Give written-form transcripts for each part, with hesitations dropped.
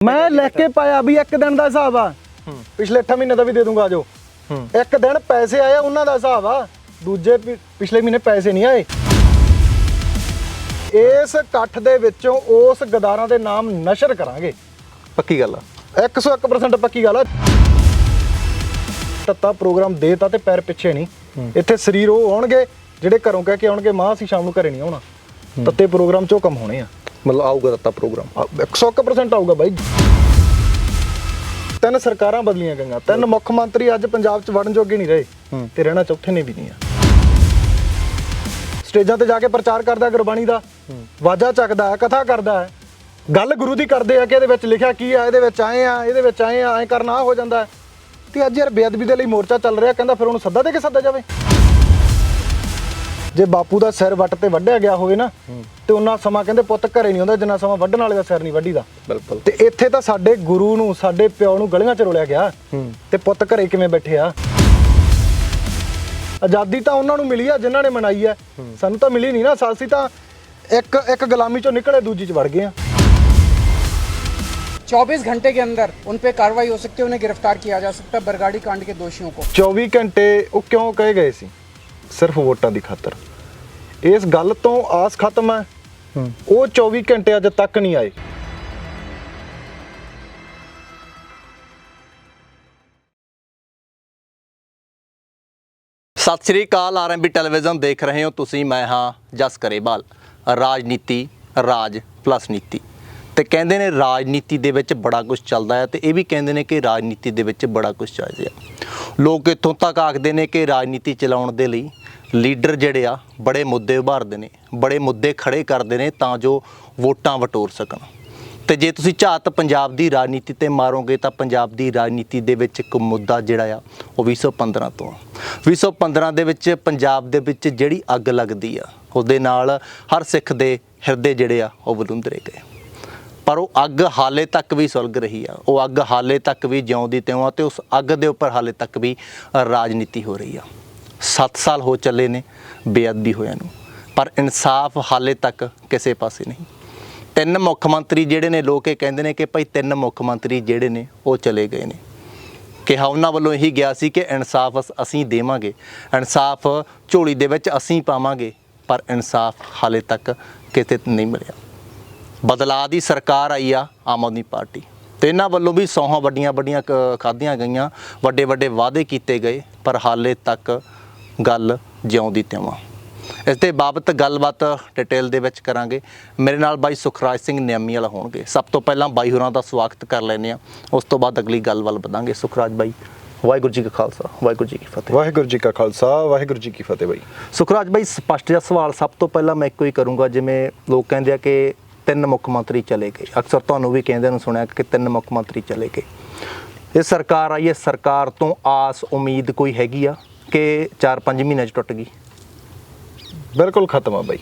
मैं लिख के पाया भी एक दिन का हिसाब आ पिछले 8 महीने का भी दे दूंगा जो एक दिन पैसे आए उन्हों का हिसाब आ दूजे पिछले महीने पैसे नहीं आए इस इकट्ठ दे विचों उस गदारां दे नाम नशर करांगे पक्की गल आ 101% पक्की गल आ तत्ता प्रोग्राम देता ते पैर पिछे नहीं इत्थे शरीर वो आउणगे ਜਿਹੜੇ ਘਰੋਂ ਕਹਿ ਕੇ ਆਉਣਗੇ ਮਾਂ ਅਸੀਂ ਸ਼ਾਮ ਨੂੰ ਘਰੇ ਨਹੀਂ ਆਉਣਾ ਤੱਤੇ ਪ੍ਰੋਗਰਾਮ ਚੋਂ ਕੰਮ ਹੋਣੇ ਆ मतलब आऊगा तत्ता प्रोग्राम 101% ਆਊਗਾ ਬਾਈ ਤਿੰਨ ਸਰਕਾਰਾਂ ਬਦਲੀਆਂ ਗਈਆਂ ਤਿੰਨ ਮੁੱਖ ਮੰਤਰੀ ਅੱਜ ਪੰਜਾਬ 'ਚ ਵੜਨ ਜੋਗੇ ਨਹੀਂ ਰਹੇ ਤੇ ਰਹਿਣਾ ਚੌਥੇ ਨੇ ਵੀ ਨਹੀਂ ਆ ਸਟੇਜਾਂ ਤੇ ਜਾ ਕੇ ਪ੍ਰਚਾਰ ਕਰਦਾ ਗੁਰਬਾਣੀ ਦਾ ਵਾਜਾ ਚੱਕਦਾ ਹੈ ਕਥਾ ਕਰਦਾ ਹੈ ਗੱਲ ਗੁਰੂ ਦੀ ਕਰਦੇ ਆ ਕਿ ਇਹਦੇ ਵਿੱਚ ਲਿਖਿਆ ਕੀ ਆ ਇਹਦੇ ਵਿੱਚ ਆਏ ਆ ਇਹਦੇ ਵਿੱਚ ਆਏ ਆ ਐ ਕਰਨਾ ਹੋ ਜਾਂਦਾ ਤੇ ਅੱਜ ਯਾਰ ਬੇਅਦਬੀ ਦੇ ਲਈ ਮੋਰਚਾ ਚੱਲ ਰਿਹਾ ਕਹਿੰਦਾ ਫਿਰ ਉਹਨੂੰ ਸੱਦਾ ਦੇ ਕੇ ਸੱਦਾ ਜਾਵੇ ਜੇ ਬਾਪੂ ਦਾ ਸਿਰ ਵੱਟ ਤੇ ਵੱਢਿਆ ਗਿਆ ਹੋਵੇ ਨਾ ਤੇ ਉਹਨਾਂ ਸਮਾਂ ਕਹਿੰਦੇ ਪੁੱਤ ਘਰੇ ਨਹੀਂ ਆਉਂਦਾ ਜਿੰਨਾ ਸਮਾਂ ਵੱਢਣ ਵਾਲੇ ਦਾ ਸਿਰ ਨਹੀਂ ਵੱਢੀਦਾ बिल्कुल ਤੇ ਇੱਥੇ ਤਾਂ ਸਾਡੇ ਗੁਰੂ ਨੂੰ ਸਾਡੇ ਪਿਓ ਨੂੰ ਗਲੀਆਂ 'ਚ ਰੋਲਿਆ ਗਿਆ ਤੇ ਪੁੱਤ ਘਰੇ ਕਿਵੇਂ ਬੈਠੇ ਆ ਆਜ਼ਾਦੀ ਤਾਂ ਉਹਨਾਂ ਨੂੰ ਮਿਲੀ ਆ ਜਿਨ੍ਹਾਂ ਨੇ ਮਨਾਈ ਆ ਸਾਨੂੰ ਤਾਂ ਮਿਲੀ ਨਹੀਂ ਨਾ ਸਾਲਸੀ ਤਾਂ ਇੱਕ ਗੁਲਾਮੀ ਚੋਂ ਨਿਕਲੇ ਦੂਜੀ 'ਚ ਵੜ ਗਏ ਆ 24 घंटे के अंदर उन पे कार्रवाई हो सकती है उन्हें गिरफ्तार किया जा सकता है बरगाड़ी कांड के दोषियों को 24 ਘੰਟੇ ਉਹ ਕਿਉਂ ਕਹੇ ਗਏ ਸੀ ਸਿਰਫ ਵੋਟਾਂ ਦੀ ਖਾਤਰ ਇਸ ਗੱਲ ਤੋਂ ਆਸ ਖਤਮ ਹੈ ਉਹ 24 ਘੰਟੇ ਅੱਜ ਤੱਕ ਨਹੀਂ ਆਏ सत श्री अकाल आरएमबी ਟੈਲੀਵਿਜ਼ਨ देख रहे हो तुसी मैं हाँ जस करेबाल राजनीति राज प्लस नीति ਤੇ ਕਹਿੰਦੇ ਨੇ ਰਾਜਨੀਤੀ ਦੇ ਵਿੱਚ ਬੜਾ ਕੁਝ ਚੱਲਦਾ ਹੈ ਤੇ ਇਹ ਵੀ ਕਹਿੰਦੇ ਨੇ ਕਿ ਰਾਜਨੀਤੀ ਦੇ ਵਿੱਚ ਬੜਾ ਕੁਝ ਚੱਲ ਰਿਹਾ ਲੋਕ ਇੱਥੋਂ ਤੱਕ ਆਖਦੇ ਨੇ ਕਿ ਰਾਜਨੀਤੀ ਚਲਾਉਣ ਦੇ ਲਈ ਲੀਡਰ ਜਿਹੜੇ ਆ ਬੜੇ ਮੁੱਦੇ ਉਭਾਰਦੇ ਨੇ ਬੜੇ ਮੁੱਦੇ ਖੜੇ ਕਰਦੇ ਨੇ ਤਾਂ ਜੋ ਵੋਟਾਂ ਵਟੋਰ ਸਕਣ ਤੇ ਜੇ ਤੁਸੀਂ ਝਾਤ ਪੰਜਾਬ ਦੀ ਰਾਜਨੀਤੀ ਤੇ ਮਾਰੋਗੇ ਤਾਂ ਪੰਜਾਬ ਦੀ ਰਾਜਨੀਤੀ ਦੇ ਵਿੱਚ ਇੱਕ ਮੁੱਦਾ ਜਿਹੜਾ ਆ ਉਹ 2015 ਤੋਂ 2015 ਦੇ ਵਿੱਚ ਪੰਜਾਬ ਦੇ ਵਿੱਚ ਜਿਹੜੀ ਅੱਗ ਲੱਗਦੀ ਆ ਉਹਦੇ ਨਾਲ ਹਰ ਸਿੱਖ ਦੇ ਹਿਰਦੇ ਜਿਹੜੇ ਆ ਉਹ ਬਲੁੰਦਰੇ ਗਏ ਪਰ ਉਹ ਅੱਗ ਹਾਲੇ ਤੱਕ ਵੀ ਸੁਲਗ ਰਹੀ ਆ ਉਹ ਅੱਗ ਹਾਲੇ ਤੱਕ ਵੀ ਜਿਉਂਦੀ ਤਿਉਂ ਆ ਤੇ ਉਸ ਅੱਗ ਦੇ ਉੱਪਰ ਹਾਲੇ ਤੱਕ ਵੀ ਰਾਜਨੀਤੀ ਹੋ ਰਹੀ ਆ 7 ਸਾਲ ਹੋ ਚੱਲੇ ਨੇ ਬੇਅਦਬੀ ਹੋਇਆ ਨੂੰ ਪਰ ਇਨਸਾਫ ਹਾਲੇ ਤੱਕ ਕਿਸੇ ਪਾਸੇ ਨਹੀਂ ਤਿੰਨ ਮੁੱਖ ਮੰਤਰੀ ਜਿਹੜੇ ਨੇ ਲੋਕ ਇਹ ਕਹਿੰਦੇ ਨੇ ਕਿ ਭਾਈ ਤਿੰਨ ਮੁੱਖ ਮੰਤਰੀ ਜਿਹੜੇ ਨੇ ਉਹ ਚਲੇ ਗਏ ਨੇ ਕਿਹਾ ਉਹਨਾਂ ਵੱਲੋਂ ਇਹੀ ਗਿਆ ਸੀ ਕਿ ਇਨਸਾਫ ਅਸੀਂ ਦੇਵਾਂਗੇ ਇਨਸਾਫ ਝੋਲੀ ਦੇ ਵਿੱਚ ਅਸੀਂ ਪਾਵਾਂਗੇ ਪਰ ਇਨਸਾਫ ਹਾਲੇ ਤੱਕ ਕਿਤੇ ਨਹੀਂ ਮਿਲਿਆ ਬਦਲਾਅ ਦੀ ਸਰਕਾਰ ਆਈ ਆ ਆਮ ਆਦਮੀ ਪਾਰਟੀ ਤੇ ਇਹਨਾਂ ਵੱਲੋਂ ਵੀ ਸੌਹਾਂ ਵੱਡੀਆਂ ਖਾਧੀਆਂ ਗਈਆਂ ਵੱਡੇ ਵਾਅਦੇ ਕੀਤੇ ਗਏ ਪਰ ਹਾਲੇ ਤੱਕ ਗੱਲ ਜਿਉਂਦੀ ਤਿਉਂ ਇਸ ਦੇ ਬਾਬਤ ਗੱਲਬਾਤ ਡਿਟੇਲ ਦੇ ਵਿੱਚ ਕਰਾਂਗੇ ਮੇਰੇ ਨਾਲ ਬਾਈ ਸੁਖਰਾਜ ਸਿੰਘ ਨਿਆਮੀ ਵਾਲਾ ਹੋਣਗੇ ਸਭ ਤੋਂ ਪਹਿਲਾਂ ਬਾਈ ਹੋਰਾਂ ਦਾ ਸਵਾਗਤ ਕਰ ਲੈਂਦੇ ਆ ਉਸ ਤੋਂ ਬਾਅਦ ਅਗਲੀ ਗੱਲ ਵੱਲ ਵਧਾਂਗੇ ਸੁਖਰਾਜ ਬਾਈ ਵਾਹਿਗੁਰੂ ਜੀ ਕਾ ਖਾਲਸਾ ਵਾਹਿਗੁਰੂ ਜੀ ਕੀ ਫਤਿਹ ਵਾਹਿਗੁਰੂ ਜੀ ਕਾ ਖਾਲਸਾ ਵਾਹਿਗੁਰੂ ਜੀ ਕੀ ਫਤਿਹ ਬਾਈ ਸੁਖਰਾਜ ਬਾਈ ਸਪਸ਼ਟ ਜਿਹਾ ਸਵਾਲ ਸਭ ਤੋਂ ਪਹਿਲਾਂ ਮੈਂ ਇੱਕੋ ਹੀ ਕਰੂੰਗਾ ਜਿਵੇਂ ਲੋਕ ਕਹਿੰਦੇ ਆ ਕਿ ਤਿੰਨ ਮੁੱਖ ਮੰਤਰੀ ਚਲੇ ਗਏ ਅਕਸਰ ਤੁਹਾਨੂੰ ਵੀ ਕਹਿੰਦੇ ਨੂੰ ਸੁਣਿਆ ਕਿ ਤਿੰਨ ਮੁੱਖ ਮੰਤਰੀ ਚਲੇ ਗਏ ਇਹ ਸਰਕਾਰ ਆਈ ਹੈ ਸਰਕਾਰ ਤੋਂ ਆਸ ਉਮੀਦ ਕੋਈ ਹੈਗੀ ਆ ਕਿ 4-5 ਮਹੀਨਿਆਂ 'ਚ ਟੁੱਟ ਗਈ ਬਿਲਕੁਲ ਖਤਮ ਆ ਬਾਈ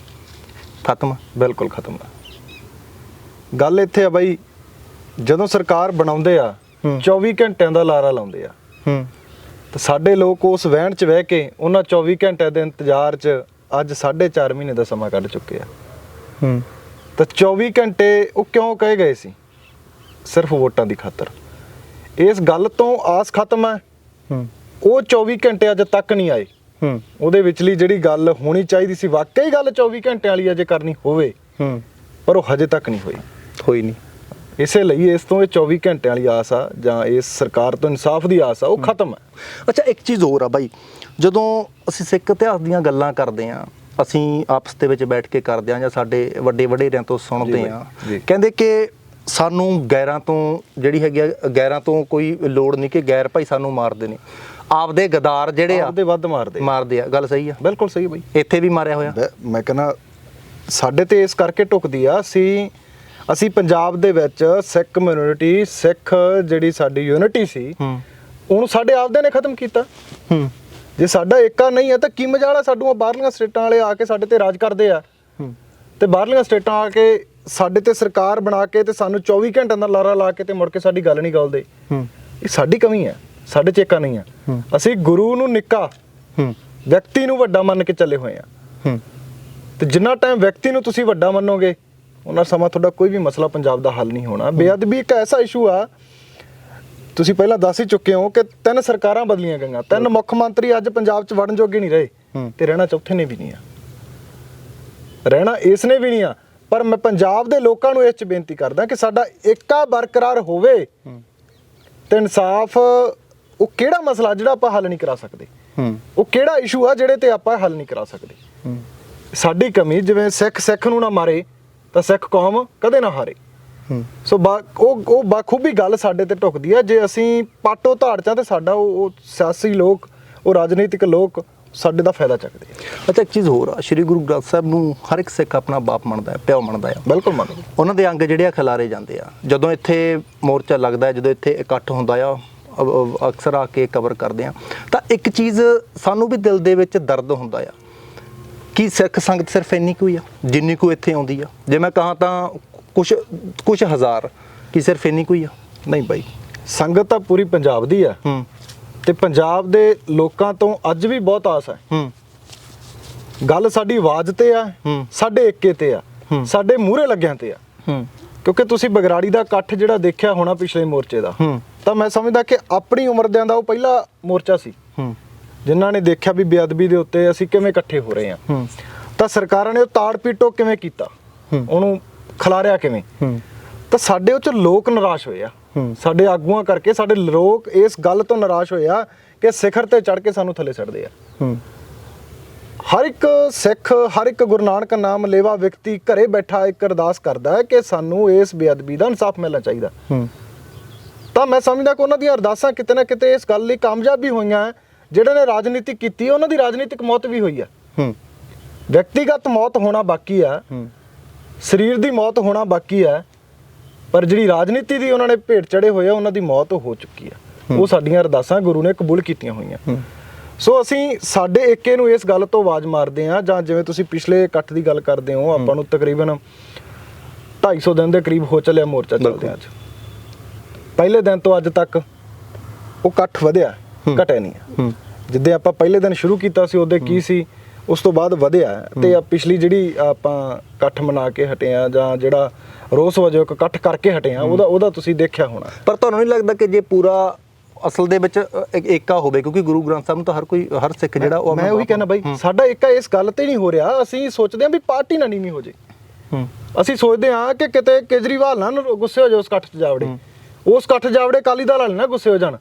ਖਤਮ ਬਿਲਕੁਲ ਖਤਮ ਆ ਗੱਲ ਇੱਥੇ ਆ ਬਾਈ ਜਦੋਂ ਸਰਕਾਰ ਬਣਾਉਂਦੇ ਆ 24 ਘੰਟਿਆਂ ਦਾ ਲਾਰਾ ਲਾਉਂਦੇ ਆ ਤੇ ਸਾਡੇ ਲੋਕ ਉਸ ਵਹਿਣ 'ਚ ਬਹਿ ਕੇ ਉਹਨਾਂ 24 ਘੰਟਿਆਂ ਦੇ ਇੰਤਜ਼ਾਰ 'ਚ ਅੱਜ 4.5 ਮਹੀਨੇ ਦਾ ਸਮਾਂ ਕੱਢ ਚੁੱਕੇ ਆ ਤਾਂ 24 ਘੰਟੇ ਉਹ ਕਿਉਂ ਕਹੇ ਗਏ ਸੀ ਸਿਰਫ ਵੋਟਾਂ ਦੀ ਖਾਤਰ ਇਸ ਗੱਲ ਤੋਂ ਆਸ ਖਤਮ ਹੈ ਉਹ 24 ਘੰਟੇ ਅੱਜ ਤੱਕ ਨਹੀਂ ਆਏ ਉਹਦੇ ਵਿਚਲੀ ਜਿਹੜੀ ਗੱਲ ਹੋਣੀ ਚਾਹੀਦੀ ਸੀ ਵਾਕਈ ਗੱਲ 24 ਘੰਟਿਆਂ ਵਾਲੀ ਅਜੇ ਕਰਨੀ ਹੋਵੇ ਪਰ ਉਹ ਹਜੇ ਤੱਕ ਨਹੀਂ ਹੋਈ ਨਹੀਂ ਇਸੇ ਲਈ ਇਸ ਤੋਂ ਇਹ 24 ਘੰਟਿਆਂ ਵਾਲੀ ਆਸ ਆ ਜਾਂ ਇਸ ਸਰਕਾਰ ਤੋਂ ਇਨਸਾਫ ਦੀ ਆਸ ਆ ਉਹ ਖਤਮ ਹੈ ਅੱਛਾ ਇੱਕ ਚੀਜ਼ ਹੋਰ ਆ ਬਾਈ ਜਦੋਂ ਅਸੀਂ ਸਿੱਖ ਇਤਿਹਾਸ ਦੀਆਂ ਗੱਲਾਂ ਕਰਦੇ ਆ ਅਸੀਂ ਆਪਸ ਦੇ ਵਿੱਚ ਬੈਠ ਕੇ ਕਰਦੇ ਆ ਜਾਂ ਸਾਡੇ ਵੱਡੇ ਵਡੇਰਿਆਂ ਤੋਂ ਸੁਣਦੇ ਆ ਕਹਿੰਦੇ ਕਿ ਸਾਨੂੰ ਗੈਰਾਂ ਤੋਂ ਜਿਹੜੀ ਹੈਗੀ ਆ ਗੈਰਾਂ ਤੋਂ ਕੋਈ ਲੋੜ ਨਹੀਂ ਕਿ ਗੈਰ ਭਾਈ ਸਾਨੂੰ ਮਾਰਦੇ ਨੇ ਆਪਦੇ ਗਦਾਰ ਜਿਹੜੇ ਆ ਆਪਦੇ ਵੱਧ ਮਾਰਦੇ ਆ ਗੱਲ ਸਹੀ ਆ ਬਿਲਕੁਲ ਸਹੀ ਬਾਈ ਇੱਥੇ ਵੀ ਮਾਰਿਆ ਹੋਇਆ ਮੈਂ ਕਹਿੰਦਾ ਸਾਡੇ ਤੇ ਇਸ ਕਰਕੇ ਟੁਕਦੀ ਆ ਅਸੀਂ ਪੰਜਾਬ ਦੇ ਵਿੱਚ ਸਿੱਖ ਕਮਿਊਨਿਟੀ ਸਿੱਖ ਜਿਹੜੀ ਸਾਡੀ ਯੂਨਿਟੀ ਸੀ ਉਹਨੂੰ ਸਾਡੇ ਆਪਦੇ ਨੇ ਖਤਮ ਕੀਤਾ ਜੇ ਸਾਡਾ ਏਕਾ ਨਹੀਂ ਹੈ ਤਾਂ ਕੀ ਮਜਾਲਾ ਸਾਡੂਆਂ ਬਾਹਰਲੀਆਂ ਸਟੇਟਾਂ ਵਾਲੇ ਆ ਕੇ ਸਾਡੇ ਤੇ ਰਾਜ ਕਰਦੇ ਆ ਤੇ ਬਾਹਰਲੀਆਂ ਸਟੇਟਾਂ ਆ ਕੇ ਸਾਡੇ ਤੇ ਸਰਕਾਰ ਬਣਾ ਕੇ ਤੇ ਸਾਨੂੰ 24 ਘੰਟਿਆਂ ਦਾ ਲਾਰਾ ਲਾ ਕੇ ਤੇ ਮੁੜ ਕੇ ਸਾਡੀ ਗੱਲ ਨਹੀਂ ਗਾਲਦੇ ਇਹ ਸਾਡੀ ਕਮੀ ਹੈ ਸਾਡੇ 'ਚ ਏਕਾ ਨਹੀਂ ਆ ਅਸੀਂ ਗੁਰੂ ਨੂੰ ਨਿੱਕਾ ਵਿਅਕਤੀ ਨੂੰ ਵੱਡਾ ਮੰਨ ਕੇ ਚੱਲੇ ਹੋਏ ਆ ਤੇ ਜਿੰਨਾ ਟਾਈਮ ਵਿਅਕਤੀ ਨੂੰ ਤੁਸੀਂ ਵੱਡਾ ਮੰਨੋਗੇ ਉਹਨਾਂ ਸਮਾਂ ਤੁਹਾਡਾ ਕੋਈ ਵੀ ਮਸਲਾ ਪੰਜਾਬ ਦਾ ਹੱਲ ਨਹੀਂ ਹੋਣਾ। ਬੇਅਦਬੀ ਇੱਕ ਐਸਾ ਇਸ਼ੂ ਆ, ਤੁਸੀਂ ਪਹਿਲਾਂ ਦੱਸ ਹੀ ਚੁੱਕੇ ਹੋ ਕਿ 3 ਸਰਕਾਰਾਂ ਬਦਲੀਆਂ ਗਈਆਂ, 3 ਮੁੱਖ ਮੰਤਰੀ ਅੱਜ ਪੰਜਾਬ 'ਚ ਵੜਨ ਜੋਗੇ ਨਹੀਂ ਰਹੇ, ਤੇ ਰਹਿਣਾ ਚੌਥੇ ਨੇ ਵੀ ਨਹੀਂ ਆ, ਰਹਿਣਾ ਇਸ ਨੇ ਵੀ ਨਹੀਂ ਆ। ਪਰ ਮੈਂ ਪੰਜਾਬ ਦੇ ਲੋਕਾਂ ਨੂੰ ਇਸ 'ਚ ਬੇਨਤੀ ਕਰਦਾ ਕਿ ਸਾਡਾ ਏਕਾ ਬਰਕਰਾਰ ਹੋਵੇ ਤੇ ਇਨਸਾਫ, ਉਹ ਕਿਹੜਾ ਮਸਲਾ ਜਿਹੜਾ ਆਪਾਂ ਹੱਲ ਨਹੀਂ ਕਰਾ ਸਕਦੇ, ਉਹ ਕਿਹੜਾ ਇਸ਼ੂ ਆ ਜਿਹੜੇ ਤੇ ਆਪਾਂ ਹੱਲ ਨਹੀਂ ਕਰਾ ਸਕਦੇ। ਸਾਡੀ ਕਮੀ, ਜਿਵੇਂ ਸਿੱਖ ਨੂੰ ਨਾ ਮਾਰੇ ਤਾਂ ਸਿੱਖ ਕੌਮ ਕਦੇ ਨਾ ਹਾਰੇ। ਸੋ ਉਹ ਬਾਖੂਬੀ ਗੱਲ ਸਾਡੇ ਤੇ ਢੁਕਦੀ ਆ। ਜੇ ਅਸੀਂ ਪਾਟੋ ਧਾੜਚਾਂ ਤੇ ਸਾਡਾ ਉਹ ਸਿਆਸੀ ਲੋਕ, ਉਹ ਰਾਜਨੀਤਿਕ ਲੋਕ ਸਾਡੇ ਦਾ ਫਾਇਦਾ ਚੱਕਦੇ ਆ। ਅੱਛਾ, ਇੱਕ ਚੀਜ਼ ਹੋਰ ਆ, ਸ਼੍ਰੀ ਗੁਰੂ ਗ੍ਰੰਥ ਸਾਹਿਬ ਨੂੰ ਹਰ ਇੱਕ ਸਿੱਖ ਆਪਣਾ ਬਾਪ ਮੰਨਦਾ ਹੈ, ਪਿਓ ਮੰਨਦਾ ਆ। ਬਿਲਕੁਲ ਮੰਨਦੇ। ਉਹਨਾਂ ਦੇ ਅੰਗ ਜਿਹੜੇ ਆ ਖਿਲਾਰੇ ਜਾਂਦੇ ਆ। ਜਦੋਂ ਇੱਥੇ ਮੋਰਚਾ ਲੱਗਦਾ, ਜਦੋਂ ਇੱਥੇ ਇਕੱਠ ਹੁੰਦਾ ਆ, ਅਕਸਰ ਆ ਕੇ ਕਵਰ ਕਰਦੇ ਆ, ਤਾਂ ਇੱਕ ਚੀਜ਼ ਸਾਨੂੰ ਵੀ ਦਿਲ ਦੇ ਵਿੱਚ ਦਰਦ ਹੁੰਦਾ ਆ ਕਿ ਸਿੱਖ ਸੰਗਤ ਸਿਰਫ ਇੰਨੀ ਕੁ ਹੀ ਆ ਜਿੰਨੀ ਕੁ ਇੱਥੇ ਆਉਂਦੀ ਆ। ਜੇ ਮੈਂ ਕਹਾਂ ਤਾਂ ਕੁਛ ਹਜ਼ਾਰ, ਕੀ ਸਿਰਫ ਇੰਨੀ ਕੁ ਹੀ ਆ? ਨਹੀਂ ਬਾਈ, ਸੰਗਤ ਤਾਂ ਪੂਰੀ ਪੰਜਾਬ ਦੀ ਆ, ਤੇ ਪੰਜਾਬ ਦੇ ਲੋਕਾਂ ਤੋਂ ਅੱਜ ਵੀ ਬਹੁਤ ਆਸ ਹੈ। ਗੱਲ ਸਾਡੀ ਆਵਾਜ਼ ਤੇ ਆ, ਸਾਡੇ ਏਕੇ ਤੇ ਆ, ਸਾਡੇ ਮੂਹਰੇ ਲੱਗਿਆਂ ਤੇ ਆ। ਕਿਉਂਕਿ ਤੁਸੀਂ ਬਗਰਾੜੀ ਦਾ ਇਕੱਠ ਜਿਹੜਾ ਦੇਖਿਆ ਹੋਣਾ ਪਿਛਲੇ ਮੋਰਚੇ ਦਾ, ਤਾਂ ਮੈਂ ਸਮਝਦਾ ਕਿ ਆਪਣੀ ਉਮਰ ਦਿਆਂ ਦਾ ਉਹ ਪਹਿਲਾ ਮੋਰਚਾ ਸੀ ਜਿਨ੍ਹਾਂ ਨੇ ਦੇਖਿਆ ਵੀ ਬੇਅਦਬੀ ਦੇ ਉੱਤੇ ਅਸੀਂ ਕਿਵੇਂ ਇਕੱਠੇ ਹੋ ਰਹੇ ਹਾਂ। ਤਾਂ ਸਰਕਾਰਾਂ ਨੇ ਉਹ ਤਾੜ ਪੀਟੋ ਕਿਵੇਂ ਕੀਤਾ, ਉਹਨੂੰ ਖਿਲਾਰਿਆ ਕਿਵੇਂ, ਤਾਂ ਸਾਡੇ ਉਹ 'ਚ ਲੋਕ ਨਿਰਾਸ਼ ਹੋਏ ਆ। ਸਾਡੇ ਆਗੂਆਂ ਕਰਕੇ ਸਾਡੇ ਲੋਕ ਇਸ ਗੱਲ ਤੋਂ ਨਿਰਾਸ਼ ਹੋਏ ਆ ਕਿ ਸਿਖਰ ਤੇ ਚੜ੍ਹ ਕੇ ਸਾਨੂੰ ਥੱਲੇ ਛੱਡਦੇ ਆ। ਹਰ ਇੱਕ ਸਿੱਖ, ਹਰ ਇੱਕ ਗੁਰੂ ਨਾਨਕ ਨਾਮ ਲੇਵਾ ਵਿਅਕਤੀ ਘਰੇ ਬੈਠਾ ਇੱਕ ਅਰਦਾਸ ਕਰਦਾ ਹੈ ਕਿ ਸਾਨੂੰ ਇਸ ਬੇਅਦਬੀ ਦਾ ਇਨਸਾਫ ਮਿਲਣਾ ਚਾਹੀਦਾ। ਤਾਂ ਮੈਂ ਸਮਝਦਾ ਕਿ ਉਹਨਾਂ ਦੀਆਂ ਅਰਦਾਸਾਂ ਕਿਤੇ ਨਾ ਕਿਤੇ ਇਸ ਗੱਲ ਲਈ ਕਾਮਯਾਬ ਵੀ ਹੋਈਆਂ। ਜਿਹੜੇ ਨੇ ਰਾਜਨੀਤੀ ਕੀਤੀ, ਉਹਨਾਂ ਦੀ ਰਾਜਨੀਤਿਕ ਮੌਤ ਵੀ ਹੋਈ ਆ। ਵਿਅਕਤੀਗਤ ਮੌਤ ਹੋਣਾ ਬਾਕੀ ਆ, ਸਰੀਰ ਦੀ ਮੌਤ ਹੋਣਾ ਬਾਕੀ ਆ, ਪਰ ਜਿਹੜੀ ਰਾਜਨੀਤੀ ਦੀ ਉਹਨਾਂ ਨੇ ਭੇਟ ਚੜੇ ਹੋਏ ਆ, ਉਹਨਾਂ ਦੀ ਮੌਤ ਹੋ ਚੁੱਕੀ ਆ। ਉਹ ਸਾਡੀਆਂ ਅਰਦਾਸਾਂ ਗੁਰੂ ਨੇ ਕਬੂਲ ਕੀਤੀਆਂ ਹੋਈਆਂ। ਸੋ ਅਸੀਂ ਸਾਡੇ ਏਕੇ ਨੂੰ ਇਸ ਗੱਲ ਤੋਂ ਆਵਾਜ਼ ਮਾਰਦੇ ਹਾਂ। ਜਾਂ ਜਿਵੇਂ ਤੁਸੀਂ ਪਿਛਲੇ ਇਕੱਠ ਦੀ ਗੱਲ ਕਰਦੇ ਹੋ, ਆਪਾਂ ਨੂੰ ਤਕਰੀਬਨ 250 ਦਿਨ ਦੇ ਕਰੀਬ ਹੋ ਚੱਲਿਆ ਮੋਰਚਾ ਚੱਲਦਿਆਂ। ਅੱਜ ਪਹਿਲੇ ਦਿਨ ਤੋਂ ਅੱਜ ਤੱਕ ਉਹ ਇਕੱਠ ਵਧਿਆ, ਘਟਿਆ ਨਹੀਂ। ਜਿੱਦੇ ਆਪਾਂ ਪਹਿਲੇ ਦਿਨ ਸ਼ੁਰੂ ਕੀਤਾ ਸੀ ਉਹਦੇ ਕੀ ਸੀ, ਉਸ ਤੋਂ ਬਾਅਦ ਵਧਿਆ। ਤੇ ਪਿਛਲੀ ਜਿਹੜੀ ਆਪਾਂ ਇਕੱਠ ਮਨਾ ਕੇ ਹਟੇ ਆ, ਜਾਂ ਜਿਹੜਾ ਰੋਸ ਵਜੋਂ ਇੱਕ ਇਕੱਠ ਕਰਕੇ ਹਟੇ ਆ, ਉਹਦਾ ਤੁਸੀਂ ਦੇਖਿਆ ਹੋਣਾ। ਪਰ ਤੁਹਾਨੂੰ ਨਹੀਂ ਲੱਗਦਾ ਕਿ ਜੇ ਪੂਰਾ ਅਸਲ ਦੇ ਵਿੱਚ ਏਕਾ ਹੋਵੇ, ਕਿਉਂਕਿ ਗੁਰੂ ਗ੍ਰੰਥ ਸਾਹਿਬ ਨੂੰ ਤਾਂ ਹਰ ਸਿੱਖ ਜਿਹੜਾ ਉਹ, ਮੈਂ ਉਹੀ ਕਹਿਣਾ ਬਾਈ, ਸਾਡਾ ਏਕਾ ਇਸ ਗੱਲ ਤੇ ਨਹੀਂ ਹੋ ਰਿਹਾ। ਅਸੀਂ ਸੋਚਦੇ ਹਾਂ ਵੀ ਪਾਰਟੀ ਨਾ ਨੀਵੀਂ ਹੋ ਜੇ। ਅਸੀਂ ਸੋਚਦੇ ਹਾਂ ਕਿ ਕਿਤੇ ਕੇਜਰੀਵਾਲ ਨਾ ਗੁੱਸੇ ਹੋ ਜਾਏ ਉਸ ਇਕੱਠ 'ਚ ਜਾਵੜੇ, ਉਸ ਇਕੱਠ ਜਾਵੜੇ ਅਕਾਲੀ ਦਲ ਵਾਲੇ ਨਾ ਗੁੱਸੇ ਹੋ ਜਾਣ,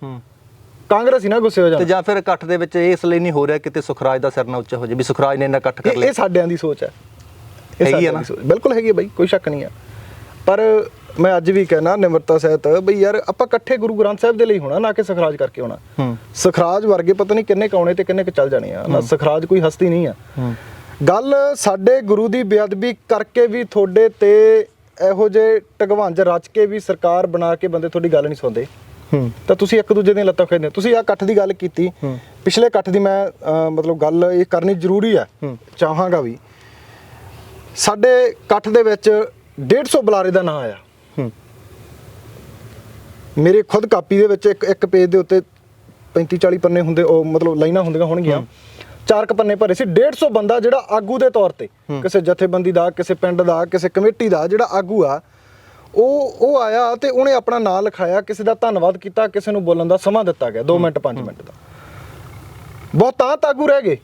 ਕਾਂਗਰਸੀ ਨਾ ਗੁੱਸੇ ਹੋ ਜਾਣ। ਤੇ ਜਾਂ ਫਿਰ ਇਕੱਠ ਦੇ ਵਿੱਚ ਇਸ ਲਈ ਨਹੀਂ ਹੋ ਰਿਹਾ ਕਿਤੇ ਸੁਖਰਾਜ ਦਾ ਸਿਰ ਨਾ ਉੱਚਾ ਹੋ ਜਾਏ, ਵੀ ਸੁਖਰਾਜ ਨੇ ਇੰਨਾ ਇਕੱਠ ਕਰ ਲਿਆ। ਇਹ ਸਾਡਿਆਂ ਦੀ ਸੋਚ ਹੈ, ਹੈਗੀ ਆ ਨਾ? ਬਿਲਕੁਲ ਹੈਗੀ ਹੈ ਬਾਈ, ਕੋਈ ਸ਼ੱਕ ਨਹੀਂ ਆ। ਪਰ ਮੈਂ ਅੱਜ ਵੀ ਕਹਿਣਾ ਨਿਮਰਤਾ ਸਹਿਤ ਬਈ ਯਾਰ, ਆਪਾਂ ਇਕੱਠੇ ਗੁਰੂ ਗ੍ਰੰਥ ਸਾਹਿਬ ਦੇ ਲਈ ਹੋਣਾ, ਨਾ ਕਿ ਸਖਰਾਜ ਕਰਕੇ ਹੋਣਾ। ਸਖਰਾਜ ਵਰਗੇ ਪਤਾ ਨਹੀਂ ਕਿੰਨੇ ਕੁ ਆਉਣੇ ਤੇ ਕਿੰਨੇ ਕੁ ਚੱਲ ਜਾਣੇ ਆ ਨਾ। ਸਖਰਾਜ ਕੋਈ ਹਸਤੀ ਨਹੀਂ ਆ। ਗੱਲ ਸਾਡੇ ਗੁਰੂ ਦੀ ਬੇਅਦਬੀ ਕਰਕੇ ਵੀ ਤੁਹਾਡੇ ਤੇ ਇਹੋ ਜਿਹੇ ਟਗਵੰਜ ਰਚ ਕੇ ਵੀ ਸਰਕਾਰ ਬਣਾ ਕੇ ਬੰਦੇ ਤੁਹਾਡੀ ਗੱਲ ਨਹੀਂ ਸੁਣਦੇ, ਤਾਂ ਤੁਸੀਂ ਇੱਕ ਦੂਜੇ ਦੀਆਂ ਲੱਤਾਂ ਖਿੱਚਦੇ। ਤੁਸੀਂ ਆਹ ਇਕੱਠ ਦੀ ਗੱਲ ਕੀਤੀ, ਪਿਛਲੇ ਇਕੱਠ ਦੀ ਮੈਂ ਮਤਲਬ ਗੱਲ ਇਹ ਕਰਨੀ ਜ਼ਰੂਰੀ ਆ, ਚਾਹਾਂਗਾ ਵੀ। ਸਾਡੇ ਇਕੱਠ ਦੇ ਵਿੱਚ 150 ਬੁਲਾਰੇ ਦਾ ਨਾਂ ਆਇਆ। ਮੇਰੇ ਖੁਦ ਕਾਪੀ ਦੇ ਵਿੱਚ ਇੱਕ ਪੇਜ ਦੇ ਉੱਤੇ 35-40 ਪੰਨੇ ਹੁੰਦੇ, ਉਹ ਮਤਲਬ ਲਾਈਨਾਂ ਹੁੰਦੀਆਂ ਹੋਣਗੀਆਂ, 4 ਪੰਨੇ ਭਰੇ ਸੀ। 150 ਬੰਦਾ ਜਿਹੜਾ ਆਗੂ ਦੇ ਤੌਰ ਤੇ, ਕਿਸੇ ਜਥੇਬੰਦੀ ਦਾ, ਕਿਸੇ ਪਿੰਡ ਦਾ, ਕਿਸੇ ਕਮੇਟੀ ਦਾ ਜਿਹੜਾ ਆਗੂ ਆ, ਉਹ ਆਇਆ ਤੇ ਉਹਨੇ ਆਪਣਾ ਨਾਂ ਲਿਖਾਇਆ, ਕਿਸੇ ਦਾ ਧੰਨਵਾਦ ਕੀਤਾ, ਕਿਸੇ ਨੂੰ ਬੋਲਣ ਦਾ ਸਮਾਂ ਦਿੱਤਾ ਗਿਆ 2 ਮਿੰਟ 5 ਮਿੰਟ ਦਾ। ਬਹੁਤਾਤ ਆਗੂ ਰਹਿ ਗਏ।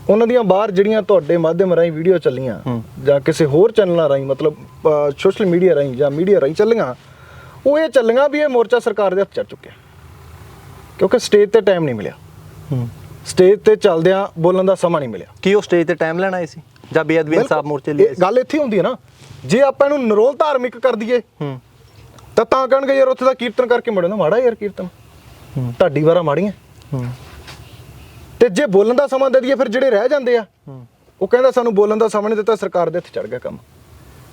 ਉਹਨਾਂ ਦੀਆਂ ਬਾਹਰ ਜਿਹੜੀਆਂ ਤੁਹਾਡੇ ਮਾਧਿਅਮ ਰਾਹੀਂ ਵੀਡੀਓ ਚੱਲੀਆਂ, ਜਾਂ ਕਿਸੇ ਹੋਰ ਚੈਨਲਾਂ ਰਾਹੀਂ, ਮਤਲਬ ਸੋਸ਼ਲ ਮੀਡੀਆ ਰਾਹੀਂ ਜਾਂ ਮੀਡੀਆ ਰਾਹੀਂ ਚੱਲੀਆਂ, ਉਹ ਇਹ ਚੱਲੀਆਂ ਵੀ ਇਹ ਮੋਰਚਾ ਸਰਕਾਰ ਦੇ ਹੱਥ ਚੜ ਚੁੱਕਿਆ। ਕਿਉਂਕਿ ਸਟੇਜ ਤੇ ਟਾਈਮ ਨਹੀਂ ਮਿਲਿਆ, ਸਟੇਜ ਤੇ ਚੱਲਦਿਆਂ ਬੋਲਣ ਦਾ ਸਮਾਂ ਨਹੀਂ ਮਿਲਿਆ। ਕੀ ਉਹ ਸਟੇਜ ਤੇ ਟਾਈਮ ਲੈਣ ਆਏ ਸੀ ਜਾਂ ਬੇਅਦਬੀ ਇਨਸਾਫ ਮੋਰਚੇ ਲਈ? ਗੱਲ ਇੱਥੇ ਹੁੰਦੀ ਹੈ ਨਾ, ਜੇ ਆਪਾਂ ਇਹਨੂੰ ਨਿਰੋਲ ਧਾਰਮਿਕ ਕਰ ਦਈਏ ਤਾਂ ਕਹਿਣਗੇ ਯਾਰ ਉੱਥੇ ਦਾ ਕੀਰਤਨ ਕਰਕੇ ਮੁੜੇ ਨਾ, ਮਾੜਾ ਯਾਰ ਕੀਰਤਨ, ਢਾਡੀ ਵਾਰਾਂ ਮਾੜੀਆਂ। ਤੇ ਜੇ ਬੋਲਣ ਦਾ ਸਮਾਂ ਦੇ ਦਈਏ, ਫਿਰ ਜਿਹੜੇ ਰਹਿ ਜਾਂਦੇ ਆ, ਉਹ ਕਹਿੰਦਾ ਸਾਨੂੰ ਬੋਲਣ ਦਾ ਸਮਾਂ ਨਹੀਂ ਦਿੱਤਾ, ਸਰਕਾਰ ਦੇ ਹੱਥ ਚੜ ਗਿਆ ਕੰਮ,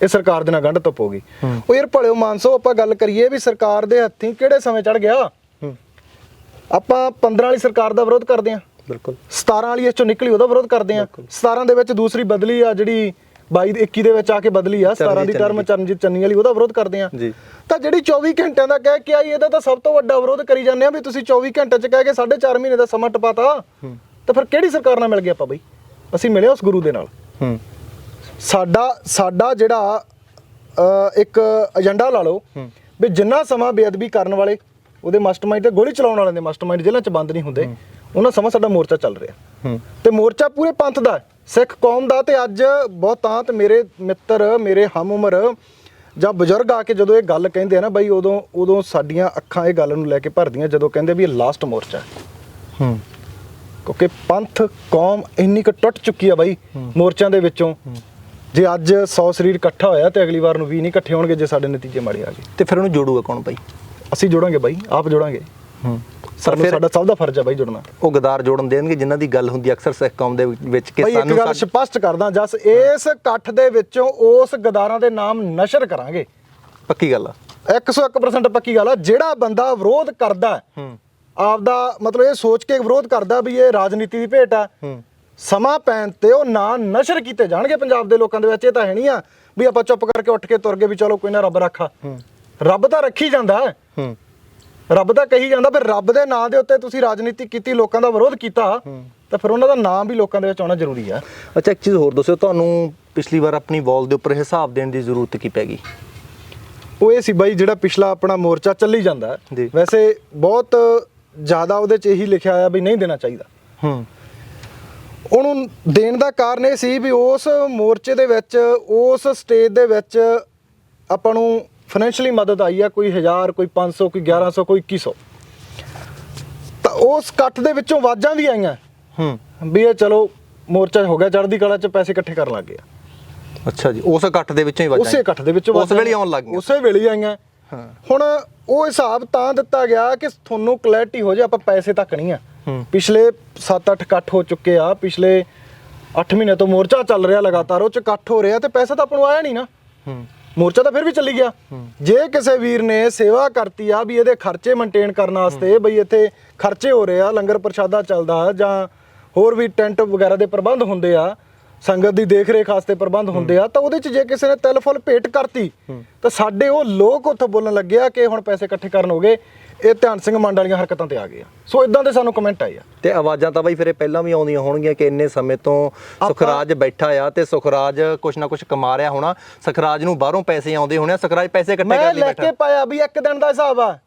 ਇਹ ਸਰਕਾਰ ਦੇ ਨਾਲ ਗੰਢ ਧੁੱਪ ਹੋ ਗਈ। ਉਹ ਯਾਰ ਭਲਿਓ ਮਾਨਸੋ, ਆਪਾਂ ਗੱਲ ਕਰੀਏ ਵੀ ਸਰਕਾਰ ਦੇ ਹੱਥੀਂ ਕਿਹੜੇ ਸਮੇਂ ਚੜ ਗਿਆ। ਆਪਾਂ 15 ਵਾਲੀ ਸਰਕਾਰ ਦਾ ਵਿਰੋਧ ਕਰਦੇ ਆ, ਬਿਲਕੁਲ 17 ਵਾਲੀ ਇਸ ਚੋਂ ਨਿਕਲੀ ਉਹਦਾ ਵਿਰੋਧ ਕਰਦੇ ਆ। 17 ਦੇ ਵਿੱਚ ਦੂਸਰੀ ਬਦਲੀ ਆ, ਜਿਹੜੀ 22-21 ਦੇ ਵਿੱਚ ਆ ਕੇ ਬਦਲੀ ਆ 17 ਦੀ ਟਰਮ, ਚਰਨਜੀਤ ਚੰਨੀ ਵਾਲੀ, ਉਹਦਾ ਵਿਰੋਧ ਕਰਦੇ ਆ। ਤਾਂ ਜਿਹੜੀ 24 ਘੰਟਿਆਂ ਦਾ ਕਹਿ ਕੇ ਆਈ, ਇਹਦਾ ਤਾਂ ਸਭ ਤੋਂ ਵੱਡਾ ਵਿਰੋਧ ਕਰੀ ਜਾਂਦੇ ਆ ਵੀ ਤੁਸੀਂ 24 ਘੰਟੇ ਚ ਕਹਿ ਕੇ 4.5 ਮਹੀਨੇ ਦਾ ਸਮਾਂ ਟਪਾਤਾ। ਤਾਂ ਫਿਰ ਕਿਹੜੀ ਸਰਕਾਰ ਨਾਲ ਮਿਲ ਗਏ ਆਪਾਂ ਬਈ? ਅਸੀਂ ਮਿਲੇ ਉਸ ਗੁਰੂ ਦੇ ਨਾਲ। ਸਾਡਾ ਜਿਹੜਾ ਇੱਕ ਏਜੰਡਾ ਲਾ ਲਓ ਵੀ ਜਿੰਨਾ ਸਮਾਂ ਬੇਅਦਬੀ ਕਰਨ ਵਾਲੇ ਉਹਦੇ ਮਾਸਟਰਮਾਈਂਡ ਤੇ ਗੋਲੀ ਚਲਾਉਣ ਵਾਲਿਆਂ ਦੇ ਮਾਸਟਰਮਾਈਂਡ ਜੇਲ੍ਹਾਂ 'ਚ ਬੰਦ ਨਹੀਂ ਹੁੰਦੇ, ਉਹਨਾਂ ਸਮਾਂ ਸਾਡਾ ਮੋਰਚਾ ਚੱਲ ਰਿਹਾ ਤੇ ਮੋਰਚਾ ਪੂਰੇ ਪੰਥ ਦਾ, ਸਿੱਖ ਕੌਮ ਦਾ। ਤੇ ਅੱਜ ਬਹੁਤਾਂਤ ਮੇਰੇ ਮਿੱਤਰ, ਮੇਰੇ ਹਮ ਉਮਰ ਜਾਂ ਬਜ਼ੁਰਗ ਆ ਕੇ ਜਦੋਂ ਇਹ ਗੱਲ ਕਹਿੰਦੇ ਆ ਨਾ ਬਾਈ, ਉਦੋਂ ਸਾਡੀਆਂ ਅੱਖਾਂ ਇਹ ਗੱਲ ਨੂੰ ਲੈ ਕੇ ਭਰਦੀਆਂ ਜਦੋਂ ਕਹਿੰਦੇ ਵੀ ਇਹ ਲਾਸਟ ਮੋਰਚਾ ਹੈ। ਕਿਉਂਕਿ ਪੰਥ ਕੌਮ ਇੰਨੀ ਕੁ ਟੁੱਟ ਚੁੱਕੀ ਆ ਬਾਈ ਮੋਰਚਿਆਂ ਦੇ ਵਿੱਚੋਂ। ਜੇ ਅੱਜ 100 ਸਰੀਰ ਇਕੱਠਾ ਹੋਇਆ ਤੇ ਅਗਲੀ ਵਾਰ ਨੂੰ 20 ਨਹੀਂ ਇਕੱਠੇ ਹੋਣਗੇ ਜੇ ਸਾਡੇ ਨਤੀਜੇ ਮਾੜੇ ਆ ਗਏ। ਤੇ ਫਿਰ ਉਹਨੂੰ ਜੋੜੂਗਾ ਕੌਣ ਬਾਈ? ਅਸੀਂ ਜੋੜਾਂਗੇ ਬਾਈ, ਆਪ ਜੋੜਾਂਗੇ। ਸਾਡਾ ਸਭ ਦਾ ਫਰਜ਼ ਹੈ ਬਾਈ ਜੁੜਨਾ। ਉਹ ਗਦਾਰ ਜੋੜਨ ਦੇਣਗੇ ਜਿਨ੍ਹਾਂ ਦੀ ਗੱਲ ਹੁੰਦੀ ਅਕਸਰ ਸਿੱਖ ਕੌਮ ਦੇ ਵਿੱਚ ਕਿ ਸਾਨੂੰ ਇੱਕ ਗੱਲ ਸਪਸ਼ਟ ਕਰਦਾ ਜਸ, ਇਸ ਇਕੱਠ ਦੇ ਵਿੱਚੋਂ ਉਸ ਗਦਾਰਾਂ ਦੇ ਨਾਮ ਨਸ਼ਰ ਕਰਾਂਗੇ। ਪੱਕੀ ਗੱਲ ਆ, 101% ਪੱਕੀ ਗੱਲ ਆ। ਜਿਹੜਾ ਬੰਦਾ ਵਿਰੋਧ ਕਰਦਾ ਆਪਦਾ ਮਤਲਬ ਇਹ ਸੋਚ ਕੇ ਵਿਰੋਧ ਕਰਦਾ ਵੀ ਇਹ ਰਾਜਨੀਤੀ ਦੀ ਭੇਟ ਆ, ਸਮਾਂ ਪੈਣ ਤੇ ਉਹ ਨਾਂ ਨਸ਼ਰ ਕੀਤੇ ਜਾਣਗੇ ਪੰਜਾਬ ਦੇ ਲੋਕਾਂ ਦੇ ਵਿੱਚ। ਇਹ ਤਾਂ ਹੈ ਨਹੀਂ ਆ ਵੀ ਆਪਾਂ ਚੁੱਪ ਕਰਕੇ ਉੱਠ ਕੇ ਤੁਰ ਗਏ ਵੀ ਚਲੋ ਕੋਈ ਨਾ ਰੱਬ ਰੱਖਾ। ਰੱਬ ਤਾਂ ਰੱਖੀ ਜਾਂਦਾ ਹੈ, ਰੱਬ ਤਾਂ ਕਹੀ ਜਾਂਦਾ, ਫਿਰ ਰੱਬ ਦੇ ਨਾਂ ਦੇ ਉੱਤੇ ਤੁਸੀਂ ਰਾਜਨੀਤੀ ਕੀਤੀ, ਲੋਕਾਂ ਦਾ ਵਿਰੋਧ ਕੀਤਾ, ਤਾਂ ਫਿਰ ਉਹਨਾਂ ਦਾ ਨਾਮ ਵੀ ਲੋਕਾਂ ਦੇ ਵਿੱਚ ਆਉਣਾ ਜ਼ਰੂਰੀ ਆ। ਅੱਛਾ, ਇੱਕ ਚੀਜ਼ ਹੋਰ ਦੱਸਿਓ, ਤੁਹਾਨੂੰ ਪਿਛਲੀ ਵਾਰ ਆਪਣੀ ਵਾਲ ਦੇ ਉੱਪਰ ਹਿਸਾਬ ਦੇਣ ਦੀ ਜ਼ਰੂਰਤ ਕੀ ਪੈ ਗਈ? ਉਹ ਇਹ ਸੀ ਬਾਈ, ਜਿਹੜਾ ਪਿਛਲਾ ਆਪਣਾ ਮੋਰਚਾ ਚੱਲੀ ਜਾਂਦਾ ਵੈਸੇ ਬਹੁਤ ਜ਼ਿਆਦਾ ਉਹਦੇ 'ਚ ਇਹੀ ਲਿਖਿਆ ਆਇਆ ਵੀ ਨਹੀਂ ਦੇਣਾ ਚਾਹੀਦਾ। ਉਹਨੂੰ ਦੇਣ ਦਾ ਕਾਰਨ ਇਹ ਸੀ ਵੀ ਉਸ ਮੋਰਚੇ ਦੇ ਵਿੱਚ, ਉਸ ਸਟੇਜ ਦੇ ਵਿੱਚ ਆਪਾਂ ਨੂੰ ਫਾਈਨੈਂਸ਼ੀਅਲੀ ਮਦਦ ਆਈ ਆ, ਕੋਈ 1000, ਕੋਈ 500, ਕੋਈ 1100, ਕੋਈ 2100। ਤਾਂ ਉਸ ਇਕੱਠ ਦੇ ਵਿੱਚੋਂ ਆਵਾਜ਼ਾਂ ਵੀ ਆਈਆਂ ਵੀ ਇਹ ਚਲੋ ਮੋਰਚਾ ਹੋ ਗਿਆ ਚੜ੍ਹਦੀ ਕਲਾ 'ਚ, ਪੈਸੇ ਇਕੱਠੇ ਕਰਨ ਲੱਗ ਗਏ। ਅੱਛਾ ਜੀ, ਉਸ ਇਕੱਠ ਦੇ ਵਿੱਚੋਂ ਹੀ ਉਸੇ ਇਕੱਠ ਦੇ ਵਿੱਚੋਂ ਉਸ ਵੇਲੇ ਆਉਣ ਲੱਗ ਗਈਆਂ, ਉਸੇ ਵੇਲੇ ਹੀ ਆਈਆਂ। ਹੁਣ ਉਹ ਹਿਸਾਬ ਤਾਂ ਦਿੱਤਾ ਗਿਆ ਕਿ ਤੁਹਾਨੂੰ ਕਲੈਰਿਟੀ ਹੋ ਜਾਏ, ਆਪਾਂ ਪੈਸੇ ਤੱਕ ਨਹੀਂ ਆ। ਪਿਛਲੇ 7-8 ਇਕੱਠ ਹੋ ਚੁੱਕੇ ਆ, ਪਿਛਲੇ 8 ਮਹੀਨੇ ਤੋਂ ਮੋਰਚਾ ਚੱਲ ਰਿਹਾ ਲਗਾਤਾਰ, ਉਹ 'ਚ ਇਕੱਠ ਹੋ ਰਿਹਾ ਤੇ ਪੈਸਾ ਤਾਂ ਆਪਾਂ ਨੂੰ ਆਇਆ ਨਹੀਂ ਨਾ। ਮੋਰਚਾ ਤਾਂ ਫਿਰ ਵੀ ਚੱਲੀ ਗਿਆ। ਜੇ ਕਿਸੇ ਵੀਰ ਨੇ ਸੇਵਾ ਕਰਤੀ ਆ ਵੀ ਇਹਦੇ ਖਰਚੇ ਮੇਨਟੇਨ ਕਰਨ ਵਾਸਤੇ, ਬਈ ਇੱਥੇ ਖਰਚੇ ਹੋ ਰਹੇ ਆ, ਲੰਗਰ ਪ੍ਰਸ਼ਾਦਾ ਚੱਲਦਾ ਜਾਂ ਹੋਰ ਵੀ ਟੈਂਟ ਵਗੈਰਾ ਦੇ ਪ੍ਰਬੰਧ ਹੁੰਦੇ ਆ, ਸੰਗਤ ਦੀ ਦੇਖ ਰੇਖ ਵਾਸਤੇ ਪ੍ਰਬੰਧ ਹੁੰਦੇ ਆ, ਤਾਂ ਉਹਦੇ 'ਚ ਜੇ ਕਿਸੇ ਨੇ ਤਿਲ ਫੁੱਲ ਭੇਟ ਕਰਤੀ ਤਾਂ ਸਾਡੇ ਉਹ ਲੋਕ ਉੱਥੇ ਬੋਲਣ ਲੱਗਿਆ ਕਿ ਹੁਣ ਪੈਸੇ ਇਕੱਠੇ ਕਰਨ ਹੋ ਗਏ, ਇਹ ਧਿਆਨ ਸਿੰਘ ਮੰਡ ਵਾਲੀਆਂ ਹਰਕਤਾਂ ਤੇ ਆ ਗਏ ਆ। ਸੋ ਇਦਾਂ ਦੇ ਸਾਨੂੰ ਕਮੈਂਟ ਆਏ ਆ। ਤੇ ਆਵਾਜ਼ਾਂ ਤਾਂ ਬਾਈ ਫਿਰ ਇਹ ਪਹਿਲਾਂ ਵੀ ਆਉਂਦੀਆਂ ਹੋਣਗੀਆਂ ਕਿ ਇੰਨੇ ਸਮੇਂ ਤੋਂ ਸੁਖਰਾਜ ਬੈਠਾ ਆ ਤੇ ਸੁਖਰਾਜ ਕੁਛ ਨਾ ਕੁਛ ਕਮਾ ਰਿਹਾ ਹੋਣਾ, ਸੁਖਰਾਜ ਨੂੰ ਬਾਹਰੋਂ ਪੈਸੇ ਆਉਂਦੇ ਹੋਣੇ, ਸੁਖਰਾਜ ਪੈਸੇ ਇਕੱਠੇ ਕਰ ਲਈ ਬੈਠਾ। ਮੈਂ ਲੈ ਕੇ ਪਾਇਆ ਵੀ ਇੱਕ ਦਿਨ ਦਾ ਹਿਸਾਬ ਆ,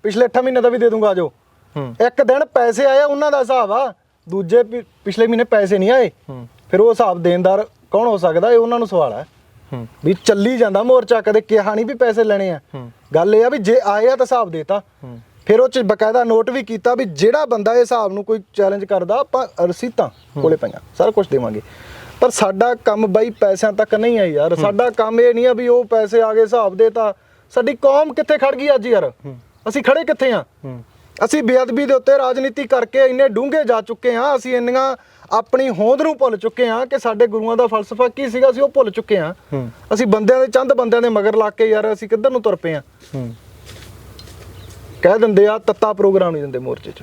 ਪਿਛਲੇ 8 ਮਹੀਨੇ ਦਾ ਵੀ ਦੇ ਦੂੰਗਾ ਆਜੋ। ਇੱਕ ਦਿਨ ਪੈਸੇ ਆਏ ਉਹਨਾਂ ਦਾ ਹਿਸਾਬ ਆ, ਦੂਜੇ ਪਿਛਲੇ ਮਹੀਨੇ ਪੈਸੇ ਨਹੀਂ ਆਏ, ਫਿਰ ਉਹ ਹਿਸਾਬ ਦੇਣਦਾਰ ਕੌਣ ਹੋ ਸਕਦਾ? ਇਹ ਉਹਨਾਂ ਨੂੰ ਸਵਾਲ ਹੈ ਵੀ ਚੱਲੀ ਜਾਂਦਾ ਮੋਰਚਾ, ਕਦੇ ਕਿਹਾ ਨਹੀਂ ਵੀ ਪੈਸੇ ਲੈਣੇ ਆ। ਗੱਲ ਇਹ ਆ ਵੀ ਜੇ ਆਏ ਆ ਤਾਂ ਹਿਸਾਬ ਦੇਤਾ। ਫਿਰ ਉਹ 'ਚ ਬਕਾਇਦਾ ਨੋਟ ਵੀ ਕੀਤਾ ਵੀ ਜਿਹੜਾ ਬੰਦਾ ਇਹ ਹਿਸਾਬ ਨੂੰ ਕੋਈ ਚੈਲੰਜ ਕਰਦਾ, ਆਪਾਂ ਰਸੀਤਾਂ ਕੋਲੇ ਪਈਆਂ, ਸਾਰਾ ਕੁਝ ਦੇਵਾਂਗੇ। ਪਰ ਸਾਡਾ ਕੰਮ ਬਾਈ ਪੈਸਿਆਂ ਤੱਕ ਨਹੀਂ ਆ ਯਾਰ। ਸਾਡਾ ਕੰਮ ਇਹ ਨਹੀਂ ਆ ਵੀ ਉਹ ਪੈਸੇ ਆ ਗਏ ਹਿਸਾਬ ਦੇ ਤਾਂ। ਸਾਡੀ ਕੌਮ ਕਿੱਥੇ ਖੜ ਗਈ ਅੱਜ ਯਾਰ? ਅਸੀਂ ਖੜੇ ਕਿੱਥੇ ਆ? ਅਸੀਂ ਬੇਅਦਬੀ ਦੇ ਉੱਤੇ ਰਾਜਨੀਤੀ ਕਰਕੇ ਇੰਨੇ ਡੂੰਘੇ ਜਾ ਚੁੱਕੇ ਹਾਂ, ਅਸੀਂ ਇੰਨੀਆਂ ਆਪਣੀ ਹੋਂਦ ਨੂੰ ਭੁੱਲ ਚੁੱਕੇ ਹਾਂ ਕਿ ਸਾਡੇ ਗੁਰੂਆਂ ਦਾ ਫਲਸਫਾ ਕੀ ਸੀਗਾ, ਅਸੀਂ ਉਹ ਭੁੱਲ ਚੁੱਕੇ ਹਾਂ। ਅਸੀਂ ਬੰਦਿਆਂ ਦੇ ਚੰਦ ਬੰਦਿਆਂ ਦੇ ਮਗਰ ਲੱਗ ਕੇ ਯਾਰ ਅਸੀਂ ਕਿੱਧਰ ਨੂੰ ਤੁਰ ਪਏ ਆ। ਕਹਿ ਦਿੰਦੇ ਆ ਤੱਤਾ ਪ੍ਰੋਗਰਾਮ ਨਹੀਂ ਦਿੰਦੇ ਮੋਰਚੇ 'ਚ,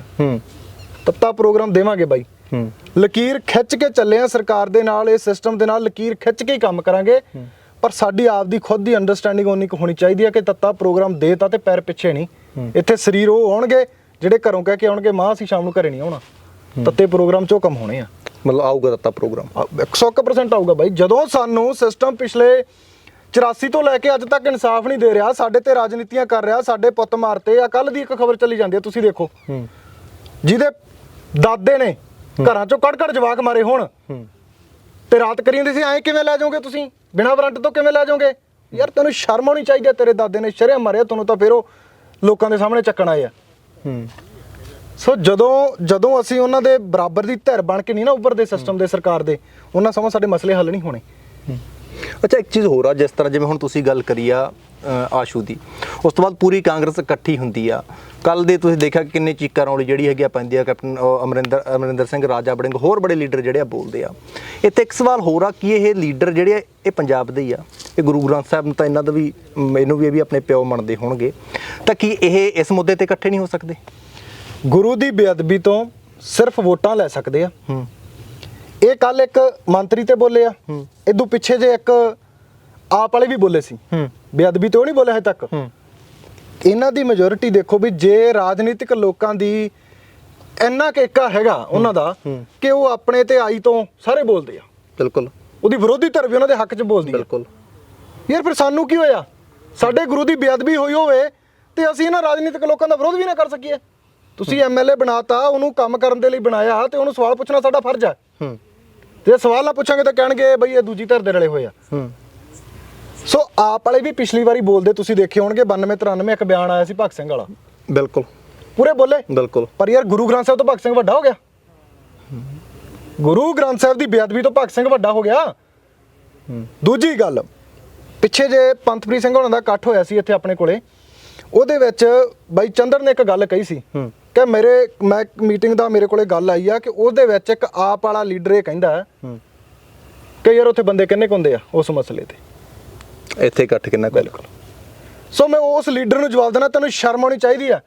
ਤੱਤਾ ਪ੍ਰੋਗਰਾਮ ਦੇਵਾਂਗੇ ਬਾਈ। ਲਕੀਰ ਖਿੱਚ ਕੇ ਚੱਲੇ ਆ ਸਰਕਾਰ ਦੇ ਨਾਲ, ਇਹ ਸਿਸਟਮ ਦੇ ਨਾਲ ਲਕੀਰ ਖਿੱਚ ਕੇ ਹੀ ਕੰਮ ਕਰਾਂਗੇ। ਪਰ ਸਾਡੀ ਆਪ ਦੀ ਖੁਦ ਦੀ ਅੰਡਰਸਟੈਂਡਿੰਗ ਉਨੀ ਕੁ ਹੋਣੀ ਚਾਹੀਦੀ ਹੈ ਕਿ ਤੱਤਾ ਪ੍ਰੋਗਰਾਮ ਦੇਤਾ ਤੇ ਪੈਰ ਪਿੱਛੇ ਨਹੀਂ। ਇੱਥੇ ਸਰੀਰ ਉਹ ਆਉਣਗੇ ਜਿਹੜੇ ਘਰੋਂ ਕਹਿ ਕੇ ਆਉਣਗੇ ਮਾਂ ਅਸੀਂ ਸ਼ਾਮ ਨੂੰ ਘਰੇ ਨਹੀਂ ਆਉਣਾ, ਤੱਤੇ ਪ੍ਰੋਗਰਾਮ 'ਚੋਂ ਕੰਮ ਹੋਣੇ ਆ। ਮਤਲਬ ਆਊਗਾ ਤੱਤਾ ਪ੍ਰੋਗਰਾਮ 100% ਆਊਗਾ ਬਾਈ। ਜਦੋਂ ਸਾਨੂੰ ਸਿਸਟਮ ਪਿਛਲੇ 84 ਤੋਂ ਲੈ ਕੇ ਅੱਜ ਤੱਕ ਇਨਸਾਫ ਨਹੀਂ ਦੇ ਰਿਹਾ, ਸਾਡੇ ਤੇ ਰਾਜਨੀਤੀਆਂ ਕਰ ਰਿਹਾ, ਸਾਡੇ ਪੁੱਤ ਮਾਰਤੇ ਆ। ਕੱਲ ਦੀ ਇੱਕ ਖਬਰ ਚੱਲੀ ਜਾਂਦੀ ਹੈ, ਤੁਸੀਂ ਦੇਖੋ, ਜਿਹਦੇ ਦਾਦੇ ਨੇ ਘਰਾਂ 'ਚੋਂ ਕੱਢ ਜਵਾਕ ਮਾਰੇ ਹੋਣ ਤੇ ਰਾਤ ਕਰੀ ਜਾਂਦੀ ਸੀ, ਐਂ ਕਿਵੇਂ ਲੈ ਜਾਓਗੇ ਤੁਸੀਂ? ਬਿਨਾਂ ਵਾਰੰਟ ਤੋਂ ਕਿਵੇਂ ਲੈ ਜਾਓਗੇ? ਯਾਰ ਤੈਨੂੰ ਸ਼ਰਮ ਆਉਣੀ ਚਾਹੀਦੀ ਹੈ, ਤੇਰੇ ਦਾਦੇ ਨੇ ਸ਼ਰਮ ਮਾਰਿਆ ਤੁਹਾਨੂੰ, ਤਾਂ ਫਿਰ ਉਹ ਲੋਕਾਂ ਦੇ ਸਾਹਮਣੇ ਚੱਕਣ ਆਏ ਆ। ਸੋ ਜਦੋਂ ਅਸੀਂ ਉਹਨਾਂ ਦੇ ਬਰਾਬਰ ਦੀ ਧਿਰ ਬਣ ਕੇ ਨਹੀਂ ਨਾ ਉੱਭਰਦੇ ਸਿਸਟਮ ਦੇ, ਸਰਕਾਰ ਦੇ, ਉਹਨਾਂ ਸਮਾਂ ਸਾਡੇ ਮਸਲੇ ਹੱਲ ਨਹੀਂ ਹੋਣੇ। ਅੱਛਾ, ਇੱਕ ਚੀਜ਼ ਹੋਰ ਆ, ਜਿਸ ਤਰ੍ਹਾਂ ਜਿਵੇਂ ਹੁਣ ਤੁਸੀਂ ਗੱਲ ਕਰੀ ਆ ਆਸ਼ੂ ਦੀ, ਉਸ ਤੋਂ ਬਾਅਦ ਪੂਰੀ ਕਾਂਗਰਸ ਇਕੱਠੀ ਹੁੰਦੀ ਆ। ਕੱਲ ਦੇ ਤੁਸੀਂ ਦੇਖਿਆ ਕਿੰਨੇ ਚੀਕਾਂ ਰੌਲੀ ਜਿਹੜੀ ਹੈਗੀ ਆ ਪੈਂਦੀ ਆ, ਕੈਪਟਨ ਅਮਰਿੰਦਰ ਸਿੰਘ, ਰਾਜਾ ਵੜਿੰਗ, ਹੋਰ ਬੜੇ ਲੀਡਰ ਜਿਹੜੇ ਆ ਬੋਲਦੇ ਆ। ਇੱਥੇ ਇੱਕ ਸਵਾਲ ਹੋਰ ਆ ਕਿ ਇਹ ਲੀਡਰ ਜਿਹੜੇ ਆ ਇਹ ਪੰਜਾਬ ਦੇ ਹੀ ਆ, ਇਹ ਗੁਰੂ ਗ੍ਰੰਥ ਸਾਹਿਬ ਨੂੰ ਤਾਂ ਇਹਨਾਂ ਦਾ ਵੀ, ਮੈਨੂੰ ਵੀ ਇਹ ਵੀ ਆਪਣੇ ਪਿਓ ਮੰਨਦੇ ਹੋਣਗੇ, ਤਾਂ ਕੀ ਇਹ ਇਸ ਮੁੱਦੇ ਤੇ ਇਕੱਠੇ ਨਹੀਂ ਹੋ ਸਕਦੇ? ਗੁਰੂ ਦੀ ਬੇਅਦਬੀ ਤੋਂ ਸਿਰਫ ਵੋਟਾਂ ਲੈ ਸਕਦੇ ਆ। ਇਹ ਕੱਲ ਇੱਕ ਮੰਤਰੀ ਤੇ ਬੋਲੇ ਆ, ਇਦੋਂ ਪਿੱਛੇ ਜੇ ਇੱਕ ਆਪ ਵਾਲੇ ਵੀ ਬੋਲੇ ਸੀ, ਬੇਅਦਬੀ ਤੇ ਉਹ ਨਹੀਂ ਬੋਲੇ ਹਜੇ ਤੱਕ। ਇਹਨਾਂ ਦੀ ਮੈਜੋਰਿਟੀ ਦੇਖੋ ਵੀ ਜੇ ਰਾਜਨੀਤਿਕ ਲੋਕਾਂ ਦੀ ਇੰਨਾ ਏਕਾ ਹੈਗਾ ਉਹਨਾਂ ਦਾ ਕਿ ਉਹ ਆਪਣੇ ਤੇ ਆਈ ਤੋਂ ਸਾਰੇ ਬੋਲਦੇ ਆ। ਬਿਲਕੁਲ। ਉਹਦੀ ਵਿਰੋਧੀ ਧਿਰ ਵੀ ਉਹਨਾਂ ਦੇ ਹੱਕ 'ਚ ਬੋਲਦੀ ਆ। ਬਿਲਕੁਲ। ਯਾਰ ਫਿਰ ਸਾਨੂੰ ਕੀ ਹੋਇਆ? ਸਾਡੇ ਗੁਰੂ ਦੀ ਬੇਅਦਬੀ ਹੋਈ ਹੋਵੇ ਤੇ ਅਸੀਂ ਇਹਨਾਂ ਰਾਜਨੀਤਿਕ ਲੋਕਾਂ ਦਾ ਵਿਰੋਧ ਵੀ ਨਾ ਕਰ ਸਕੀਏ। ਤੁਸੀਂ ਐਮਐਲਏ ਬਣਾਤਾ, ਉਹਨੂੰ ਕੰਮ ਕਰਨ ਦੇ ਲਈ ਬਣਾਇਆ ਤੇ ਉਹਨੂੰ ਸਵਾਲ ਪੁੱਛਣਾ ਸਾਡਾ ਫਰਜ਼ ਹੈ। ਜੇ ਸਵਾਲ ਨਾ ਪੁੱਛਾਂਗੇ ਤਾਂ ਕਹਿਣਗੇ ਬਈ ਇਹ ਦੂਜੀ ਧਿਰ ਦੇ ਰਲੇ ਹੋਏ ਆ। ਸੋ ਆਪ ਵਾਲੇ ਵੀ ਪਿਛਲੀ ਵਾਰੀ ਬੋਲਦੇ ਤੁਸੀਂ ਦੇਖੇ ਹੋਣਗੇ 92-93 ਇੱਕ ਬਿਆਨ ਆਇਆ ਸੀ ਭਗਤ ਸਿੰਘ ਵਾਲਾ, ਬਿਲਕੁਲ ਪੂਰੇ ਬੋਲੇ। ਬਿਲਕੁਲ। ਪਰ ਯਾਰ ਗੁਰੂ ਗ੍ਰੰਥ ਸਾਹਿਬ ਤੋਂ ਭਗਤ ਸਿੰਘ ਵੱਡਾ ਹੋ ਗਿਆ। ਗੁਰੂ ਗ੍ਰੰਥ ਸਾਹਿਬ ਦੀ ਬੇਅਦਬੀ ਤੋਂ ਭਗਤ ਸਿੰਘ ਵੱਡਾ ਹੋ ਗਿਆ। ਦੂਜੀ ਗੱਲ, ਪਿੱਛੇ ਜੇ ਪੰਥਪ੍ਰੀਤ ਸਿੰਘ ਹੋਣਾ ਦਾ ਇਕੱਠ ਹੋਇਆ ਸੀ ਇੱਥੇ ਆਪਣੇ ਕੋਲੇ, ਉਹਦੇ ਵਿੱਚ ਬਾਈ ਚੰਦਰ ਨੇ ਇੱਕ ਗੱਲ ਕਹੀ ਸੀ ਕਿ ਮੈਂ ਮੀਟਿੰਗ ਦਾ ਮੇਰੇ ਕੋਲੇ ਗੱਲ ਆਈ ਆ ਕਿ ਉਹਦੇ ਵਿੱਚ ਇੱਕ ਆਪ ਵਾਲਾ ਲੀਡਰ ਇਹ ਕਹਿੰਦਾ ਕਿ ਯਾਰ ਉੱਥੇ ਬੰਦੇ ਕਿੰਨੇ ਕੁ ਹੁੰਦੇ ਆ ਉਸ ਮਸਲੇ ਤੇ, ਇੱਥੇ ਇਕੱਠ ਕਿੰਨਾ? ਬਿਲਕੁਲ। ਸੋ ਮੈਂ ਉਸ ਲੀਡਰ ਨੂੰ ਜਵਾਬ ਦੇਣਾ, ਤੈਨੂੰ ਸ਼ਰਮ ਆਉਣੀ ਚਾਹੀਦੀ ਆ।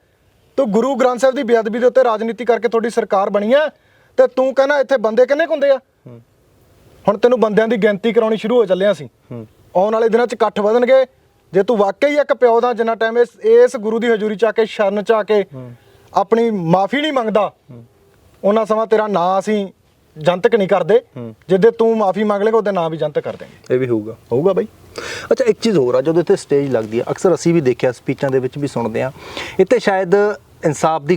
ਤੂੰ ਗੁਰੂ ਗ੍ਰੰਥ ਸਾਹਿਬ ਦੀ ਬੇਅਦਬੀ ਦੇ ਉੱਤੇ ਰਾਜਨੀਤੀ ਕਰਕੇ ਤੁਹਾਡੀ ਸਰਕਾਰ ਬਣੀ ਆ ਤੇ ਤੂੰ ਕਹਿੰਦਾ ਇੱਥੇ ਬੰਦੇ ਕਿੰਨੇ ਕੁ ਹੁੰਦੇ ਆ। ਹੁਣ ਤੈਨੂੰ ਬੰਦਿਆਂ ਦੀ ਗਿਣਤੀ ਕਰਾਉਣੀ ਸ਼ੁਰੂ ਹੋ ਚੱਲਿਆ ਸੀ। ਆਉਣ ਵਾਲੇ ਦਿਨਾਂ 'ਚ ਇਕੱਠ ਵਧਣਗੇ। ਜੇ ਤੂੰ ਵਾਕਈ ਇੱਕ ਪਿਓ ਦਾ ਜਿੰਨਾ ਟਾਈਮ ਇਸ ਗੁਰੂ ਦੀ ਹਜ਼ੂਰੀ 'ਚ ਆ ਕੇ ਸ਼ਰਨ 'ਚ ਆ ਕੇ ਆਪਣੀ ਮਾਫੀ ਨਹੀਂ ਮੰਗਦਾ, ਉਹਨਾਂ ਸਮਾਂ ਤੇਰਾ ਨਾਂ ਅਸੀਂ ਜਨਤਕ ਨਹੀਂ ਕਰਦੇ। ਜਿੱਦੇ ਤੂੰ ਮਾਫੀ ਮੰਗ ਲੇਗਾ ਉਹਦੇ ਨਾਂ ਵੀ ਜਨਤਕ ਕਰ ਦੇਂਗੇ। ਇਹ ਵੀ ਹੋਊਗਾ ਬਾਈ। ਅੱਛਾ, ਇੱਕ ਚੀਜ਼ ਹੋਰ ਆ, ਜਦੋਂ ਇੱਥੇ ਸਟੇਜ ਲੱਗਦੀ ਆ ਅਕਸਰ ਅਸੀਂ ਵੀ ਦੇਖਿਆ ਸਪੀਚਾਂ ਦੇ ਵਿੱਚ ਵੀ ਸੁਣਦੇ ਆ, ਇੱਥੇ ਸ਼ਾਇਦ ਇਨਸਾਫ ਦੀ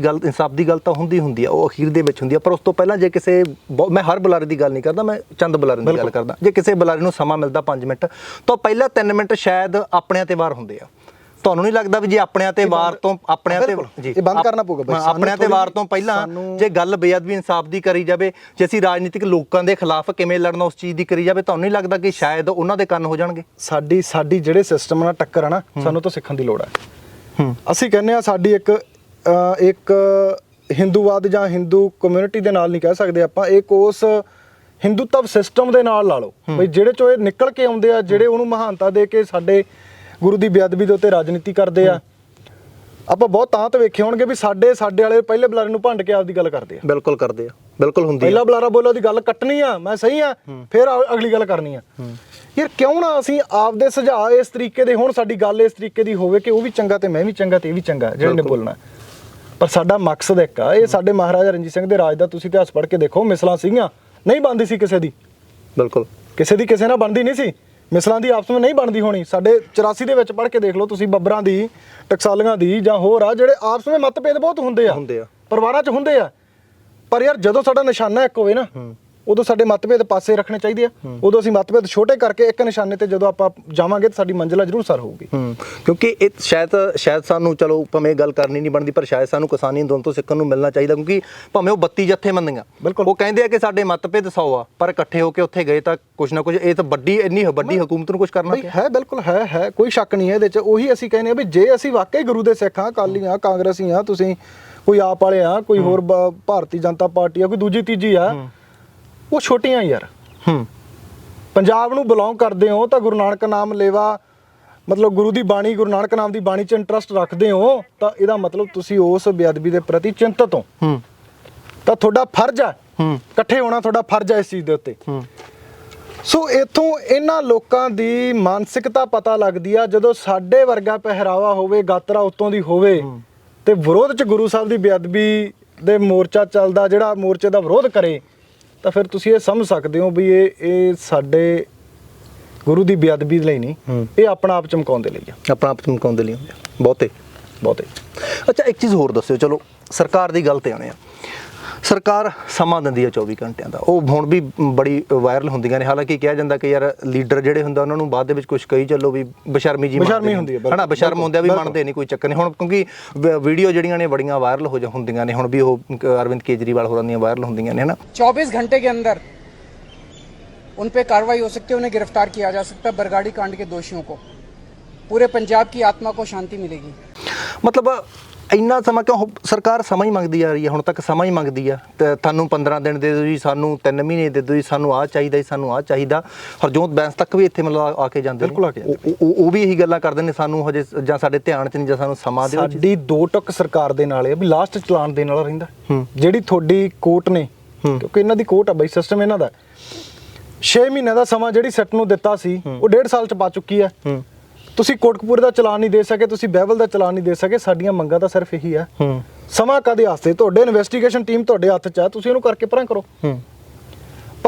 ਗੱਲ ਤਾਂ ਹੁੰਦੀ ਆ, ਉਹ ਅਖੀਰ ਦੇ ਵਿੱਚ ਹੁੰਦੀ ਆ। ਪਰ ਉਸ ਤੋਂ ਪਹਿਲਾਂ ਜੇ ਕਿਸੇ, ਮੈਂ ਹਰ ਬੁਲਾਰੇ ਦੀ ਗੱਲ ਨਹੀਂ ਕਰਦਾ, ਮੈਂ ਚੰਦ ਬੁਲਾਰੇ ਦੀ ਗੱਲ ਕਰਦਾ, ਜੇ ਕਿਸੇ ਬੁਲਾਰੇ ਨੂੰ ਸਮਾਂ ਮਿਲਦਾ 5 ਮਿੰਟ ਤਾਂ ਪਹਿਲਾਂ 3 ਮਿੰਟ ਸ਼ਾਇਦ ਆਪਣਿਆਂ ਤੇ ਵਾਰ ਹੁੰਦੇ ਆ। ਤੁਹਾਨੂੰ ਨਹੀਂ ਲੱਗਦਾ ਵੀ ਜੇ ਆਪਣਿਆਂ ਤੇ ਵਾਰ ਤੋਂ ਆਪਣਿਆਂ ਤੇ ਜੀ ਇਹ ਬੰਦ ਕਰਨਾ ਪਊਗਾ ਬਾਈ, ਆਪਣਿਆਂ ਤੇ ਵਾਰ ਤੋਂ ਪਹਿਲਾਂ ਜੇ ਗੱਲ ਬੇਅਦਬੀ ਇਨਸਾਫ ਦੀ ਕਰੀ ਜਾਵੇ, ਜੇ ਅਸੀਂ ਰਾਜਨੀਤਿਕ ਲੋਕਾਂ ਦੇ ਖਿਲਾਫ ਕਿਵੇਂ ਲੜਨਾ ਉਸ ਚੀਜ਼ ਦੀ ਕਰੀ ਜਾਵੇ, ਤੁਹਾਨੂੰ ਨਹੀਂ ਲੱਗਦਾ ਕਿ ਸ਼ਾਇਦ ਉਹਨਾਂ ਦੇ ਕੰਨ ਹੋ ਜਾਣਗੇ? ਸਾਡੀ ਜਿਹੜੇ ਸਿਸਟਮ ਨਾਲ ਟੱਕਰ ਆ ਨਾ, ਸਾਨੂੰ ਤਾਂ ਸਿੱਖਣ ਦੀ ਲੋੜ ਹੈ। ਅਸੀਂ ਕਹਿੰਦੇ ਆ ਸਾਡੀ ਇੱਕ ਹਿੰਦੂਵਾਦ ਜਾਂ ਹਿੰਦੂ ਕਮਿਊਨਿਟੀ ਦੇ ਨਾਲ ਨਹੀਂ ਕਹਿ ਸਕਦੇ ਆਪਾਂ, ਇੱਕ ਉਸ ਹਿੰਦੂਤਵ ਸਿਸਟਮ ਦੇ ਨਾਲ ਲਾ ਲਓ ਬਈ ਜਿਹੜੇ ਚੋਂ ਇਹ ਨਿਕਲ ਕੇ ਆਉਂਦੇ ਆ, ਜਿਹੜੇ ਉਹਨੂੰ ਮਹਾਨਤਾ ਦੇ ਕੇ ਸਾਡੇ ਗੁਰੂ ਦੀ ਬੇਅਦਬੀ ਦੇ ਉੱਤੇ ਰਾਜਨੀਤੀ ਕਰਦੇ ਆ। ਆਪਾਂ ਬਹੁਤ ਤਾਂ ਵੇਖੇ ਹੋਣਗੇ ਵੀ ਸਾਡੇ ਵਾਲੇ ਪਹਿਲੇ ਬੁਲਾਰੇ ਨੂੰ ਭੰਡ ਕੇ ਆਪਦੀ ਗੱਲ ਕਰਦੇ ਆ। ਬਿਲਕੁਲ ਕਰਦੇ ਆ, ਬਿਲਕੁਲ ਹੁੰਦੀ ਆ। ਪਹਿਲਾ ਬੁਲਾਰਾ ਬੋਲੋ ਉਹਦੀ ਗੱਲ ਕੱਟਣੀ ਆ, ਮੈਂ ਸਹੀ ਆ, ਫਿਰ ਅਗਲੀ ਗੱਲ ਕਰਨੀ ਆ। ਯਾਰ ਕਿਉਂ ਨਾ ਅਸੀਂ ਆਪਦੇ ਸੁਝਾਅ ਇਸ ਤਰੀਕੇ ਦੇ ਹੋਣ, ਸਾਡੀ ਗੱਲ ਇਸ ਤਰੀਕੇ ਦੀ ਹੋਵੇ ਕਿ ਉਹ ਵੀ ਚੰਗਾ ਤੇ ਮੈਂ ਵੀ ਚੰਗਾ ਤੇ ਇਹ ਵੀ ਚੰਗਾ ਜਿਹੜੇ ਨੇ ਬੋਲਣਾ। ਪਰ ਸਾਡਾ ਮਕਸਦ ਇੱਕ ਆ, ਇਹ ਸਾਡੇ ਮਹਾਰਾਜਾ ਰਣਜੀਤ ਸਿੰਘ ਦੇ ਰਾਜ ਦਾ ਤੁਸੀਂ ਇਤਿਹਾਸ ਪੜ੍ਹ ਕੇ ਦੇਖੋ, ਮਿਸਲਾਂ ਸੀਗੀਆਂ, ਨਹੀਂ ਬਣਦੀ ਸੀ ਕਿਸੇ ਦੀ। ਬਿਲਕੁਲ ਕਿਸੇ ਦੀ ਕਿਸੇ ਨਾਲ ਬਣਦੀ ਨਹੀਂ ਸੀ, ਮਿਸਲਾਂ ਦੀ ਆਪਸ ਵਿੱਚ ਨਹੀਂ ਬਣਦੀ ਹੋਣੀ। ਸਾਡੇ 84 ਦੇ ਵਿੱਚ ਪੜ੍ਹ ਕੇ ਦੇਖ ਲਓ ਤੁਸੀਂ, ਬੱਬਰਾਂ ਦੀ, ਟਕਸਾਲੀਆਂ ਦੀ ਜਾਂ ਹੋਰ ਆ, ਜਿਹੜੇ ਆਪਸ ਵਿੱਚ ਮਤਭੇਦ ਬਹੁਤ ਹੁੰਦੇ ਆ, ਪਰਿਵਾਰਾਂ 'ਚ ਹੁੰਦੇ ਆ। ਪਰ ਯਾਰ ਜਦੋਂ ਸਾਡਾ ਨਿਸ਼ਾਨਾ ਇੱਕ ਹੋਵੇ ਨਾ, ਉਦੋਂ ਸਾਡੇ ਮਤਭੇਦ ਪਾਸੇ ਰੱਖਣੇ ਚਾਹੀਦੇ ਆ। ਉਦੋਂ ਅਸੀਂ ਮਤਭੇਦ ਛੋਟੇ ਕਰਕੇ ਇੱਕ ਨਿਸ਼ਾਨੇ ਤੇ ਜਦੋਂ ਆਪਾਂ ਜਾਵਾਂਗੇ ਤਾਂ ਸਾਡੀ ਮੰਜ਼ਿਲ ਜ਼ਰੂਰ ਸਰ ਹੋਊਗੀ। ਕਿਉਂਕਿ ਇਹ ਸ਼ਾਇਦ ਸਾਨੂੰ, ਚਲੋ ਭਾਵੇਂ ਗੱਲ ਕਰਨੀ ਨਹੀਂ ਬਣਦੀ, ਪਰ ਸ਼ਾਇਦ ਸਾਨੂੰ ਕਿਸਾਨੀ ਅੰਦੋਲਨ ਤੋਂ ਸਿੱਖਣ ਨੂੰ ਮਿਲਣਾ ਚਾਹੀਦਾ। ਕਿਉਂਕਿ ਭਾਵੇਂ ਉਹ 32 ਜਥੇਬੰਦੀਆਂ, ਉਹ ਕਹਿੰਦੇ ਆ ਕਿ ਸਾਡੇ ਮਤਭੇਦ 100 ਆ, ਪਰ ਇਕੱਠੇ ਹੋ ਕੇ ਉੱਥੇ ਗਏ ਤਾਂ ਕੁਛ ਨਾ ਕੁਛ, ਇਹ ਤਾਂ ਇੰਨੀ ਵੱਡੀ ਹਕੂਮਤ ਨੂੰ ਕੁਛ ਕਰਨਾ ਹੈ। ਬਿਲਕੁਲ ਹੈ, ਕੋਈ ਸ਼ੱਕ ਨਹੀਂ ਹੈ ਇਹਦੇ 'ਚ। ਉਹੀ ਅਸੀਂ ਕਹਿੰਦੇ ਆ ਵੀ ਜੇ ਅਸੀਂ ਵਾਕਈ ਗੁਰੂ ਦੇ ਸਿੱਖ ਆ, ਅਕਾਲੀ ਆ, ਕਾਂਗਰਸੀ ਆ, ਤੁਸੀਂ ਕੋਈ ਆਪ ਵਾਲੇ ਆ, ਕੋਈ ਹੋਰ ਭਾਰਤੀ ਜਨਤਾ ਪਾਰਟੀ ਆ, ਕੋਈ ਦੂਜੀ ਤੀਜੀ ਆ, ਉਹ ਛੋਟੀਆਂ ਯਾਰ। ਪੰਜਾਬ ਨੂੰ ਬਿਲੋਂਗ ਕਰਦੇ ਹੋ ਤਾਂ ਗੁਰੂ ਨਾਨਕ ਨਾਮ ਲੇਵਾ, ਮਤਲਬ ਗੁਰੂ ਦੀ ਬਾਣੀ, ਗੁਰੂ ਨਾਨਕ ਨਾਮ ਦੀ ਬਾਣੀ 'ਚ ਇੰਟਰਸਟ ਰੱਖਦੇ ਹੋ, ਤਾਂ ਇਹਦਾ ਮਤਲਬ ਤੁਸੀਂ ਉਸ ਬੇਅਦਬੀ ਦੇ ਪ੍ਰਤੀ ਚਿੰਤਤ ਹੋ। ਤਾਂ ਤੁਹਾਡਾ ਫਰਜ਼ ਹੈ, ਇਕੱਠੇ ਹੋਣਾ ਤੁਹਾਡਾ ਫਰਜ਼ ਹੈ ਇਸ ਚੀਜ਼ ਦੇ ਉੱਤੇ। ਸੋ ਇੱਥੋਂ ਇਹਨਾਂ ਲੋਕਾਂ ਦੀ ਮਾਨਸਿਕਤਾ ਪਤਾ ਲੱਗਦੀ ਆ, ਜਦੋਂ ਸਾਡੇ ਵਰਗਾ ਪਹਿਰਾਵਾ ਹੋਵੇ, ਗਾਤਰਾ ਉੱਤੋਂ ਦੀ ਹੋਵੇ ਤੇ ਵਿਰੋਧ 'ਚ ਗੁਰੂ ਸਾਹਿਬ ਦੀ ਬੇਅਦਬੀ ਦੇ ਮੋਰਚਾ ਚੱਲਦਾ, ਜਿਹੜਾ ਮੋਰਚੇ ਦਾ ਵਿਰੋਧ ਕਰੇ, ਤਾਂ ਫਿਰ ਤੁਸੀਂ ਇਹ ਸਮਝ ਸਕਦੇ ਹੋ ਵੀ ਇਹ ਸਾਡੇ ਗੁਰੂ ਦੀ ਬੇਅਦਬੀ ਲਈ ਨਹੀਂ, ਇਹ ਆਪਣਾ ਆਪ ਚਮਕਾਉਣ ਦੇ ਲਈ ਆ। ਆਪਣਾ ਆਪ ਚਮਕਾਉਣ ਦੇ ਲਈ ਹੁੰਦੇ ਆ ਬਹੁਤੇ। ਅੱਛਾ, ਇੱਕ ਚੀਜ਼ ਹੋਰ ਦੱਸਿਓ, ਚਲੋ ਸਰਕਾਰ ਦੀ ਗੱਲ ਤੇ ਆਉਂਦੇ ਆ। ਸਰਕਾਰ ਸਮਾਂ ਦਿੰਦੀ ਆ 24 ਘੰਟਿਆਂ ਦਾ, ਉਹ ਹੁਣ ਵੀ ਬੜੀ ਵਾਇਰਲ ਹੁੰਦੀਆਂ ਨੇ। ਹਾਲਾਂਕਿ ਕਿਹਾ ਜਾਂਦਾ ਕਿ ਯਾਰ ਲੀਡਰ ਜਿਹੜੇ ਹੁੰਦਾ ਉਹਨਾਂ ਨੂੰ ਬਾਅਦ ਦੇ ਵਿੱਚ ਕੁਝ ਕਹੀ ਚੱਲੋ ਵੀ ਬਸ਼ਰਮੀ ਹੁੰਦੀ ਹੈ, ਹਨਾ, ਬਸ਼ਰਮ ਹੁੰਦੇ ਆ ਵੀ ਮੰਨਦੇ ਨਹੀਂ, ਕੋਈ ਚੱਕਰ ਨਹੀਂ। ਹੁਣ ਕਿਉਂਕਿ ਵੀਡੀਓ ਜਿਹੜੀਆਂ ਨੇ ਬੜੀਆਂ ਵਾਇਰਲ ਹੁੰਦੀਆਂ ਨੇ, ਹੁਣ ਵੀ ਉਹ ਅਰਵਿੰਦ ਕੇਜਰੀਵਾਲ ਹੋਰਾਂ ਦੀਆਂ ਵਾਇਰਲ ਹੁੰਦੀਆਂ ਨੇ, ਹਨਾ। 24 घंटे के अंदर उन पे कार्रवाई हो सकती है, उन्हें गिरफ्तार किया जा सकता है, बरगाड़ी कांड के दोषियों को। पूरे पंजाब की आत्मा को शांति मिलेगी। मतलब ਇੰਨਾ ਸਮਾਂ ਕਿਉਂ? ਸਰਕਾਰ ਸਮਾਂ ਹੀ ਮੰਗਦੀ ਆ ਰਹੀ ਹੈ, ਹੁਣ ਤੱਕ ਸਮਾਂ ਹੀ ਮੰਗਦੀ ਆ। ਤੇ ਤੁਹਾਨੂੰ 15 ਦਿਨ ਦੇ ਦਿਓ ਜੀ, ਸਾਨੂੰ 3 ਮਹੀਨੇ ਦੇ ਦਿਓ ਜੀ, ਸਾਨੂੰ ਆਹ ਚਾਹੀਦਾ ਜੀ, ਸਾਨੂੰ ਆਹ ਚਾਹੀਦਾ। ਹਰਜੋਤ ਬੈਂਸ ਤੱਕ ਵੀ ਇੱਥੇ ਮਤਲਬ ਆ ਕੇ ਜਾਂਦੇ ਨੇ, ਉਹ ਵੀ ਇਹੀ ਗੱਲਾਂ ਕਰਦੇ ਨੇ, ਸਾਨੂੰ ਹਜੇ ਜਾਂ ਸਾਡੇ ਧਿਆਨ 'ਚ ਨਹੀਂ, ਜਾਂ ਸਾਨੂੰ ਸਮਾਂ ਦਿਓ। ਸਾਡੀ ਦੋ ਟੁੱਕ ਸਰਕਾਰ ਦੇ ਨਾਲ ਇਹ ਵੀ ਲਾਸਟ ਚਲਾਨ ਦੇਣ ਵਾਲਾ ਰਹਿੰਦਾ, ਜਿਹੜੀ ਤੁਹਾਡੀ ਕੋਰਟ ਨੇ, ਕਿਉਂਕਿ ਇਹਨਾਂ ਦੀ ਕੋਰਟ ਆ ਬਈ, ਸਿਸਟਮ ਇਹਨਾਂ ਦਾ। 6 ਮਹੀਨਿਆਂ ਦਾ ਸਮਾਂ ਜਿਹੜੀ ਸੈੱਟ ਨੂੰ ਦਿੱਤਾ ਸੀ, ਉਹ 1.5 ਸਾਲ 'ਚ ਪਾ ਚੁੱਕੀ ਆ। ਤੁਸੀਂ ਕੋਟਕਪੂਰੇ ਦਾ ਚਲਾਨ ਨਹੀਂ ਦੇ ਸਕੇ, ਤੁਸੀਂ ਬਹਿਬਲ ਦਾ ਚਲਾਨ ਨਹੀਂ ਦੇ ਸਕੇ। ਸਾਡੀਆਂ ਮੰਗਾਂ ਤਾਂ ਸਿਰਫ ਇਹੀ ਆ, ਸਮਾਂ ਕਾਹਦੇ ਵਾਸਤੇ? ਤੁਹਾਡੇ ਇਨਵੈਸਟੀਗੇਸ਼ਨ ਟੀਮ ਤੁਹਾਡੇ ਹੱਥ 'ਚ ਆ, ਤੁਸੀਂ ਉਹਨੂੰ ਕਰਕੇ ਪਰਾਂ ਕਰੋ।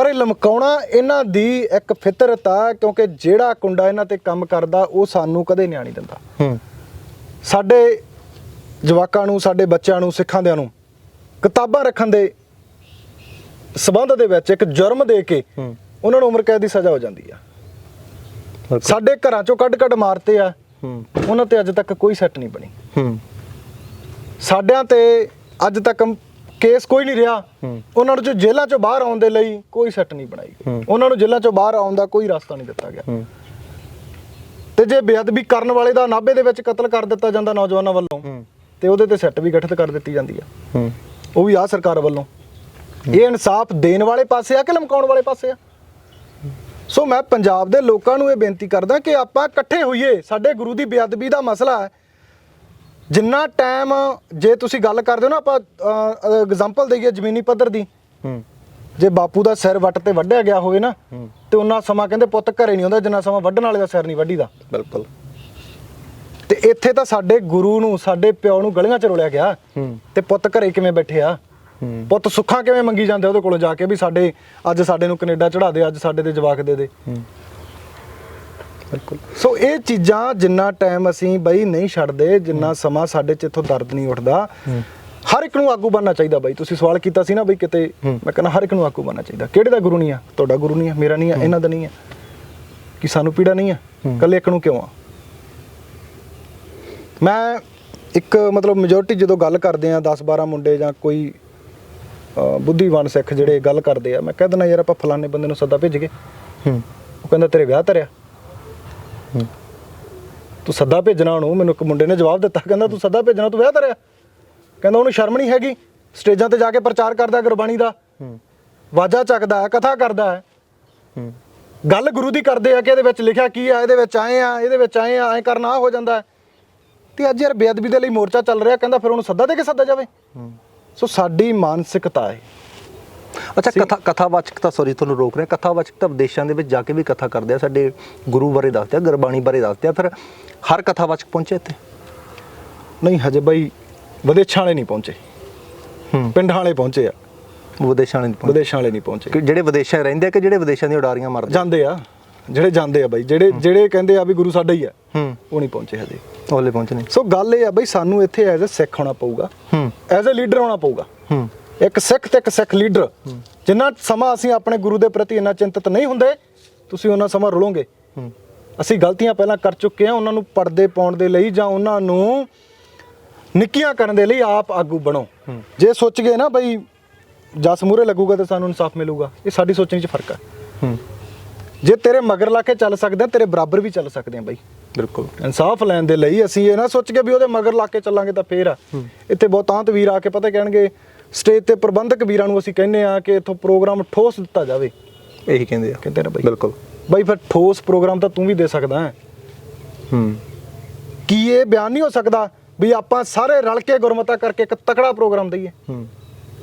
ਪਰ ਇਹ ਲਮਕਾਉਣਾ ਇਹਨਾਂ ਦੀ ਇੱਕ ਫਿਤਰਤ ਆ, ਕਿਉਂਕਿ ਜਿਹੜਾ ਕੁੰਡਾ ਇਹਨਾਂ ਤੇ ਕੰਮ ਕਰਦਾ ਉਹ ਸਾਨੂੰ ਕਦੇ ਨਿਆਂ ਨਹੀਂ ਦਿੰਦਾ। ਸਾਡੇ ਜਵਾਕਾਂ ਨੂੰ, ਸਾਡੇ ਬੱਚਿਆਂ ਨੂੰ, ਸਿੱਖਾਂਦਿਆਂ ਨੂੰ ਕਿਤਾਬਾਂ ਰੱਖਣ ਦੇ ਸਬੰਧ ਦੇ ਵਿੱਚ ਇੱਕ ਜੁਰਮ ਦੇ ਕੇ ਉਹਨਾਂ ਨੂੰ ਉਮਰ ਕੈਦ ਦੀ ਸਜ਼ਾ ਹੋ ਜਾਂਦੀ ਆ। ਸਾਡੇ ਘਰਾਂ ਚੋਂ ਕੱਢ ਮਾਰਤੇ ਆ, ਉਹਨਾਂ ਤੇ ਅੱਜ ਤੱਕ ਕੋਈ ਸੈੱਟ ਨਹੀਂ ਬਣੀ। ਸਾਡਿਆਂ ਤੇ ਅੱਜ ਤੱਕ ਕੇਸ ਕੋਈ ਨਹੀਂ ਰਿਹਾ। ਉਹਨਾਂ ਨੂੰ ਜੇਲ੍ਹਾਂ ਚੋਂ ਬਾਹਰ ਆਉਣ ਦੇ ਲਈ ਕੋਈ ਸੈੱਟ ਨਹੀਂ ਬਣਾਈ। ਉਹਨਾਂ ਨੂੰ ਜੇਲ੍ਹਾਂ ਚੋਂ ਬਾਹਰ ਆਉਣ ਦਾ ਕੋਈ ਰਸਤਾ ਨਹੀਂ ਦਿੱਤਾ ਗਿਆ। ਤੇ ਜੇ ਬੇਅਦਬੀ ਕਰਨ ਵਾਲੇ ਦਾ ਨਾਭੇ ਦੇ ਵਿੱਚ ਕਤਲ ਕਰ ਦਿੱਤਾ ਜਾਂਦਾ ਨੌਜਵਾਨਾਂ ਵੱਲੋਂ, ਤੇ ਉਹਦੇ ਤੇ ਸੈੱਟ ਵੀ ਗਠਿਤ ਕਰ ਦਿੱਤੀ ਜਾਂਦੀ ਆ, ਉਹ ਵੀ ਆ ਸਰਕਾਰ ਵੱਲੋਂ। ਇਹ ਇਨਸਾਫ ਦੇਣ ਵਾਲੇ ਪਾਸੇ ਆ ਕਿ ਲਮਕਾਉਣ ਵਾਲੇ ਪਾਸੇ ਆ? ਸੋ ਮੈਂ ਪੰਜਾਬ ਦੇ ਲੋਕਾਂ ਨੂੰ ਇਹ ਬੇਨਤੀ ਕਰਦਾ ਕਿ ਆਪਾਂ ਇਕੱਠੇ ਹੋਈਏ। ਸਾਡੇ ਗੁਰੂ ਦੀ ਬੇਅਦਬੀ ਦਾ ਮਸਲਾ ਹੈ। ਜਿੰਨਾ ਟਾਈਮ, ਜੇ ਤੁਸੀਂ ਗੱਲ ਕਰਦੇ ਹੋ ਨਾ, ਆਪਾਂ ਐਗਜ਼ਾਮਪਲ ਦੇਈਏ ਜ਼ਮੀਨੀ ਪੱਧਰ ਦੀ, ਜੇ ਬਾਪੂ ਦਾ ਸਿਰ ਵੱਟ ਤੇ ਵੱਢਿਆ ਗਿਆ ਹੋਵੇ ਨਾ, ਤੇ ਉਹਨਾਂ ਸਮਾਂ ਕਹਿੰਦੇ ਪੁੱਤ ਘਰੇ ਨਹੀਂ ਆਉਂਦਾ ਜਿੰਨਾ ਸਮਾਂ ਵੱਢਣ ਵਾਲੇ ਦਾ ਸਿਰ ਨਹੀਂ ਵੱਢੀਦਾ। ਬਿਲਕੁਲ। ਤੇ ਇੱਥੇ ਤਾਂ ਸਾਡੇ ਗੁਰੂ ਨੂੰ, ਸਾਡੇ ਪਿਓ ਨੂੰ ਗਲੀਆਂ 'ਚ ਰੋਲਿਆ ਗਿਆ, ਤੇ ਪੁੱਤ ਘਰੇ ਕਿਵੇਂ ਬੈਠੇ ਆ? ਪੁੱਤ ਸੁੱਖਾਂ ਕਿਵੇਂ ਮੰਗੀ ਜਾਂਦੇ ਉਹਦੇ ਕੋਲੋਂ ਜਾ ਕੇ ਵੀ ਸਾਡੇ ਅੱਜ ਸਾਡੇ ਨੂੰ ਕੈਨੇਡਾ ਚੜਾ ਦੇ, ਅੱਜ ਸਾਡੇ ਦੇ ਜਵਾਕ ਦੇ। ਬਿਲਕੁਲ। ਸੋ ਇਹ ਚੀਜ਼ਾਂ ਜਿੰਨਾ ਟਾਈਮ ਅਸੀਂ ਬਈ ਨਹੀਂ ਛੱਡਦੇ, ਜਿੰਨਾ ਸਮਾਂ ਸਾਡੇ 'ਚ ਇੱਥੋਂ ਦਰਦ ਨਹੀਂ ਉੱਠਦਾ, ਹਰ ਇੱਕ ਨੂੰ ਆਗੂ ਬਣਨਾ ਚਾਹੀਦਾ। ਬਈ ਤੁਸੀਂ ਸਵਾਲ ਕੀਤਾ ਸੀ ਨਾ ਬਈ ਕਿਤੇ, ਮੈਂ ਕਹਿੰਦਾ ਹਰ ਇੱਕ ਨੂੰ ਆਗੂ ਬਣਨਾ ਚਾਹੀਦਾ। ਕਿਹੜੇ ਦਾ ਗੁਰੂ ਨਹੀਂ ਆ? ਤੁਹਾਡਾ ਗੁਰੂ ਨਹੀਂ ਆ, ਮੇਰਾ ਨਹੀਂ ਆ, ਇਹਨਾਂ ਦਾ ਨਹੀਂ ਆ, ਕਿ ਸਾਨੂੰ ਪੀੜਾ ਨਹੀਂ ਆ? ਇਕੱਲੇ ਇੱਕ ਨੂੰ ਕਿਉਂ ਆ? ਮੈਂ ਇੱਕ ਮਤਲਬ ਮੈਜੋਰਟੀ ਜਦੋਂ ਗੱਲ ਕਰਦੇ ਆ 10-12 ਮੁੰਡੇ ਜਾਂ ਕੋਈ ਬੁੱਧੀਵਾਨ ਸਿੱਖ ਜਿਹੜੇ ਗੱਲ ਕਰਦੇ ਆ, ਮੈਂ ਕਹਿ ਦਿੰਦਾ ਯਾਰ ਆਪਾਂ ਫਲਾਣੇ ਬੰਦੇ ਨੂੰ ਸੱਦਾ ਭੇਜ ਗਏ। ਉਹ ਕਹਿੰਦਾ ਤੇਰੇ ਵਿਆਹ ਧਰਿਆ, ਤੂੰ ਸੱਦਾ ਭੇਜਣਾ ਉਹਨੂੰ। ਮੈਨੂੰ ਇੱਕ ਮੁੰਡੇ ਨੇ ਜਵਾਬ ਦਿੱਤਾ, ਕਹਿੰਦਾ ਤੂੰ ਸੱਦਾ ਭੇਜਣਾ, ਤੂੰ ਵਿਆਹ ਧਰਿਆ? ਕਹਿੰਦਾ ਉਹਨੂੰ ਸ਼ਰਮ ਨਹੀਂ ਹੈਗੀ? ਸਟੇਜਾਂ ਤੇ ਜਾ ਕੇ ਪ੍ਰਚਾਰ ਕਰਦਾ ਗੁਰਬਾਣੀ ਦਾ, ਵਾਜਾ ਚੱਕਦਾ ਹੈ, ਕਥਾ ਕਰਦਾ ਹੈ, ਗੱਲ ਗੁਰੂ ਦੀ ਕਰਦੇ ਆ ਕਿ ਇਹਦੇ ਵਿੱਚ ਲਿਖਿਆ ਕੀ ਆ, ਇਹਦੇ ਵਿੱਚ ਆਏ ਆ, ਇਹਦੇ ਵਿੱਚ ਆਏ ਆ, ਐਂ ਕਰਨਾ ਹੋ ਜਾਂਦਾ। ਤੇ ਅੱਜ ਯਾਰ ਬੇਅਦਬੀ ਦੇ ਲਈ ਮੋਰਚਾ ਚੱਲ ਰਿਹਾ, ਕਹਿੰਦਾ ਫਿਰ ਉਹਨੂੰ ਸੱਦਾ ਦੇ ਕੇ ਸੱਦਾ ਜਾਵੇ। ਸੋ ਸਾਡੀ ਮਾਨਸਿਕਤਾ ਹੈ। ਅੱਛਾ, ਕਥਾਵਾਚਕਤਾ, ਸੌਰੀ ਤੁਹਾਨੂੰ ਰੋਕ ਰਿਹਾ, ਕਥਾਵਾਚਕਤਾ ਵਿਦੇਸ਼ਾਂ ਦੇ ਵਿੱਚ ਜਾ ਕੇ ਵੀ ਕਥਾ ਕਰਦੇ ਆ, ਸਾਡੇ ਗੁਰੂ ਬਾਰੇ ਦੱਸਦੇ ਆ, ਗੁਰਬਾਣੀ ਬਾਰੇ ਦੱਸਦੇ ਆ, ਫਿਰ ਹਰ ਕਥਾਵਾਚਕ ਪਹੁੰਚੇ ਇੱਥੇ? ਨਹੀਂ, ਹਜੇ ਬਈ ਵਿਦੇਸ਼ਾਂ ਵਾਲੇ ਨਹੀਂ ਪਹੁੰਚੇ, ਪਿੰਡਾਂ ਵਾਲੇ ਪਹੁੰਚੇ ਆ। ਵਿਦੇਸ਼ਾਂ ਵਾਲੇ ਨਹੀਂ ਪਹੁੰਚੇ? ਜਿਹੜੇ ਵਿਦੇਸ਼ਾਂ ਰਹਿੰਦੇ ਆ ਕਿ ਜਿਹੜੇ ਵਿਦੇਸ਼ਾਂ ਦੀਆਂ ਉਡਾਰੀਆਂ ਮਾਰਦੇ ਜਾਂਦੇ ਆ? ਜਿਹੜੇ ਜਾਂਦੇ ਆ ਬਈ, ਜਿਹੜੇ ਕਹਿੰਦੇ ਆ ਵੀ ਗੁਰੂ ਸਾਡਾ ਹੀ ਆ, ਉਹ ਨਹੀਂ ਪਹੁੰਚੇ ਹਜੇ, ਉਹਲੇ ਪਹੁੰਚੇ ਨਹੀਂ। ਸੋ ਗੱਲ ਇਹ ਆ ਬਈ, ਸਾਨੂੰ ਇੱਥੇ ਐਜ਼ ਅ ਸਿੱਖ ਹੋਣਾ ਪਊਗਾ, ਐਜ਼ ਅ ਲੀਡਰ ਹੋਣਾ ਪਊਗਾ। ਇੱਕ ਸਿੱਖ ਤੇ ਇੱਕ ਸਿੱਖ ਲੀਡਰ। ਜਿੰਨਾ ਸਮਾਂ ਅਸੀਂ ਆਪਣੇ ਗੁਰੂ ਦੇ ਪ੍ਰਤੀ ਇੰਨਾ ਚਿੰਤਤ ਨਹੀਂ ਹੁੰਦੇ, ਤੁਸੀਂ ਉਹਨਾਂ ਸਮਾਂ ਰੁਲੋਗੇ। ਅਸੀਂ ਗਲਤੀਆਂ ਪਹਿਲਾਂ ਕਰ ਚੁੱਕੇ ਹਾਂ, ਉਹਨਾਂ ਨੂੰ ਪਰਦੇ ਪਾਉਣ ਦੇ ਲਈ ਜਾਂ ਉਹਨਾਂ ਨੂੰ ਨਿੱਕੀਆਂ ਕਰਨ ਦੇ ਲਈ ਆਪ ਆਗੂ ਬਣੋ। ਜੇ ਸੋਚ ਗਏ ਨਾ ਬਈ ਜਸ ਮੂਹਰੇ ਲੱਗੂਗਾ ਤੇ ਸਾਨੂੰ ਇਨਸਾਫ ਮਿਲੂਗਾ, ਇਹ ਸਾਡੀ ਸੋਚਣ 'ਚ ਫਰਕ ਹੈ। ਜੇ ਤੇਰੇ ਮਗਰ ਲਾ ਕੇ ਚੱਲ ਸਕਦੇ ਆ, ਤੇਰੇ ਬਰਾਬਰ ਵੀ ਚੱਲ ਸਕਦੇ ਆ ਬਈ। ਬਿਲਕੁਲ। ਇਨਸਾਫ ਲੈਣ ਦੇ ਲਈ ਅਸੀਂ ਇਹ ਨਾ ਸੋਚ ਕੇ ਵੀ ਉਹਦੇ ਮਗਰ ਲਾ ਕੇ ਚੱਲਾਂਗੇ ਤਾਂ ਫੇਰ ਆ। ਇੱਥੇ ਬਹੁਤਾਂਤ ਵੀਰ ਆ ਕੇ ਪਤਾ ਕਹਿਣਗੇ, ਸਟੇਜ ਤੇ ਪ੍ਰਬੰਧਕ ਵੀਰਾਂ ਨੂੰ ਅਸੀਂ ਕਹਿੰਦੇ ਆ ਕਿ ਇੱਥੋਂ ਪ੍ਰੋਗਰਾਮ ਠੋਸ ਦਿੱਤਾ ਜਾਵੇ, ਇਹੀ ਕਹਿੰਦੇ ਨਾ ਬਈ। ਬਿਲਕੁਲ ਬਈ ਫਿਰ ਠੋਸ ਪ੍ਰੋਗਰਾਮ ਤਾਂ ਤੂੰ ਵੀ ਦੇ ਸਕਦਾ ਹੈ। ਕੀ ਇਹ ਬਿਆਨ ਨਹੀਂ ਹੋ ਸਕਦਾ ਵੀ ਆਪਾਂ ਸਾਰੇ ਰਲ ਕੇ ਗੁਰਮਤਾ ਕਰਕੇ ਇੱਕ ਤਕੜਾ ਪ੍ਰੋਗਰਾਮ ਦਈਏ?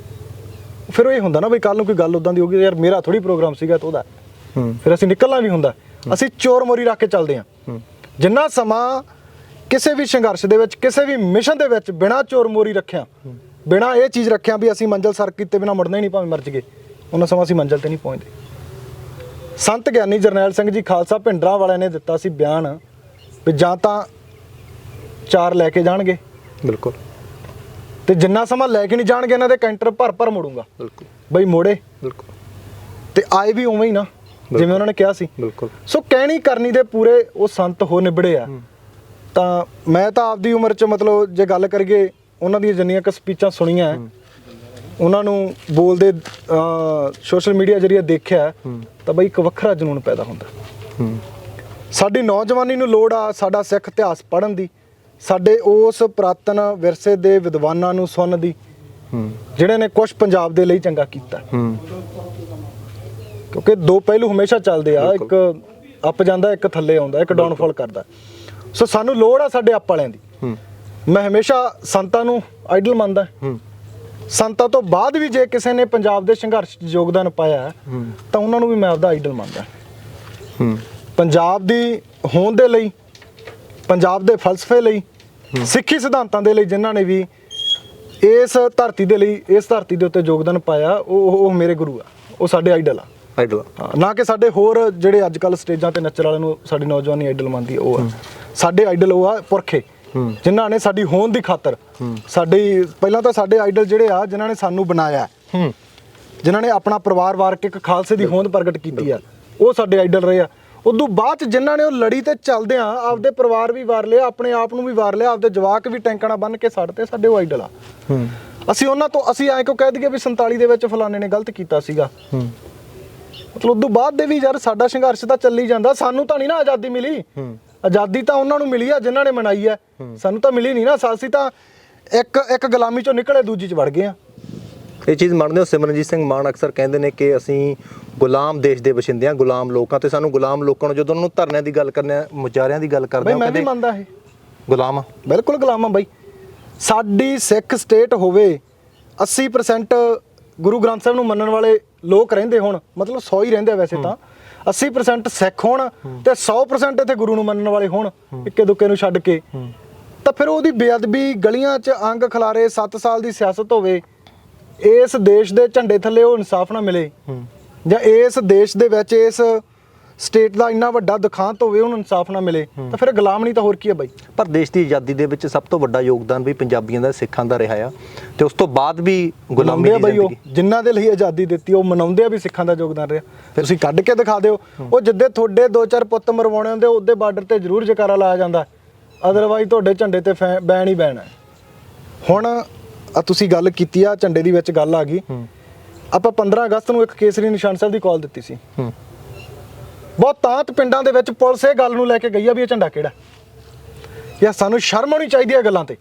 ਫਿਰ ਉਹ ਇਹ ਹੁੰਦਾ ਨਾ ਬਈ ਕੱਲ ਨੂੰ ਕੋਈ ਗੱਲ ਉਦਾਂ ਦੀ ਹੋਗੀ, ਯਾਰ ਮੇਰਾ ਥੋੜੀ ਪ੍ਰੋਗਰਾਮ ਸੀਗਾ ਤੇ ਉਹਦਾ, ਫਿਰ ਅਸੀਂ ਨਿਕਲਣਾ ਵੀ ਹੁੰਦਾ। ਅਸੀਂ ਚੋਰ ਮੋਰੀ ਰੱਖ ਕੇ ਚੱਲਦੇ ਹਾਂ। ਜਿੰਨਾ ਸਮਾਂ ਕਿਸੇ ਵੀ ਸੰਘਰਸ਼ ਦੇ ਵਿੱਚ, ਕਿਸੇ ਵੀ ਮਿਸ਼ਨ ਦੇ ਵਿੱਚ ਬਿਨਾਂ ਚੋਰ ਮੋਰੀ ਰੱਖਿਆ, ਬਿਨਾਂ ਇਹ ਚੀਜ਼ ਰੱਖਿਆ ਵੀ ਅਸੀਂ ਮੰਜ਼ਿਲ ਸਰ ਕੀਤੇ ਬਿਨਾਂ ਮੁੜਨਾ ਹੀ ਨਹੀਂ, ਭਾਵੇਂ ਮਰ ਜਗੇ, ਉਹਨਾਂ ਸਮਾਂ ਅਸੀਂ ਮੰਜ਼ਿਲ ਤੇ ਨਹੀਂ ਪਹੁੰਚਦੇ। ਸੰਤ ਗਿਆਨੀ ਜਰਨੈਲ ਸਿੰਘ ਜੀ ਖਾਲਸਾ ਭਿੰਡਰਾਂ ਵਾਲਿਆਂ ਨੇ ਦਿੱਤਾ ਸੀ ਬਿਆਨ ਵੀ ਜਾਂ ਤਾਂ 4 ਲੈ ਕੇ ਜਾਣਗੇ, ਬਿਲਕੁਲ, ਤੇ ਜਿੰਨਾ ਸਮਾਂ ਲੈ ਕੇ ਨਹੀਂ ਜਾਣਗੇ ਇਹਨਾਂ ਦੇ ਕੈਂਟਰ ਭਰ ਮੋੜੂਗਾ। ਬਿਲਕੁਲ ਬਈ ਮੋੜੇ, ਬਿਲਕੁਲ, ਤੇ ਆਏ ਵੀ ਉਵੇਂ ਹੀ ਨਾ ਜਿਵੇਂ ਉਹਨਾਂ ਨੇ ਕਿਹਾ ਸੀ। ਬਿਲਕੁਲ। ਸੋ ਕਹਿਣੀ ਕਰਨੀ ਦੇ ਪੂਰੇ ਉਹ ਸੰਤ ਹੋ ਨਿਬੜੇ ਆ। ਤਾਂ ਮੈਂ ਤਾਂ ਆਪਦੀ ਉਮਰ 'ਚ ਮਤਲਬ ਜੇ ਗੱਲ ਕਰੀਏ, ਉਹਨਾਂ ਦੀਆਂ ਜਿੰਨੀਆਂ ਕੁ ਸਪੀਚਾਂ ਸੁਣੀਆਂ, ਉਹਨਾਂ ਨੂੰ ਬੋਲਦੇ ਸੋਸ਼ਲ ਮੀਡੀਆ ਜਰੀਏ ਦੇਖਿਆ, ਤਾਂ ਬਈ ਇੱਕ ਵੱਖਰਾ ਜਨੂਨ ਪੈਦਾ ਹੁੰਦਾ। ਸਾਡੀ ਨੌਜਵਾਨੀ ਨੂੰ ਲੋੜ ਆ ਸਾਡਾ ਸਿੱਖ ਇਤਿਹਾਸ ਪੜ੍ਹਨ ਦੀ, ਸਾਡੇ ਉਸ ਪੁਰਾਤਨ ਵਿਰਸੇ ਦੇ ਵਿਦਵਾਨਾਂ ਨੂੰ ਸੁਣਨ ਦੀ, ਜਿਹੜੇ ਨੇ ਕੁਛ ਪੰਜਾਬ ਦੇ ਲਈ ਚੰਗਾ ਕੀਤਾ। ਕਿਉਂਕਿ ਦੋ ਪਹਿਲੂ ਹਮੇਸ਼ਾ ਚੱਲਦੇ ਆ, ਇੱਕ ਅੱਪ ਜਾਂਦਾ, ਇੱਕ ਥੱਲੇ ਆਉਂਦਾ, ਇੱਕ ਡਾਊਨਫਾਲ ਕਰਦਾ। ਸੋ ਸਾਨੂੰ ਲੋੜ ਆ ਸਾਡੇ ਅੱਪ ਵਾਲਿਆਂ ਦੀ। ਮੈਂ ਹਮੇਸ਼ਾ ਸੰਤਾਂ ਨੂੰ ਆਈਡਲ ਮੰਨਦਾ। ਸੰਤਾਂ ਤੋਂ ਬਾਅਦ ਵੀ ਜੇ ਕਿਸੇ ਨੇ ਪੰਜਾਬ ਦੇ ਸੰਘਰਸ਼ 'ਚ ਯੋਗਦਾਨ ਪਾਇਆ ਤਾਂ ਉਹਨਾਂ ਨੂੰ ਵੀ ਮੈਂ ਆਪਦਾ ਆਈਡਲ ਮੰਨਦਾ। ਪੰਜਾਬ ਦੀ ਹੋਂਦ ਦੇ ਲਈ, ਪੰਜਾਬ ਦੇ ਫਲਸਫੇ ਲਈ, ਸਿੱਖੀ ਸਿਧਾਂਤਾਂ ਦੇ ਲਈ ਜਿਨ੍ਹਾਂ ਨੇ ਵੀ ਇਸ ਧਰਤੀ ਦੇ ਲਈ, ਇਸ ਧਰਤੀ ਦੇ ਉੱਤੇ ਯੋਗਦਾਨ ਪਾਇਆ, ਉਹ ਮੇਰੇ ਗੁਰੂ ਆ, ਉਹ ਸਾਡੇ ਆਈਡਲ ਆ। ਆਈਡਲ ਨਾ ਕਿ ਸਾਡੇ ਹੋਰ ਜਿਹੜੇ ਅੱਜ ਕੱਲ ਸਟੇਜਾਂ ਤੇ ਨੱਚਣ ਵਾਲਿਆਂ ਨੂੰ ਸਾਡੀ ਨੌਜਵਾਨੀ ਆਈਡਲ ਮੰਨਦੀ ਹੈ, ਉਹ ਆ ਸਾਡੇ ਆਈਡਲ, ਉਹ ਆ ਪੁਰਖੇ ਜਿਨ੍ਹਾਂ ਨੇ ਸਾਡੀ ਹੋਂਦ ਦੀ ਖਾਤਰ ਸਾਡੀ ਪਹਿਲਾਂ ਤਾਂ ਸਾਡੇ ਆਈਡਲ ਜਿਹੜੇ ਆ ਜਿਨ੍ਹਾਂ ਨੇ ਸਾਨੂੰ ਬਣਾਇਆ, ਜਿਨ੍ਹਾਂ ਨੇ ਆਪਣਾ ਪਰਿਵਾਰ ਵਾਰ ਕੇ ਇੱਕ ਖਾਲਸੇ ਦੀ ਹੋਂਦ ਪ੍ਰਗਟ ਕੀਤੀ ਆ, ਉਹ ਸਾਡੇ ਆਈਡਲ ਰਹੇ ਆ। ਉਦੋਂ ਬਾਅਦ ਚ ਜਿਨ੍ਹਾਂ ਨੇ ਉਹ ਲੜੀ ਤੇ ਚੱਲਦਿਆਂ ਆਪਦੇ ਪਰਿਵਾਰ ਵੀ ਵਾਰ ਲਿਆ, ਆਪਣੇ ਆਪ ਨੂੰ ਵੀ ਵਾਰ ਲਿਆ, ਆਪਦੇ ਜਵਾਕ ਵੀ ਟੈਂਕਾਂ ਨਾਲ ਬੰਨ੍ਹ ਕੇ ਛੱਡਤੇ, ਸਾਡੇ ਉਹ ਆਈਡਲ ਆ। ਅਸੀਂ ਉਹਨਾਂ ਤੋਂ ਅਸੀਂ ਐਂ ਕਿਉਂ ਕਹਿ ਦਈਏ ਵੀ 47 ਦੇ ਵਿੱਚ ਫਲਾਣੇ ਨੇ ਗਲਤ ਕੀਤਾ ਸੀਗਾ, ਮਤਲਬ ਉਦੋਂ ਬਾਅਦ ਦੇ ਵੀ ਯਾਰ ਸਾਡਾ ਸੰਘਰਸ਼ ਤਾਂ ਚੱਲੀ ਜਾਂਦਾ। ਸਾਨੂੰ ਤਾਂ ਨਹੀਂ ਨਾ ਆਜ਼ਾਦੀ ਮਿਲੀ, ਆਜ਼ਾਦੀ ਤਾਂ ਉਹਨਾਂ ਨੂੰ ਮਿਲੀ ਆ ਜਿਨ੍ਹਾਂ ਨੇ ਮਨਾਈ ਹੈ, ਸਾਨੂੰ ਤਾਂ ਮਿਲੀ ਨਹੀਂ ਨਾ। ਅਸੀਂ ਤਾਂ ਇੱਕ ਗੁਲਾਮੀ ਚੋਂ ਨਿਕਲੇ ਦੂਜੀ ਚ ਵੜ ਗਏ ਆ। ਇਹ ਚੀਜ਼ ਮੰਨਦੇ ਹੋ? ਸਿਮਰਨਜੀਤ ਸਿੰਘ ਮਾਨ ਅਕਸਰ ਕਹਿੰਦੇ ਨੇ ਕਿ ਅਸੀਂ ਗੁਲਾਮ ਦੇਸ਼ ਦੇ ਵਸਿੰਦੇ ਹਾਂ, ਗੁਲਾਮ ਲੋਕਾਂ, ਤੇ ਸਾਨੂੰ ਗੁਲਾਮ ਲੋਕਾਂ ਨੂੰ ਜਦੋਂ ਉਹਨਾਂ ਨੂੰ ਧਰਨਿਆਂ ਦੀ ਗੱਲ ਕਰਨੇ, ਮੁਜ਼ਾਹਰਿਆਂ ਦੀ ਗੱਲ ਕਰਦੇ ਮੈਂ ਵੀ ਮੰਨਦਾ ਇਹ ਗੁਲਾਮ ਆ, ਬਿਲਕੁਲ ਗੁਲਾਮ ਆ ਬਾਈ। ਸਾਡੀ ਸਿੱਖ ਸਟੇਟ ਹੋਵੇ, 80% ਗੁਰੂ ਗ੍ਰੰਥ ਸਾਹਿਬ ਨੂੰ ਮੰਨਣ ਵਾਲੇ ਲੋਕ ਰਹਿੰਦੇ ਹੋਣ, ਮਤਲਬ 100 ਹੀ ਰਹਿੰਦੇ ਆ ਵੈਸੇ ਤਾਂ, 80% ਸਿੱਖ ਹੋਣ ਤੇ 100% ਇੱਥੇ ਗੁਰੂ ਨੂੰ ਮੰਨਣ ਵਾਲੇ ਹੋਣ, ਇੱਕੇ ਦੁੱਕੇ ਨੂੰ ਛੱਡ ਕੇ, ਤਾਂ ਫਿਰ ਉਹਦੀ ਬੇਅਦਬੀ ਗਲੀਆਂ 'ਚ ਅੰਗ ਖਿਲਾਰੇ 7 ਸਾਲ ਦੀ ਸਿਆਸਤ ਹੋਵੇ, ਇਸ ਦੇਸ਼ ਦੇ ਝੰਡੇ ਥੱਲੇ ਉਹ ਇਨਸਾਫ ਨਾ ਮਿਲੇ, ਜਾਂ ਇਸ ਦੇਸ਼ ਦੇ ਵਿੱਚ ਇਸ ਸਟੇਟ ਦਾ ਇੰਨਾ ਵੱਡਾ ਦੁਖਾਂਤ ਹੋਵੇ ਉਹਨੂੰ ਇਨਸਾਫ ਨਾ ਮਿਲੇ, ਤਾਂ ਫਿਰ ਗੁਲਾਮ ਨਹੀਂ ਤਾਂ ਹੋਰ ਕੀ ਹੈ ਬਾਈ। ਪਰ ਦੇਸ਼ ਦੀ ਆਜ਼ਾਦੀ ਦੇ ਵਿੱਚ ਸਭ ਤੋਂ ਵੱਡਾ ਯੋਗਦਾਨ ਵੀ ਪੰਜਾਬੀਆਂ ਦਾ, ਸਿੱਖਾਂ ਦਾ ਰਿਹਾ ਆ, ਤੇ ਉਸ ਤੋਂ ਬਾਅਦ ਵੀ ਗੁਲਾਮੀ ਦੀ ਬਾਈ। ਉਹ ਜਿਨ੍ਹਾਂ ਦੇ ਲਈ ਆਜ਼ਾਦੀ ਦਿੱਤੀ ਉਹ ਮਨਾਉਂਦੇ ਆ ਵੀ ਸਿੱਖਾਂ ਦਾ ਯੋਗਦਾਨ ਰਿਹਾ। ਤੁਸੀਂ ਕੱਢ ਕੇ ਦਿਖਾ ਦਿਓ, ਉਹ ਜਿੱਦੇ ਤੁਹਾਡੇ 2-4 ਪੁੱਤ ਮਰਵਾਉਣੇ ਹੁੰਦੇ ਉਹਦੇ ਬਾਰਡਰ ਤੇ ਜ਼ਰੂਰ ਜਕਾਰਾ ਲਾਇਆ ਜਾਂਦਾ, ਅਦਰਵਾਈਜ਼ ਤੁਹਾਡੇ ਝੰਡੇ ਤੇ ਬੈਨ ਹੀ ਬੈਨ ਹੈ। ਹੁਣ ਆ ਤੁਸੀਂ ਗੱਲ ਕੀਤੀ ਆ ਝੰਡੇ ਦੀ ਵਿੱਚ ਗੱਲ ਆ ਗਈ, ਆਪਾਂ 15 ਅਗਸਤ ਨੂੰ ਇੱਕ ਕੇਸਰੀ ਨਿਸ਼ਾਨ ਸਾਹਿਬ ਦੀ ਕਾਲ ਦਿੱਤੀ ਸੀ, ਬਹੁਤ ਤਾਂਤ ਪਿੰਡਾਂ ਦੇ ਵਿੱਚ ਪੁਲਿਸ ਇਹ ਗੱਲ ਨੂੰ ਲੈ ਕੇ ਗਈ ਆ ਵੀ ਇਹ ਝੰਡਾ ਕਿਹੜਾ। ਯਾਰ ਸਾਨੂੰ ਸ਼ਰਮ ਆਉਣੀ ਚਾਹੀਦੀ ਹੈ ਗੱਲਾਂ ਤੇ।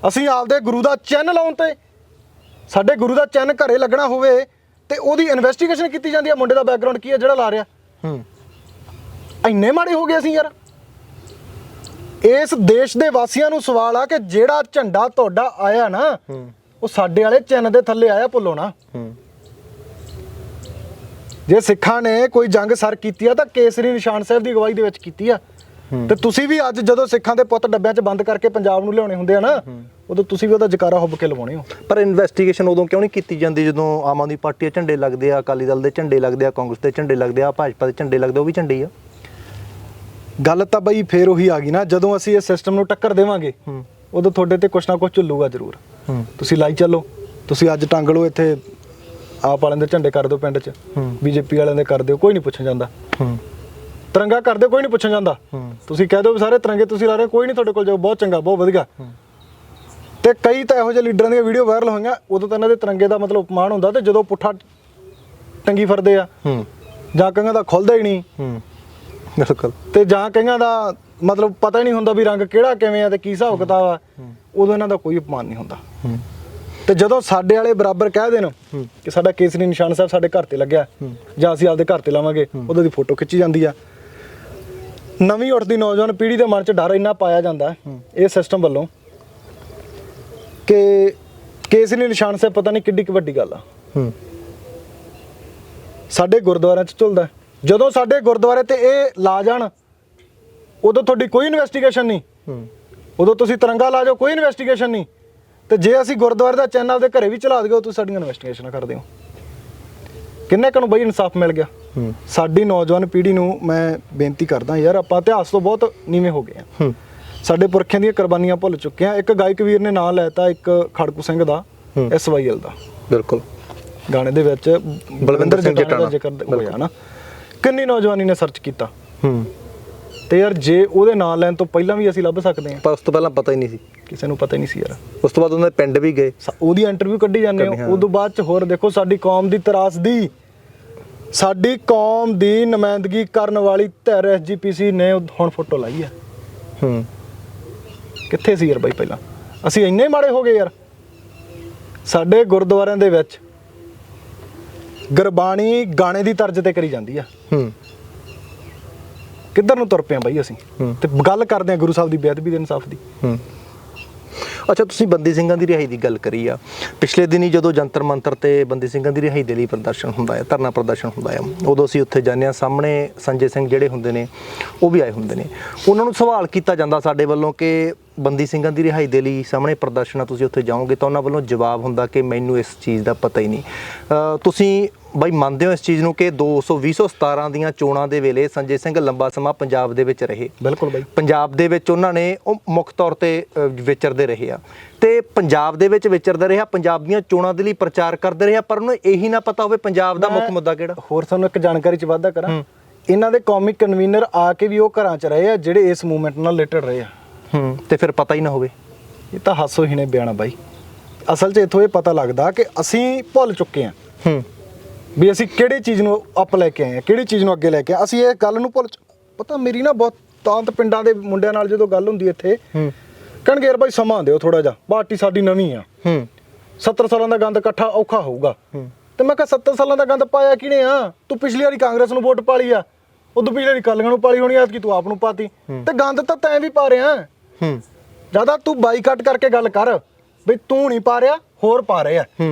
ਅਸੀਂ ਆਪਦੇ ਗੁਰੂ ਦਾ ਚਿੰਨ੍ਹ ਲਾਉਣ ਤੇ, ਸਾਡੇ ਗੁਰੂ ਦਾ ਚਿੰਨ੍ਹ ਘਰੇ ਲੱਗਣਾ ਹੋਵੇ ਤੇ ਉਹਦੀ ਇਨਵੈਸਟੀਗੇਸ਼ਨ ਕੀਤੀ ਜਾਂਦੀ ਹੈ, ਮੁੰਡੇ ਦਾ ਬੈਕਗ੍ਰਾਉਂਡ ਕੀ ਹੈ ਜਿਹੜਾ ਲਾ ਰਿਹਾ। ਇੰਨੇ ਮਾੜੇ ਹੋ ਗਏ ਅਸੀਂ ਯਾਰ। ਇਸ ਦੇਸ਼ ਦੇ ਵਾਸੀਆਂ ਨੂੰ ਸਵਾਲ ਆ ਕਿ ਜਿਹੜਾ ਝੰਡਾ ਤੁਹਾਡਾ ਆਇਆ ਨਾ ਉਹ ਸਾਡੇ ਵਾਲੇ ਚਿੰਨ੍ਹ ਦੇ ਥੱਲੇ ਆਇਆ, ਭੁੱਲੋ ਨਾ। ਜੇ ਸਿੱਖਾਂ ਨੇ ਕੋਈ ਜੰਗ ਸਰ ਕੀਤੀ ਆ ਤਾਂ ਕੇਸਰੀ ਨਿਸ਼ਾਨ ਸਾਹਿਬ ਦੀ ਅਗਵਾਈ ਦੇ ਵਿੱਚ ਕੀਤੀ ਆ, ਤੇ ਤੁਸੀਂ ਵੀ ਅੱਜ ਜਦੋਂ ਸਿੱਖਾਂ ਦੇ ਪੁੱਤ ਡੱਬਿਆਂ 'ਚ ਬੰਦ ਕਰਕੇ ਪੰਜਾਬ ਨੂੰ ਲਿਆਉਣੇ ਹੁੰਦੇ ਆ ਨਾ, ਉਦੋਂ ਤੁਸੀਂ ਵੀ ਉਹਦਾ ਜਕਾਰਾ ਹੁੱਬ ਕੇ ਲਵਾਉਣੇ ਹੋ। ਪਰ ਇਨਵੈਸਟੀਗੇਸ਼ਨ ਉਦੋਂ ਕਿਉਂ ਨਹੀਂ ਕੀਤੀ ਜਾਂਦੀ ਜਦੋਂ ਆਮ ਆਦਮੀ ਪਾਰਟੀ ਦੇ ਝੰਡੇ ਲੱਗਦੇ ਆ, ਅਕਾਲੀ ਦਲ ਦੇ ਝੰਡੇ ਲੱਗਦੇ ਆ, ਕਾਂਗਰਸ ਦੇ ਝੰਡੇ ਲੱਗਦੇ ਆ, ਭਾਜਪਾ ਦੇ ਝੰਡੇ ਲੱਗਦੇ, ਉਹ ਵੀ ਝੰਡੇ ਹੀ ਆ। ਗੱਲ ਤਾਂ ਬਈ ਫੇਰ ਉਹੀ ਆ ਗਈ ਨਾ, ਜਦੋਂ ਅਸੀਂ ਇਸ ਸਿਸਟਮ ਨੂੰ ਟੱਕਰ ਦੇਵਾਂਗੇ ਉਦੋਂ ਤੁਹਾਡੇ ਤੇ ਕੁਛ ਨਾ ਕੁਛ ਝੁੱਲੂਗਾ ਜ਼ਰੂਰ। ਤੁਸੀਂ ਲਾਈ ਚੱਲੋ, ਤੁਸੀਂ ਅੱਜ ਟੰਗ ਲਓ ਇੱਥੇ ਆਪ ਵਾਲਿਆਂ ਦੇ ਝੰਡੇ ਕਰ ਦਿਓ ਪਿੰਡ 'ਚ, ਬੀਜੇਪੀ ਵਾਲਿਆਂ ਦੇ ਕਰ ਦਿਓ, ਕੋਈ ਨਹੀਂ ਪੁੱਛਣ ਜਾਂਦਾ। ਤਿਰੰਗਾ ਕਰ ਦਿਓ, ਕੋਈ ਨਹੀਂ ਪੁੱਛਣ ਜਾਂਦਾ। ਤੁਸੀਂ ਕਹਿ ਦਿਓ ਵੀ ਸਾਰੇ ਤਿਰੰਗੇ ਤੁਸੀਂ ਲਾ ਰਹੇ, ਕੋਈ ਨਹੀਂ ਤੁਹਾਡੇ ਕੋਲ ਜਾਓ, ਬਹੁਤ ਚੰਗਾ, ਬਹੁਤ ਵਧੀਆ। ਤੇ ਕਈ ਤਾਂ ਇਹੋ ਜਿਹੇ ਲੀਡਰਾਂ ਦੀਆਂ ਵੀਡੀਓ ਵਾਇਰਲ ਹੋਈਆਂ, ਉਦੋਂ ਤਾਂ ਇਹਨਾਂ ਦੇ ਤਿਰੰਗੇ ਦਾ ਮਤਲਬ ਅਪਮਾਨ ਹੁੰਦਾ, ਤੇ ਜਦੋਂ ਪੁੱਠਾ ਟੰਗੀ ਫਿਰਦੇ ਆ ਜਾਂ ਕਈਆਂ ਦਾ ਖੁੱਲਦਾ ਹੀ ਨਹੀਂ, ਬਿਲਕੁਲ, ਤੇ ਜਾਂ ਕਈਆਂ ਦਾ ਮਤਲਬ ਪਤਾ ਹੀ ਨਹੀਂ ਹੁੰਦਾ ਵੀ ਰੰਗ ਕਿਹੜਾ ਕਿਵੇਂ ਆ ਤੇ ਕੀ ਹਿਸਾਬ ਕਿਤਾਬ ਆ, ਉਦੋਂ ਇਹਨਾਂ ਦਾ ਕੋਈ ਅਪਮਾਨ ਨਹੀਂ ਹੁੰਦਾ। ਤੇ ਜਦੋਂ ਸਾਡੇ ਵਾਲੇ ਬਰਾਬਰ ਕਹਿ ਦੇਣ ਕਿ ਸਾਡਾ ਕੇਸਰੀ ਨਿਸ਼ਾਨ ਸਾਹਿਬ ਸਾਡੇ ਘਰ ਤੇ ਲੱਗਿਆ ਜਾਂ ਅਸੀਂ ਆਪਦੇ ਘਰ ਤੇ ਲਾਵਾਂਗੇ, ਉਦੋਂ ਦੀ ਫੋਟੋ ਖਿੱਚੀ ਜਾਂਦੀ ਆ। ਨਵੀਂ ਉੱਠਦੀ ਨੌਜਵਾਨ ਪੀੜ੍ਹੀ ਦੇ ਮਨ 'ਚ ਡਰ ਇੰਨਾ ਪਾਇਆ ਜਾਂਦਾ ਇਹ ਸਿਸਟਮ ਵੱਲੋਂ ਕਿ ਕੇਸਰੀ ਨਿਸ਼ਾਨ ਸਾਹਿਬ ਪਤਾ ਨਹੀਂ ਕਿੱਡੀ ਕੁ ਵੱਡੀ ਗੱਲ ਆ। ਸਾਡੇ ਗੁਰਦੁਆਰਿਆਂ 'ਚ ਝੁਲਦਾ, ਜਦੋਂ ਸਾਡੇ ਗੁਰਦੁਆਰੇ ਤੇ ਇਹ ਲਾ ਜਾਣ ਉਦੋਂ ਤੁਹਾਡੀ ਕੋਈ ਇਨਵੈਸਟੀਗੇਸ਼ਨ ਨਹੀਂ, ਉਦੋਂ ਤੁਸੀਂ ਤਿਰੰਗਾ ਲਾ ਜਾਓ, ਕੋਈ ਇਨਵੈਸਟੀਗੇਸ਼ਨ ਨਹੀਂ। ਤੇ ਜੇ ਅਸੀਂ ਗੁਰਦੁਆਰੇ ਦਾ ਚੈਨਲ ਦੇ ਘਰੇ ਵੀ ਚਲਾ ਦਈਏ, ਤੁਸੀਂ ਸਾਡੀਆਂ ਇਨਵੈਸਟੀਗੇਸ਼ਨਾਂ ਕਰਦੇ ਹੋ। ਕਿੰਨੇ ਕੁ ਨੂੰ ਬਈ ਇਨਸਾਫ ਮਿਲ ਗਿਆ? ਸਾਡੀ ਨੌਜਵਾਨ ਪੀੜ੍ਹੀ ਨੂੰ ਮੈਂ ਬੇਨਤੀ ਕਰਦਾ ਯਾਰ, ਆਪਾਂ ਇਤਿਹਾਸ ਤੋਂ ਬਹੁਤ ਨੀਵੇਂ ਹੋ ਗਏ ਆ, ਸਾਡੇ ਪੁਰਖਿਆਂ ਦੀਆਂ ਕੁਰਬਾਨੀਆਂ ਭੁੱਲ ਚੁੱਕੇ ਆ। ਇੱਕ ਗਾਇਕ ਵੀਰ ਨੇ ਨਾਂ ਲੈਤਾ ਇੱਕ ਖੜਕੂ ਸਿੰਘ ਦਾ, SYL ਦਾ, ਬਿਲਕੁਲ ਗਾਣੇ ਦੇ ਵਿੱਚ ਬਲਵਿੰਦਰ ਜਟਾਣਾ ਦਾ ਜ਼ਿਕਰ ਹੋਇਆ ਨਾ। ਕਿੰਨੀ ਨੌਜਵਾਨੀ ਨੇ ਸਰਚ ਕੀਤਾ, ਤੇ ਯਾਰ ਜੇ ਉਹਦੇ ਨਾਂ ਲੈਣ ਤੋਂ ਪਹਿਲਾਂ ਵੀ ਅਸੀਂ ਲੱਭ ਸਕਦੇ ਹਾਂ, ਪਰ ਉਸ ਤੋਂ ਪਹਿਲਾਂ ਪਤਾ ਹੀ ਨਹੀਂ ਸੀ, ਕਿਸੇ ਨੂੰ ਪਤਾ ਹੀ ਨਹੀਂ ਸੀ ਯਾਰ। ਉਸ ਤੋਂ ਬਾਅਦ ਉਹਨਾਂ ਦੇ ਪਿੰਡ ਵੀ ਗਏ, ਉਹਦੀ ਇੰਟਰਵਿਊ ਕੱਢੀ ਜਾਂਦੇ ਹੋ, ਉਦੋਂ ਬਾਅਦ ਚ ਹੋਰ ਦੇਖੋ ਸਾਡੀ ਕੌਮ ਦੀ ਤਰਾਸਦੀ, ਸਾਡੀ ਕੌਮ ਦੀ ਨੁਮਾਇੰਦਗੀ ਕਰਨ ਵਾਲੀ ਧਿਰ SGPC ਨੇ ਹੁਣ ਫੋਟੋ ਲਾਈ ਆ। ਕਿੱਥੇ ਸੀ ਯਾਰ ਬਾਈ ਪਹਿਲਾਂ? ਅਸੀਂ ਇੰਨੇ ਮਾੜੇ ਹੋ ਗਏ ਯਾਰ। ਸਾਡੇ ਗੁਰਦੁਆਰਿਆਂ ਦੇ ਵਿੱਚ ਗੁਰਬਾਣੀ ਗਾਣੇ ਦੀ ਤਰਜ਼ ਤੇ ਕਰੀ ਜਾਂਦੀ ਆ, ਕਿੱਧਰ ਨੂੰ ਤੁਰ ਪਏ ਬਾਈ ਅਸੀਂ। ਤੇ ਗੱਲ ਕਰਦੇ ਆ ਗੁਰੂ ਸਾਹਿਬ ਦੀ ਬੇਅਦਬੀ ਦੇ ਇਨਸਾਫ ਦੀ। ਅੱਛਾ, ਤੁਸੀਂ ਬੰਦੀ ਸਿੰਘਾਂ ਦੀ ਰਿਹਾਈ ਦੀ ਗੱਲ ਕਰੀ ਆ। ਪਿਛਲੇ ਦਿਨੀ ਜਦੋਂ ਜੰਤਰ ਮੰਤਰ ਤੇ ਬੰਦੀ ਸਿੰਘਾਂ ਦੀ ਰਿਹਾਈ ਦੇ ਲਈ ਪ੍ਰਦਰਸ਼ਨ ਹੁੰਦਾ ਹੈ, ਧਰਨਾ ਪ੍ਰਦਰਸ਼ਨ ਹੁੰਦਾ ਹੈ, ਉਦੋਂ ਅਸੀਂ ਉੱਥੇ ਜਾਂਦੇ ਹਾਂ, ਸਾਹਮਣੇ ਸੰਜੇ ਸਿੰਘ ਜਿਹੜੇ ਹੁੰਦੇ ਨੇ ਉਹ ਵੀ ਆਏ ਹੁੰਦੇ ਨੇ। ਉਹਨਾਂ ਨੂੰ ਸਵਾਲ ਕੀਤਾ ਜਾਂਦਾ ਸਾਡੇ ਵੱਲੋਂ ਕਿ ਬੰਦੀ ਸਿੰਘਾਂ ਦੀ ਰਿਹਾਈ ਦੇ ਲਈ ਸਾਹਮਣੇ ਪ੍ਰਦਰਸ਼ਨਾਂ ਤੁਸੀਂ ਉੱਥੇ ਜਾਓਗੇ ਤਾਂ ਉਹਨਾਂ ਵੱਲੋਂ ਜਵਾਬ ਹੁੰਦਾ ਕਿ ਮੈਨੂੰ ਇਸ ਚੀਜ਼ ਦਾ ਪਤਾ ਹੀ ਨਹੀਂ। ਤੁਸੀਂ ਬਾਈ ਮੰਨਦੇ ਹੋ ਇਸ ਚੀਜ਼ ਨੂੰ ਕਿ 2017 ਦੀਆਂ ਚੋਣਾਂ ਦੇ ਵੇਲੇ ਸੰਜੇ ਸਿੰਘ ਲੰਬਾ ਸਮਾਂ ਪੰਜਾਬ ਦੇ ਵਿੱਚ ਰਹੇ? ਬਿਲਕੁਲ ਬਾਈ। ਪੰਜਾਬ ਦੇ ਵਿੱਚ ਉਹਨਾਂ ਨੇ ਉਹ ਮੁੱਖ ਤੌਰ ਤੇ ਵਿਚਰਦੇ ਰਹੇ ਆ ਤੇ ਪੰਜਾਬ ਦੇ ਵਿੱਚ ਵਿਚਰਦੇ ਰਿਹਾ, ਪੰਜਾਬ ਦੀਆਂ ਚੋਣਾਂ ਦੇ ਲਈ ਪ੍ਰਚਾਰ ਕਰਦੇ ਰਹੇ, ਪਰ ਉਹਨੂੰ ਇਹੀ ਨਾ ਪਤਾ ਹੋਵੇ ਪੰਜਾਬ ਦਾ ਮੁੱਖ ਮੁੱਦਾ ਕਿਹੜਾ। ਹੋਰ ਤੁਹਾਨੂੰ ਇੱਕ ਜਾਣਕਾਰੀ 'ਚ ਵਾਧਾ ਕਰਾਂ, ਇਹਨਾਂ ਦੇ ਕੌਮੀ ਕਨਵੀਨਰ ਆ ਕੇ ਵੀ ਉਹ ਘਰਾਂ 'ਚ ਰਹੇ ਆ ਜਿਹੜੇ ਇਸ ਮੂਵਮੈਂਟ ਨਾਲ ਰਿਲੇਟਡ ਰਹੇ ਆ। ਤੇ ਫਿਰ ਪਤਾ ਹੀ ਨਾ ਹੋਵੇ, ਇਹ ਤਾਂ ਹਾਸੋਹੀਣੇ ਬਿਆਨ ਆ ਬਾਈ। ਅਸਲ 'ਚ ਇੱਥੋਂ ਇਹ ਪਤਾ ਲੱਗਦਾ ਕਿ ਅਸੀਂ ਭੁੱਲ ਚੁੱਕੇ ਹਾਂ ਵੀ ਅਸੀਂ ਕਿਹੜੀ ਚੀਜ਼ ਨੂੰ ਅੱਪ ਲੈ ਕੇ ਆਏ ਆ, ਕਿਹੜੀ ਚੀਜ਼ ਨੂੰ ਅੱਗੇ ਲੈ ਕੇ ਆਏ। ਅਸੀਂ ਇਹ ਗੱਲ ਨੂੰ ਪਤਾ ਮੇਰੀ ਨਾ ਬਹੁਤ ਤਾਂਤ ਪਿੰਡਾਂ ਦੇ ਮੁੰਡਿਆਂ ਨਾਲ ਜਦੋਂ ਗੱਲ ਹੁੰਦੀ ਇੱਥੇ ਕਹਿਣਗੇ ਯਾਰ ਬਾਈ ਸਮਾਂ ਦਿਓ ਥੋੜਾ ਜਿਹਾ, ਪਾਰਟੀ ਸਾਡੀ ਨਵੀਂ ਆ, 70 ਸਾਲਾਂ ਦਾ ਗੰਦ ਇਕੱਠਾ ਔਖਾ ਹੋਊਗਾ। ਤੇ ਮੈਂ ਕਿਹਾ 70 ਸਾਲਾਂ ਦਾ ਗੰਦ ਪਾਇਆ ਕਿਹਨੇ ਆ? ਤੂੰ ਪਿਛਲੀ ਵਾਰੀ ਕਾਂਗਰਸ ਨੂੰ ਵੋਟ ਪਾ ਲਈ ਆ, ਉਦੋਂ ਪਿਛਲੀ ਵਾਰੀ ਕਾਲੀਆਂ ਨੂੰ ਪਾਲੀ ਹੋਣੀ, ਐਤਕੀ ਤੂੰ ਆਪ ਨੂੰ ਪਾਤੀ, ਤੇ ਗੰਦ ਤਾਂ ਤੈਂ ਵੀ ਪਾ ਰਿਹਾ। ਜਿਆਦਾ ਤੂੰ ਬਾਈਕਾਟ ਕਰਕੇ ਗੱਲ ਕਰ ਬਈ ਤੂੰ ਨਹੀਂ ਪਾ ਰਿਹਾ, ਹੋਰ ਪਾ ਰਹੇ ਆ,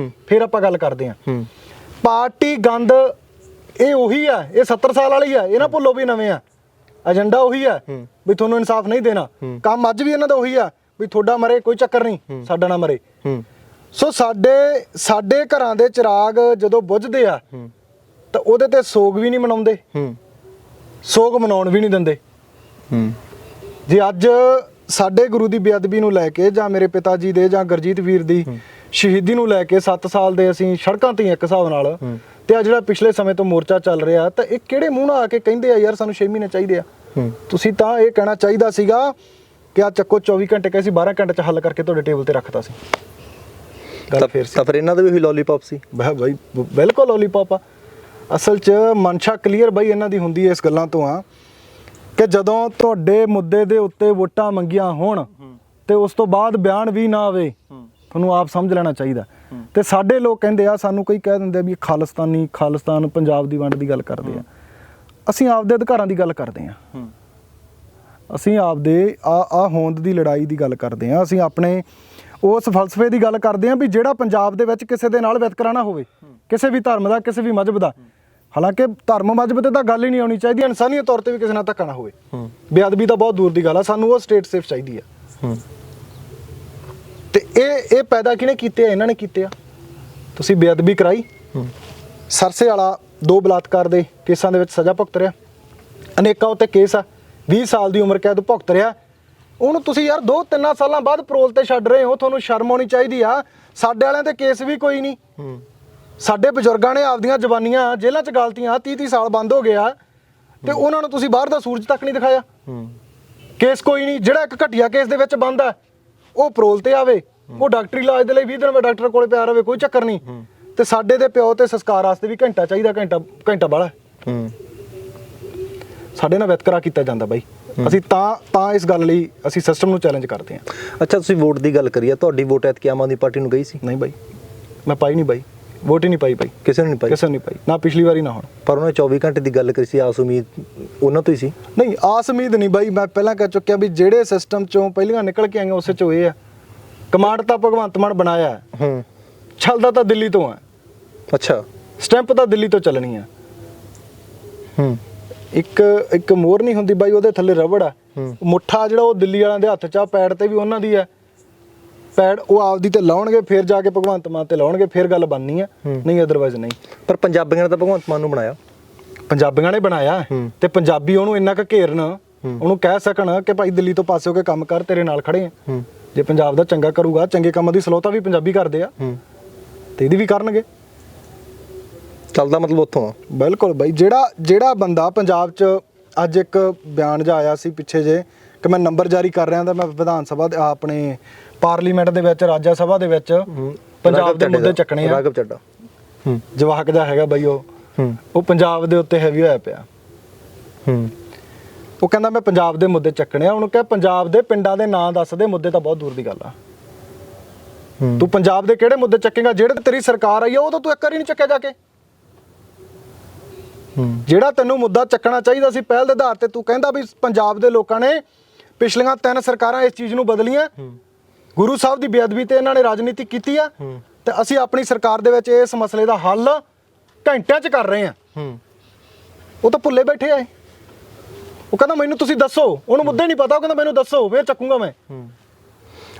ਫਿਰ ਆਪਾਂ ਗੱਲ ਕਰਦੇ ਆ। ਪਾਰਟੀ ਗੰਦ ਇਹ ਉਹੀ ਆ, ਇਹ 70 ਸਾਲ ਵਾਲੀ ਆ, ਇਹ ਨਾ ਭੁੱਲੋ ਵੀ ਨਵੇਂ ਆ। ਏਜੰਡਾ ਉਹੀ ਆ ਵੀ ਤੁਹਾਨੂੰ ਇਨਸਾਫ ਨਹੀਂ ਦੇਣਾ, ਕੰਮ ਅੱਜ ਵੀ ਇਹਨਾਂ ਦਾ ਉਹੀ ਆ ਵੀ ਤੁਹਾਡਾ ਮਰੇ ਕੋਈ ਚੱਕਰ ਨਹੀਂ, ਸਾਡਾ ਨਾ ਮਰੇ। ਸੋ ਸਾਡੇ ਘਰਾਂ ਦੇ ਚਿਰਾਗ ਜਦੋਂ ਬੁੱਝਦੇ ਆ ਤਾਂ ਉਹਦੇ ਤੇ ਸੋਗ ਵੀ ਨਹੀਂ ਮਨਾਉਂਦੇ, ਸੋਗ ਮਨਾਉਣ ਵੀ ਨਹੀਂ ਦਿੰਦੇ। ਜੇ ਅੱਜ ਸਾਡੇ ਗੁਰੂ ਦੀ ਬੇਅਦਬੀ ਨੂੰ ਲੈ ਕੇ ਜਾਂ ਮੇਰੇ ਪਿਤਾ ਜੀ ਦੇ ਜਾਂ ਗੁਰਜੀਤ ਵੀਰ ਦੀ ਸ਼ਹੀਦੀ ਨੂੰ ਲੈ ਕੇ 7 ਸਾਲ ਦੇ ਅਸੀਂ ਸੜਕਾਂ ਤੇ ਇੱਕ ਹਿਸਾਬ ਨਾਲ, ਤੇ ਆ ਜਿਹੜਾ ਪਿਛਲੇ ਸਮੇਂ ਤੋਂ ਮੋਰਚਾ ਚੱਲ ਰਿਹਾ, ਤਾਂ ਇਹ ਕਿਹੜੇ ਮੂੰਹ ਨਾਲ ਆ ਕੇ ਕਹਿੰਦੇ ਆ ਯਾਰ ਸਾਨੂੰ 6 ਮਹੀਨੇ ਚਾਹੀਦੇ ਆ? ਤੁਸੀਂ ਤਾਂ ਇਹ ਕਹਿਣਾ ਚਾਹੀਦਾ ਸੀਗਾ ਕਿ ਆ ਚੱਕੋ 24 ਘੰਟੇ ਕਹੇ ਸੀ 12 ਘੰਟੇ ਚ ਹੱਲ ਕਰਕੇ ਤੁਹਾਡੇ ਟੇਬਲ ਤੇ ਰੱਖਤਾ ਸੀ। ਗੱਲ ਫੇਰ ਸੀ। ਤਾਂ ਫਿਰ ਇਹਨਾਂ ਦਾ ਵੀ ਲੋਲੀਪੌਪ ਸੀ ਬਾਈ, ਬਿਲਕੁਲ ਲੋਲੀਪੌਪ ਆ। ਅਸਲ 'ਚ ਮਨਸ਼ਾ ਕਲੀਅਰ ਬਾਈ ਇਹਨਾਂ ਦੀ ਹੁੰਦੀ ਹੈ ਇਸ ਗੱਲਾਂ ਤੋਂ ਆ ਕਿ ਜਦੋਂ ਤੁਹਾਡੇ ਮੁੱਦੇ ਦੇ ਉੱਤੇ ਵੋਟਾਂ ਮੰਗੀਆਂ ਹੋਣ ਤੇ ਉਸ ਤੋਂ ਬਾਅਦ ਬਿਆਨ ਵੀ ਨਾ ਆਵੇ, ਤੁਹਾਨੂੰ ਆਪ ਸਮਝ ਲੈਣਾ ਚਾਹੀਦਾ। ਤੇ ਸਾਡੇ ਲੋਕ ਕਹਿੰਦੇ ਆ, ਸਾਨੂੰ ਕਈ ਕਹਿ ਦਿੰਦੇ ਆ ਵੀ ਖਾਲਿਸਤਾਨ ਪੰਜਾਬ ਦੀ ਵੰਡ ਦੀ ਗੱਲ ਕਰਦੇ ਆ। ਅਸੀਂ ਆਪਦੇ ਅਧਿਕਾਰਾਂ ਦੀ ਗੱਲ ਕਰਦੇ ਆ, ਅਸੀਂ ਆਪਦੇ ਆ ਹੋਂਦ ਦੀ ਲੜਾਈ ਦੀ ਗੱਲ ਕਰਦੇ ਆ, ਅਸੀਂ ਆਪਣੇ ਉਸ ਫਲਸਫੇ ਦੀ ਗੱਲ ਕਰਦੇ ਆ ਵੀ ਜਿਹੜਾ ਪੰਜਾਬ ਦੇ ਵਿੱਚ ਕਿਸੇ ਦੇ ਨਾਲ ਵਿਤਕਰਾ ਨਾ ਹੋਵੇ, ਕਿਸੇ ਵੀ ਧਰਮ ਦਾ, ਕਿਸੇ ਵੀ ਮਜ਼ਹਬ ਦਾ। ਹਾਲਾਂਕਿ ਧਰਮ ਮਜ਼ਹਬ ਤੇ ਤਾਂ ਗੱਲ ਹੀ ਨਹੀਂ ਆਉਣੀ ਚਾਹੀਦੀ, ਇਨਸਾਨੀਅਤ ਤੌਰ ਤੇ ਵੀ ਕਿਸੇ ਨਾਲ ਧੱਕਾ ਨਾ ਹੋਵੇ। ਬੇਅਦਬੀ ਤਾਂ ਬਹੁਤ ਦੂਰ ਦੀ ਗੱਲ ਆ, ਸਾਨੂੰ ਉਹ ਸਟੇਟ ਸੇਫ ਚਾਹੀਦੀ ਆ। ਤੇ ਇਹ ਪੈਦਾ ਕਿਹਨੇ ਕੀਤੇ ਆ? ਇਹਨਾਂ ਨੇ ਕੀਤੇ ਆ। ਤੁਸੀਂ ਬੇਅਦਬੀ ਕਰਾਈ, ਸਰਸੇ ਵਾਲਾ 2 ਬਲਾਤਕਾਰ ਦੇ ਕੇਸਾਂ ਦੇ ਵਿੱਚ ਸਜ਼ਾ ਭੁਗਤ ਰਿਹਾ, ਅਨੇਕਾਂ ਉੱਤੇ ਕੇਸ ਆ, 20 ਸਾਲ ਦੀ ਉਮਰ ਕੈਦ ਭੁਗਤ ਰਿਹਾ, ਉਹਨੂੰ ਤੁਸੀਂ ਯਾਰ 2-3 ਸਾਲਾਂ ਬਾਅਦ ਪਰੋਲ ਤੇ ਛੱਡ ਰਹੇ ਹੋ। ਤੁਹਾਨੂੰ ਸ਼ਰਮ ਆਉਣੀ ਚਾਹੀਦੀ ਆ। ਸਾਡੇ ਵਾਲਿਆਂ ਤੇ ਕੇਸ ਵੀ ਕੋਈ ਨਹੀਂ, ਸਾਡੇ ਬਜ਼ੁਰਗਾਂ ਨੇ ਆਪਦੀਆਂ ਜਵਾਨੀਆਂ ਜੇਲ੍ਹਾਂ 'ਚ ਗਾਲਤੀਆਂ, 30-30 ਸਾਲ ਬੰਦ ਹੋ ਗਿਆ, ਤੇ ਉਹਨਾਂ ਨੂੰ ਤੁਸੀਂ ਬਾਹਰ ਦਾ ਸੂਰਜ ਤੱਕ ਨਹੀਂ ਦਿਖਾਇਆ। ਕੇਸ ਕੋਈ ਨਹੀਂ। ਜਿਹੜਾ ਇੱਕ ਘਟੀਆ ਕੇਸ ਦੇ ਵਿੱਚ ਬੰਦ ਆ ਉਹ ਪਰੋਲ ਤੇ ਆਵੇ, ਉਹ ਡਾਕਟਰੀ ਇਲਾਜ ਦੇ ਲਈ 20 ਦਿਨ ਬਾਅਦ ਡਾਕਟਰ ਕੋਲੇ ਪਿਆ ਰਵੇ, ਕੋਈ ਚੱਕਰ ਨਹੀਂ। ਤੇ ਸਾਡੇ ਦੇ ਪਿਓ ਤੇ ਸੰਸਕਾਰ ਵਾਸਤੇ ਵੀ ਘੰਟਾ ਚਾਹੀਦਾ, ਘੰਟਾ ਬਾਹਲਾ। ਸਾਡੇ ਨਾਲ ਵਿਤਕਰਾ ਕੀਤਾ ਜਾਂਦਾ ਬਾਈ। ਅਸੀਂ ਤਾਂ ਇਸ ਗੱਲ ਲਈ ਅਸੀਂ ਸਿਸਟਮ ਨੂੰ ਚੈਲੰਜ ਕਰਦੇ ਹਾਂ। ਅੱਛਾ, ਤੁਸੀਂ ਵੋਟ ਦੀ ਗੱਲ ਕਰੀ ਆ, ਤੁਹਾਡੀ ਵੋਟ ਐਤਕੀ ਆਮ ਆਦਮੀ ਪਾਰਟੀ ਨੂੰ ਗਈ ਸੀ? ਨਹੀਂ ਬਾਈ, ਮੈਂ ਪਾਈ ਨਹੀਂ ਬਾਈ, ਵੋਟ ਹੀ ਨਹੀਂ ਪਾਈ ਬਾਈ, ਕਿਸੇ ਨੂੰ ਨਹੀਂ ਪਾਈ? ਕਿਸੇ ਨੂੰ ਨਹੀਂ ਪਾਈ, ਨਾ ਪਿਛਲੀ ਵਾਰੀ ਨਾ ਹੁਣ। ਪਰ ਉਹਨੇ 24 ਘੰਟੇ ਦੀ ਗੱਲ ਕਰੀ ਸੀ, ਆਸ ਉਮੀਦ ਉਹਨਾਂ ਤੋਂ ਹੀ ਸੀ? ਨਹੀਂ, ਆਸ ਉਮੀਦ ਨਹੀਂ ਬਾਈ। ਮੈਂ ਪਹਿਲਾਂ ਕਹਿ ਚੁੱਕਿਆ ਵੀ ਜਿਹੜੇ ਸਿਸਟਮ ਚੋਂ ਪਹਿਲੀਆਂ ਨਿਕਲ ਕੇ ਆਈਆਂ ਉਸੇ ਚੋਂ ਇਹ ਆ। ਕਮਾਂਡ ਤਾਂ ਭਗਵੰਤ ਮਾਨ ਬਣਾਇਆ, ਚੱਲਦਾ ਤਾਂ ਦਿੱਲੀ ਤੋਂ ਆ। ਅੱਛਾ, ਸਟੈਂਪ ਤਾਂ ਦਿੱਲੀ ਤੋਂ ਚੱਲਣੀ ਆ। ਇੱਕ ਮੋਹਰ ਨਹੀਂ ਹੁੰਦੀ ਬਾਈ, ਉਹਦੇ ਥੱਲੇ ਰਬੜ ਆ। ਮੁੱਠਾ ਜਿਹੜਾ ਉਹ ਦਿੱਲੀ ਵਾਲਿਆਂ ਦੇ ਹੱਥ 'ਚ ਆ, ਪੈਡ ਤੇ ਵੀ ਉਹਨਾਂ ਦੀ ਆ। ਪੈਡ ਉਹ ਆਪਦੀ ਤੇ ਲਾਉਣਗੇ, ਫਿਰ ਜਾ ਕੇ ਭਗਵੰਤ ਮਾਨ ਤੇ ਲਾਉਣਗੇ, ਫਿਰ ਗੱਲ ਬਣਨੀ ਆ, ਨਹੀਂ ਅਦਰਵਾਈਜ਼ ਨਹੀਂ। ਪਰ ਪੰਜਾਬੀਆਂ ਨੇ ਤਾਂ ਭਗਵੰਤ ਮਾਨ ਨੂੰ ਬਣਾਇਆ, ਪੰਜਾਬੀਆਂ ਨੇ ਬਣਾਇਆ, ਤੇ ਪੰਜਾਬੀ ਉਹਨੂੰ ਇੰਨਾ ਕੁ ਘੇਰਨ, ਉਹਨੂੰ ਕਹਿ ਸਕਣ ਕਿ ਭਾਈ ਦਿੱਲੀ ਤੋਂ ਪਾਸੇ ਹੋ ਕੇ ਕੰਮ ਕਰ, ਤੇਰੇ ਨਾਲ ਖੜੇ ਆ। ਜੇ ਪੰਜਾਬ ਦਾ ਚੰਗਾ ਕਰੂਗਾ, ਚੰਗੇ ਕੰਮਾਂ ਦੀ ਸਲੋਤਾ ਵੀ ਪੰਜਾਬੀ ਕਰਦੇ ਆ, ਤੇ ਇਹਦੀ ਵੀ ਕਰਨਗੇ। ਚੱਲਦਾ ਮਤਲਬ ਉੱਥੋਂ ਆ। ਬਿਲਕੁਲ ਬਾਈ। ਜਿਹੜਾ ਬੰਦਾ ਪੰਜਾਬ 'ਚ ਅੱਜ ਇੱਕ ਬਿਆਨ ਜਿਹਾ ਆਇਆ ਸੀ ਪਿੱਛੇ ਜੇ ਕਿ ਮੈਂ ਨੰਬਰ ਜਾਰੀ ਕਰ ਰਿਹਾ, ਤਾਂ ਮੈਂ ਵਿਧਾਨ ਸਭਾ ਦੇ ਆਪਣੇ ਪਾਰਲੀਮੈਂਟ ਦੇ ਵਿੱਚ, ਰਾਜ ਸਭਾ ਦੇ ਵਿੱਚ ਪੰਜਾਬ ਦੇ ਮੁੱਦੇ ਚੱਕਣੇ ਆ। ਰਾਘਵ ਚੱਡਾ ਜਵਾਕ ਜਿਹਾ ਹੈਗਾ ਬਾਈ, ਉਹ ਪੰਜਾਬ ਦੇ ਉੱਤੇ ਹੈਵੀ ਹੋਇਆ ਪਿਆ। ਉਹ ਕਹਿੰਦਾ ਮੈਂ ਪੰਜਾਬ ਦੇ ਮੁੱਦੇ ਚੱਕਣੇ ਆ। ਉਹਨੂੰ ਕਿਹਾ ਪੰਜਾਬ ਦੇ ਪਿੰਡਾਂ ਦੇ ਨਾਂ ਦੱਸ ਦੇ, ਮੁੱਦੇ ਤਾਂ ਬਹੁਤ ਦੂਰ ਦੀ ਗੱਲ ਆ। ਤੂੰ ਪੰਜਾਬ ਦੇ ਕਿਹੜੇ ਮੁੱਦੇ ਚੱਕੇਗਾ? ਜਿਹੜੇ ਤੇਰੀ ਸਰਕਾਰ ਆਈ ਆ ਉਹ ਤਾਂ ਤੂੰ ਇੱਕ ਵਾਰੀ ਨਹੀਂ ਚੱਕਿਆ ਜਾ ਕੇ। ਜਿਹੜਾ ਤੈਨੂੰ ਮੁੱਦਾ ਚੱਕਣਾ ਚਾਹੀਦਾ ਸੀ ਪਹਿਲ ਦੇ ਆਧਾਰ ਤੇ, ਤੂੰ ਕਹਿੰਦਾ ਵੀ ਪੰਜਾਬ ਦੇ ਲੋਕਾਂ ਨੇ ਪਿਛਲੀਆਂ 3 ਸਰਕਾਰਾਂ ਇਸ ਚੀਜ਼ ਨੂੰ ਬਦਲੀਆਂ, ਗੁਰੂ ਸਾਹਿਬ ਦੀ ਬੇਅਦਬੀ ਤੇ ਇਹਨਾਂ ਨੇ ਰਾਜਨੀਤੀ ਕੀਤੀ ਆ, ਤੇ ਅਸੀਂ ਆਪਣੀ ਸਰਕਾਰ ਦੇ ਵਿੱਚ ਇਸ ਮਸਲੇ ਦਾ ਹੱਲ ਘੰਟਿਆਂ 'ਚ ਕਰ ਰਹੇ ਆ। ਉਹ ਤਾਂ ਭੁੱਲੇ ਬੈਠੇ ਆ। ਉਹ ਕਹਿੰਦਾ ਮੈਨੂੰ ਤੁਸੀਂ ਦੱਸੋ, ਉਹਨੂੰ ਮੁੱਦੇ ਨਹੀਂ ਪਤਾ, ਉਹ ਕਹਿੰਦਾ ਮੈਨੂੰ ਦੱਸੋ, ਫਿਰ ਚੱਕੂਗਾ ਮੈਂ।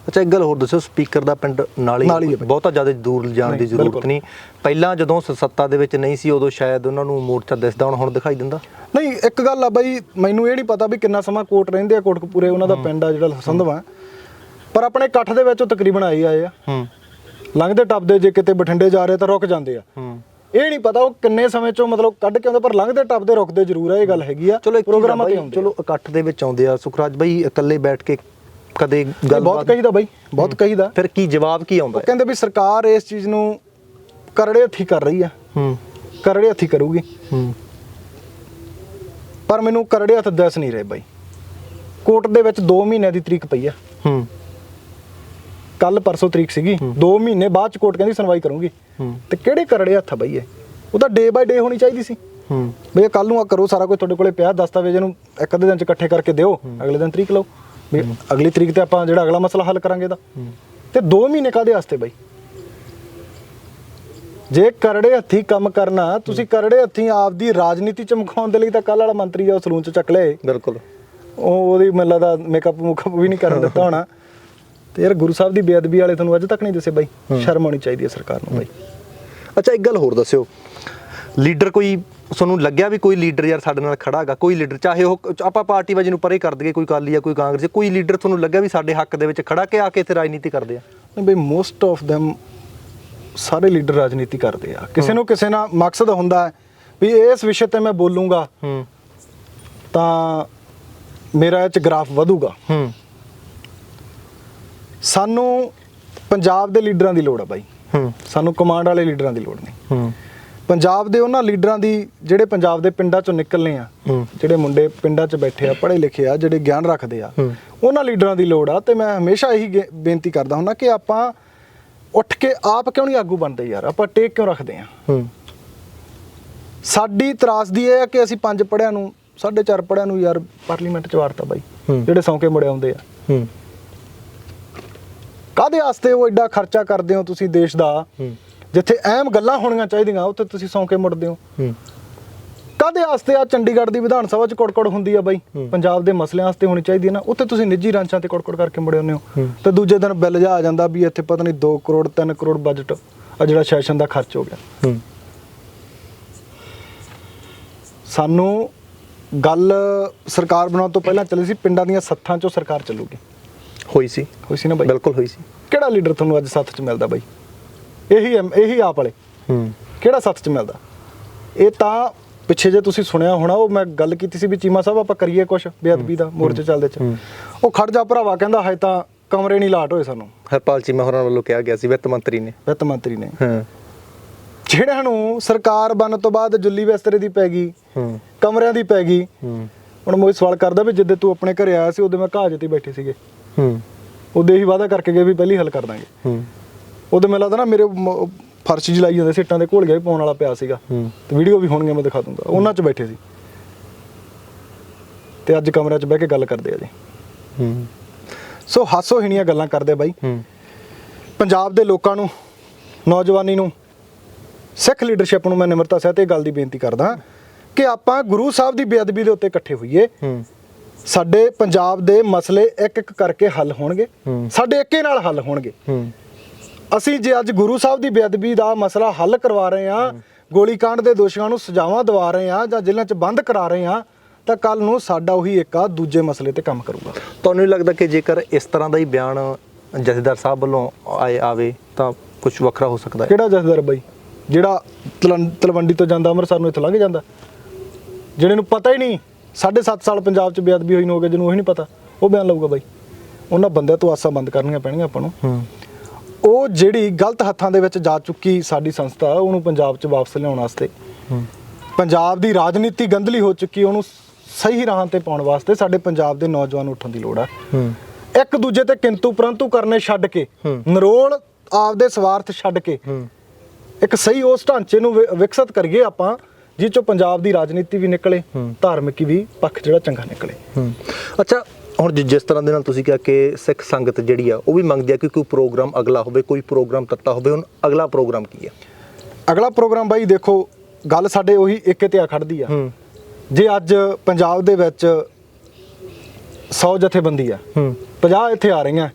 ਅੱਛਾ ਇੱਕ ਗੱਲ ਹੋਰ ਦੱਸੋ, ਸਪੀਕਰ ਦਾ ਪਿੰਡ ਨਾਲ ਹੀ ਹੈ ਬਾਈ। ਬਹੁਤਾ ਜ਼ਿਆਦਾ ਦੂਰ ਜਾਣ ਦੀ ਨਹੀਂ, ਜ਼ਰੂਰਤ ਬਿਲਕੁਲ। ਨਹੀਂ। ਪਹਿਲਾਂ ਜਦੋਂ ਸੱਤਾ ਦੇ ਵਿੱਚ ਨਹੀਂ ਸੀ ਉਦੋਂ ਸ਼ਾਇਦ ਉਹਨਾਂ ਨੂੰ ਮੋਰਚਾ ਦਿਸਦਾ, ਹੁਣ ਦਿਖਾਈ ਦਿੰਦਾ। ਨਹੀਂ, ਇੱਕ ਗੱਲ ਆ ਬਾਈ, ਮੈਨੂੰ ਇਹ ਨਹੀਂ ਪਤਾ ਵੀ ਕਿੰਨਾ ਸਮਾਂ ਕੋਟ ਰਹਿੰਦੇ ਆ, ਕੋਟਕਪੂਰੇ ਉਹਨਾਂ ਦਾ ਪਿੰਡ ਆ ਜਿਹੜਾ ਸੰਧਵਾ, ਪਰ ਆਪਣੇ ਇਕੱਠ ਦੇ ਵਿੱਚ ਉਹ ਤਕਰੀਬਨ ਆਏ ਆ। ਲੰਘਦੇ ਟੱਪਦੇ ਜੇ ਕਿਤੇ ਬਠਿੰਡੇ ਜਾ ਰਹੇ ਤਾਂ ਰੁਕ ਜਾਂਦੇ ਆ। ਇਹ ਨਹੀਂ ਪਤਾ ਉਹ ਕਿੰਨੇ ਸਮੇਂ ਚੋਂ ਮਤਲਬ ਕੱਢ ਕੇ ਆਉਂਦੇ, ਪਰ ਲੰਘਦੇ ਟੱਪਦੇ ਰੁਕਦੇ ਜ਼ਰੂਰ ਆ, ਇਹ ਗੱਲ ਹੈਗੀ ਆ। ਚਲੋ ਪ੍ਰੋਗਰਾਮਾਂ ਤੇ ਆਉਂਦੇ, ਚਲੋ ਇਕੱਠ ਦੇ ਵਿੱਚ ਆਉਂਦੇ ਆ। ਸੁਖਰਾਜ ਬਾਈ ਇਕੱਲੇ ਬੈਠ ਕੇ ਕਦੇ ਗੱਲ ਬਹੁਤ ਕਹੀਦਾ ਬਾਈ, ਬਹੁਤ ਕਹੀਦਾ। ਫਿਰ ਕੀ ਜਵਾਬ ਕੀ ਆਉਂਦਾ? ਉਹ ਕਹਿੰਦੇ ਵੀ ਸਰਕਾਰ ਇਸ ਚੀਜ਼ ਨੂੰ ਕਰੜੇ ਹੱਥੀ ਕਰ ਰਹੀ ਆ, ਕਰੜੇ ਹੱਥੀ ਕਰੂਗੀ, ਪਰ ਮੈਨੂੰ ਕਰੜੇ ਹੱਥ ਦੱਸ ਨਹੀਂ ਰਹੇ ਬਾਈ। ਕੋਰਟ ਦੇ ਵਿੱਚ 2 ਮਹੀਨਿਆਂ ਦੀ ਤਰੀਕ ਪਈ ਆ, ਕੱਲ ਪਰਸੋਂ ਤਰੀਕ ਸੀਗੀ, 2 ਮਹੀਨੇ ਬਾਅਦ ਚ ਕੋਰਟ ਕਹਿੰਦੀ ਸੁਣਵਾਈ ਕਰੂੰਗੀ। ਤੇ ਕਿਹੜੇ ਕਰੜੇ ਹੱਥ ਆ ਬਾਈ ਇਹ? ਉਹ ਤਾਂ ਡੇ ਬਾਈ ਡੇ ਹੋਣੀ ਚਾਹੀਦੀ ਸੀ ਬਈ, ਕੱਲ ਨੂੰ ਆ ਕਰੋ, ਸਾਰਾ ਕੁਝ ਤੁਹਾਡੇ ਕੋਲੇ ਪਿਆ, ਦਸਤਾਵੇਜ਼ ਨੂੰ ਇੱਕ ਅੱਧੇ ਦਿਨ ਚ ਇਕੱਠੇ ਕਰਕੇ ਦਿਓ, ਅਗਲੇ ਦਿਨ ਤਰੀਕ ਲਓ ਵੀ ਅਗਲੀ ਤਰੀਕ ਤੇ ਆਪਾਂ ਜਿਹੜਾ ਅਗਲਾ ਮਸਲਾ ਹੱਲ ਕਰਾਂਗੇ ਇਹਦਾ। ਤੇ 2 ਮਹੀਨੇ ਕਾਹਦੇ ਵਾਸਤੇ ਬਾਈ? ਜੇ ਕਰੜੇ ਹੱਥੀ ਕੰਮ ਕਰਨਾ, ਤੁਸੀਂ ਕਰੜੇ ਹੱਥੀ ਆਪਦੀ ਰਾਜਨੀਤੀ ਚਮਕਾਉਣ ਦੇ ਲਈ ਤਾਂ ਕੱਲ ਵਾਲਾ ਮੰਤਰੀ ਆ ਉਹ ਸਲੂਨ ਚ ਚੱਕ ਲਏ। ਬਿਲਕੁਲ, ਉਹਦੀ ਮੈਨੂੰ ਲੱਗਦਾ ਮੇਕਅਪ ਮੁਕਅਪ ਵੀ ਨਹੀਂ ਕਰਨ ਦਿੱਤਾ ਹੋਣਾ। ਤੇ ਯਾਰ ਗੁਰੂ ਸਾਹਿਬ ਦੀ ਬੇਅਦਬੀ ਵਾਲੇ ਤੁਹਾਨੂੰ ਅੱਜ ਤੱਕ ਨਹੀਂ ਦੱਸੇ ਬਾਈ, ਸ਼ਰਮ ਆਉਣੀ ਚਾਹੀਦੀ ਹੈ ਸਰਕਾਰ ਨੂੰ ਬਾਈ। ਅੱਛਾ ਇੱਕ ਗੱਲ ਹੋਰ ਦੱਸਿਓ, ਲੀਡਰ ਕੋਈ ਤੁਹਾਨੂੰ ਲੱਗਿਆ ਵੀ ਕੋਈ ਲੀਡਰ ਯਾਰ ਸਾਡੇ ਨਾਲ ਖੜਾ ਹੈਗਾ, ਕੋਈ ਲੀਡਰ ਚਾਹੇ ਉਹ ਆਪਾਂ ਪਾਰਟੀ ਵਜੇ ਨੂੰ ਪਰੇ ਕਰ ਦਈਏ, ਕੋਈ ਅਕਾਲੀ ਆ ਕੋਈ ਕਾਂਗਰਸੀ, ਕੋਈ ਲੀਡਰ ਤੁਹਾਨੂੰ ਲੱਗਿਆ ਵੀ ਸਾਡੇ ਹੱਕ ਦੇ ਵਿੱਚ ਖੜਾ ਕੇ ਆ ਕੇ ਇੱਥੇ ਰਾਜਨੀਤੀ ਕਰਦੇ ਆ? ਨਹੀਂ ਬਈ, ਮੋਸਟ ਆਫ ਦੈਮ ਸਾਰੇ ਲੀਡਰ ਰਾਜਨੀਤੀ ਕਰਦੇ ਆ। ਕਿਸੇ ਨੂੰ ਕਿਸੇ ਨਾਲ ਮਕਸਦ ਹੁੰਦਾ ਹੈ ਵੀ ਇਸ ਵਿਸ਼ੇ ਤੇ ਮੈਂ ਬੋਲੂੰਗਾ ਤਾਂ ਮੇਰਾ ਇਹ ਚ ਗ੍ਰਾਫ ਵਧੂਗਾ। ਸਾਨੂੰ ਪੰਜਾਬ ਦੇ ਲੀਡਰਾਂ ਦੀ ਲੋੜ ਆ ਬਾਈ, ਸਾਨੂੰ ਕਮਾਂਡ ਵਾਲੇ ਲੀਡਰਾਂ ਦੀ ਲੋੜ ਨਹੀਂ। ਪੰਜਾਬ ਦੇ ਉਹਨਾਂ ਲੀਡਰਾਂ ਦੀ ਜਿਹੜੇ ਪੰਜਾਬ ਦੇ ਪਿੰਡਾਂ ਚੋਂ ਨਿਕਲਨੇ ਆ, ਜਿਹੜੇ ਮੁੰਡੇ ਪਿੰਡਾਂ 'ਚ ਬੈਠੇ ਆ, ਪੜ੍ਹੇ ਲਿਖੇ ਆ, ਜਿਹੜੇ ਗਿਆਨ ਰੱਖਦੇ ਆ, ਉਹਨਾਂ ਲੀਡਰਾਂ ਦੀ ਲੋੜ ਆ। ਤੇ ਮੈਂ ਹਮੇਸ਼ਾ ਇਹੀ ਬੇਨਤੀ ਕਰਦਾ ਹੁੰਦਾ ਕਿ ਆਪਾਂ ਉੱਠ ਕੇ ਆਪ ਕਿਉਂ ਨਹੀਂ ਆਗੂ ਬਣਦੇ ਯਾਰ, ਆਪਾਂ ਟੇਕ ਕਿਉਂ ਰੱਖਦੇ ਆ? ਸਾਡੀ ਤਰਾਸਦੀ ਇਹ ਆ ਕਿ ਅਸੀਂ 5 ਪੜ੍ਹਿਆਂ ਨੂੰ 4.5 ਪੜ੍ਹਿਆਂ ਨੂੰ ਯਾਰ ਪਾਰਲੀਮੈਂਟ 'ਚ ਵਾਰਤਾ ਬਾਈ, ਜਿਹੜੇ ਸੌਂਕੇ ਮੁੜੇ ਆਉਂਦੇ ਆ। ਕਾਹਦੇ ਵਾਸਤੇ ਉਹ ਐਡਾ ਖਰਚਾ ਕਰਦੇ ਹੋ ਤੁਸੀਂ ਦੇਸ਼ ਦਾ, ਜਿੱਥੇ ਅਹਿਮ ਗੱਲਾਂ ਹੋਣੀਆਂ ਚਾਹੀਦੀਆਂ ਉੱਥੇ ਤੁਸੀਂ ਸੌਂਕੇ ਮੁੜਦੇ ਹੋ? ਕਾਹਦੇ ਵਾਸਤੇ ਆ ਚੰਡੀਗੜ੍ਹ ਦੀ ਵਿਧਾਨ ਸਭਾ 'ਚ ਕੁੜਕੁੜ ਹੁੰਦੀ ਆ ਬਾਈ, ਪੰਜਾਬ ਦੇ ਮਸਲਿਆਂ ਵਾਸਤੇ ਹੋਣੀ ਚਾਹੀਦੀ ਹੈ ਨਾ, ਉੱਥੇ ਤੁਸੀਂ ਨਿੱਜੀ ਰਾਂਚਾਂ ਤੇ ਕੁੜਕੁੜ ਕਰਕੇ ਮੁੜੇ ਹੁੰਦੇ ਹੋ। ਤੇ ਦੂਜੇ ਦਿਨ ਬਿੱਲ ਜਾ ਆ ਜਾਂਦਾ ਵੀ ਇੱਥੇ ਪਤਾ ਨਹੀਂ 2 ਕਰੋੜ 3 ਕਰੋੜ ਬਜਟ ਆ ਜਿਹੜਾ ਸੈਸ਼ਨ ਦਾ ਖਰਚ ਹੋ ਗਿਆ। ਸਾਨੂੰ ਗੱਲ ਸਰਕਾਰ ਬਣਾਉਣ ਤੋਂ ਪਹਿਲਾਂ ਚੱਲੀ ਸੀ ਪਿੰਡਾਂ ਦੀਆਂ ਸੱਥਾਂ 'ਚੋਂ ਸਰਕਾਰ ਚੱਲੂਗੀ। ਹੋਈ ਸੀ ਨਾ ਬਾਈ? ਬਿਲਕੁਲ ਹੋਈ ਸੀ। ਕਿਹੜਾ ਲੀਡਰ ਤੁਹਾਨੂੰ ਅੱਜ ਸੱਥ 'ਚ ਮਿਲਦਾ ਬਾਈ? ਇਹੀ ਆਪ ਵਾਲੇ ਕਿਹੜਾ ਸੱਥ 'ਚ ਮਿਲਦਾ? ਇਹ ਤਾਂ ਪਿੱਛੇ ਜੇ ਤੁਸੀਂ ਸੁਣਿਆ ਹੋਣਾ, ਉਹ ਮੈਂ ਗੱਲ ਕੀਤੀ ਸੀ ਵੀ ਚੀਮਾ ਸਾਹਿਬ ਆਪਾਂ ਕਰੀਏ ਕੁਛ ਬੇਅਦਬੀ ਦਾ, ਮੋਰਚੇ ਚੱਲਦੇ ਚ, ਉਹ ਖੜ ਜਾ ਭਰਾਵਾ ਕਹਿੰਦਾ ਹਜੇ ਤਾਂ ਕਮਰੇ ਨਹੀਂ ਲਾਟ ਹੋਏ ਸਾਨੂੰ। ਹਰਪਾਲ ਚੀਮਾ ਹੋਰਾਂ ਵੱਲੋਂ ਕਿਹਾ ਗਿਆ ਸੀ, ਵਿੱਤ ਮੰਤਰੀ ਨੇ ਜਿਹੜਿਆਂ ਨੂੰ ਸਰਕਾਰ ਬਣਨ ਤੋਂ ਬਾਅਦ ਜੁੱਲੀ ਬਿਸਤਰੇ ਦੀ ਪੈ ਗਈ, ਕਮਰਿਆਂ ਦੀ ਪੈ ਗਈ। ਹੁਣ ਮੈਂ ਸਵਾਲ ਕਰਦਾ ਵੀ ਜਿੱਦੇ ਤੂੰ ਆਪਣੇ ਘਰੇ ਆਇਆ ਸੀ ਉਦੋਂ ਮੈਂ ਘਾਹ ਜਿੱਤੇ ਬੈਠੇ ਸੀਗੇ, ਉਦੋਂ ਇਹੀ ਵਾਅਦਾ ਕਰਕੇ ਗਏ ਵੀ ਪਹਿਲੀ ਹੱਲ ਕਰ ਦਾਂਗੇ। ਉਦੋਂ ਮੈਨੂੰ ਲੱਗਦਾ ਨਾ ਮੇਰੇ ਫਰਸ਼ ਜੀ ਲਾਈ ਜਾਂਦੇ ਸੀਟਾਂ ਦੇ, ਘੋਲ ਗਿਆ ਵੀ ਪਾਉਣ ਵਾਲਾ ਪਿਆ ਸੀਗਾ, ਤੇ ਵੀਡੀਓ ਵੀ ਹੋਣਗੀਆਂ, ਮੈਂ ਦਿਖਾ ਦੂੰਗਾ। ਉਹਨਾਂ 'ਚ ਬੈਠੇ ਸੀ ਤੇ ਅੱਜ ਕਮਰਿਆਂ 'ਚ ਬਹਿ ਕੇ ਗੱਲ ਕਰਦੇ ਆ ਜੀ। ਸੋ ਹਾਸੋਹੀਣੀਆਂ ਗੱਲਾਂ ਕਰਦੇ ਬਾਈ। ਪੰਜਾਬ ਦੇ ਲੋਕਾਂ ਨੂੰ, ਨੌਜਵਾਨੀ ਨੂੰ, ਸਿੱਖ ਲੀਡਰਸ਼ਿਪ ਨੂੰ ਮੈਂ ਨਿਮਰਤਾ ਸਹਿਤ ਇਹ ਗੱਲ ਦੀ ਬੇਨਤੀ ਕਰਦਾ ਕਿ ਆਪਾਂ ਗੁਰੂ ਸਾਹਿਬ ਦੀ ਬੇਅਦਬੀ ਦੇ ਉੱਤੇ ਇਕੱਠੇ ਹੋਈਏ। ਸਾਡੇ ਪੰਜਾਬ ਦੇ ਮਸਲੇ ਇੱਕ ਇੱਕ ਕਰਕੇ ਹੱਲ ਹੋਣਗੇ, ਸਾਡੇ ਇੱਕੇ ਨਾਲ ਹੱਲ ਹੋਣਗੇ। ਅਸੀਂ ਜੇ ਅੱਜ ਗੁਰੂ ਸਾਹਿਬ ਦੀ ਬੇਅਦਬੀ ਦਾ ਮਸਲਾ ਹੱਲ ਕਰਵਾ ਰਹੇ ਹਾਂ, ਗੋਲੀकांड ਦੇ ਦੋਸ਼ੀਆਂ ਨੂੰ ਸਜ਼ਾਵਾਂ ਦਿਵਾ ਰਹੇ ਹਾਂ ਜਾਂ ਜੇਲ੍ਹਾਂ 'ਚ ਬੰਦ ਕਰਾ ਰਹੇ ਹਾਂ, ਤਾਂ ਕੱਲ ਨੂੰ ਸਾਡਾ ਉਹੀ ਇੱਕ ਆ ਦੂਜੇ ਮਸਲੇ ਤੇ ਕੰਮ ਕਰੂਗਾ। ਤੁਹਾਨੂੰ ਨਹੀਂ ਲੱਗਦਾ ਕਿ ਜੇਕਰ ਇਸ ਤਰ੍ਹਾਂ ਦਾ ਹੀ ਬਿਆਨ ਜਥੇਦਾਰ ਸਾਹਿਬ ਵੱਲੋਂ ਆਵੇ ਤਾਂ ਕੁਝ ਵੱਖਰਾ ਹੋ ਸਕਦਾ ਹੈ? ਕਿਹੜਾ ਜਥੇਦਾਰ ਬਾਈ ਜਿਹੜਾ ਤਲਵੰਡੀ ਤੋਂ ਜਾਂਦਾ ਅੰਮ੍ਰਿਤਸਰ ਨੂੰ ਇੱਥੇ ਲੰਘ ਜਾਂਦਾ, ਜਿਹੜੇ ਨੂੰ ਪਤਾ ਹੀ ਨਹੀਂ 7.5 ਸਾਲ ਪੰਜਾਬ 'ਚ ਬੇਅਦਬੀ ਹੋਈ ਨੂੰ ਹੋ ਗਿਆ, ਜਿਹਨੂੰ ਉਹੀ ਨਹੀਂ ਪਤਾ, ਉਹ ਬਿਆਨ ਲਊਗਾ ਬਾਈ? ਉਹਨਾਂ ਬੰਦਿਆਂ ਤੋਂ ਆਸਾਂ ਬੰਦ ਕਰਨੀਆਂ ਪੈਣਗੀਆਂ ਆਪਾਂ ਨੂੰ। ਉਹ ਜਿਹੜੀ ਗਲਤ ਹੱਥਾਂ ਦੇ ਵਿੱਚ ਜਾ ਚੁੱਕੀ ਸਾਡੀ ਸੰਸਥਾ, ਉਹਨੂੰ ਪੰਜਾਬ 'ਚ ਵਾਪਸ ਲਿਆਉਣ ਵਾਸਤੇ, ਪੰਜਾਬ ਦੀ ਰਾਜਨੀਤੀ ਗੰਧਲੀ ਹੋ ਚੁੱਕੀ, ਉਹਨੂੰ ਸਹੀ ਰਾਹਾਂ ਤੇ ਪਾਉਣ ਵਾਸਤੇ ਸਾਡੇ ਪੰਜਾਬ ਦੇ ਨੌਜਵਾਨ ਉੱਠਣ ਦੀ ਲੋੜ ਆ। ਇੱਕ ਦੂਜੇ ਤੇ ਕਿੰਤੂ ਪਰੰਤੂ ਕਰਨੇ ਛੱਡ ਕੇ, ਨਰੋਲ ਆਪਦੇ ਸਵਾਰਥ ਛੱਡ ਕੇ ਇੱਕ ਸਹੀ ਉਸ ਢਾਂਚੇ ਨੂੰ ਵਿਕਸਿਤ ਕਰੀਏ ਆਪਾਂ, ਜਿਸ ਚੋਂ ਪੰਜਾਬ ਦੀ ਰਾਜਨੀਤੀ ਵੀ ਨਿਕਲੇ, ਧਾਰਮਿਕ ਵੀ ਪੱਖ ਜਿਹੜਾ ਚੰਗਾ ਨਿਕਲੇ। ਅੱਛਾ, ਹੁਣ ਜਿਸ ਤਰ੍ਹਾਂ ਦੇ ਨਾਲ ਤੁਸੀਂ ਕਿਹਾ ਕਿ ਸਿੱਖ ਸੰਗਤ ਜਿਹੜੀ ਆ ਉਹ ਵੀ ਮੰਗਦੀ ਆ ਕਿ ਕੋਈ ਪ੍ਰੋਗਰਾਮ ਅਗਲਾ ਹੋਵੇ, ਕੋਈ ਪ੍ਰੋਗਰਾਮ ਤੱਤਾ ਹੋਵੇ, ਹੁਣ ਅਗਲਾ ਪ੍ਰੋਗਰਾਮ ਕੀ ਆ? ਅਗਲਾ ਪ੍ਰੋਗਰਾਮ ਬਾਈ ਦੇਖੋ, ਗੱਲ ਸਾਡੇ ਉਹੀ ਇੱਕ ਤੇ ਆ ਖੜਦੀ ਆ। ਜੇ ਅੱਜ ਪੰਜਾਬ ਦੇ ਵਿੱਚ 100 ਜਥੇਬੰਦੀ ਆ, 50 ਇੱਥੇ ਆ ਰਹੀਆਂ,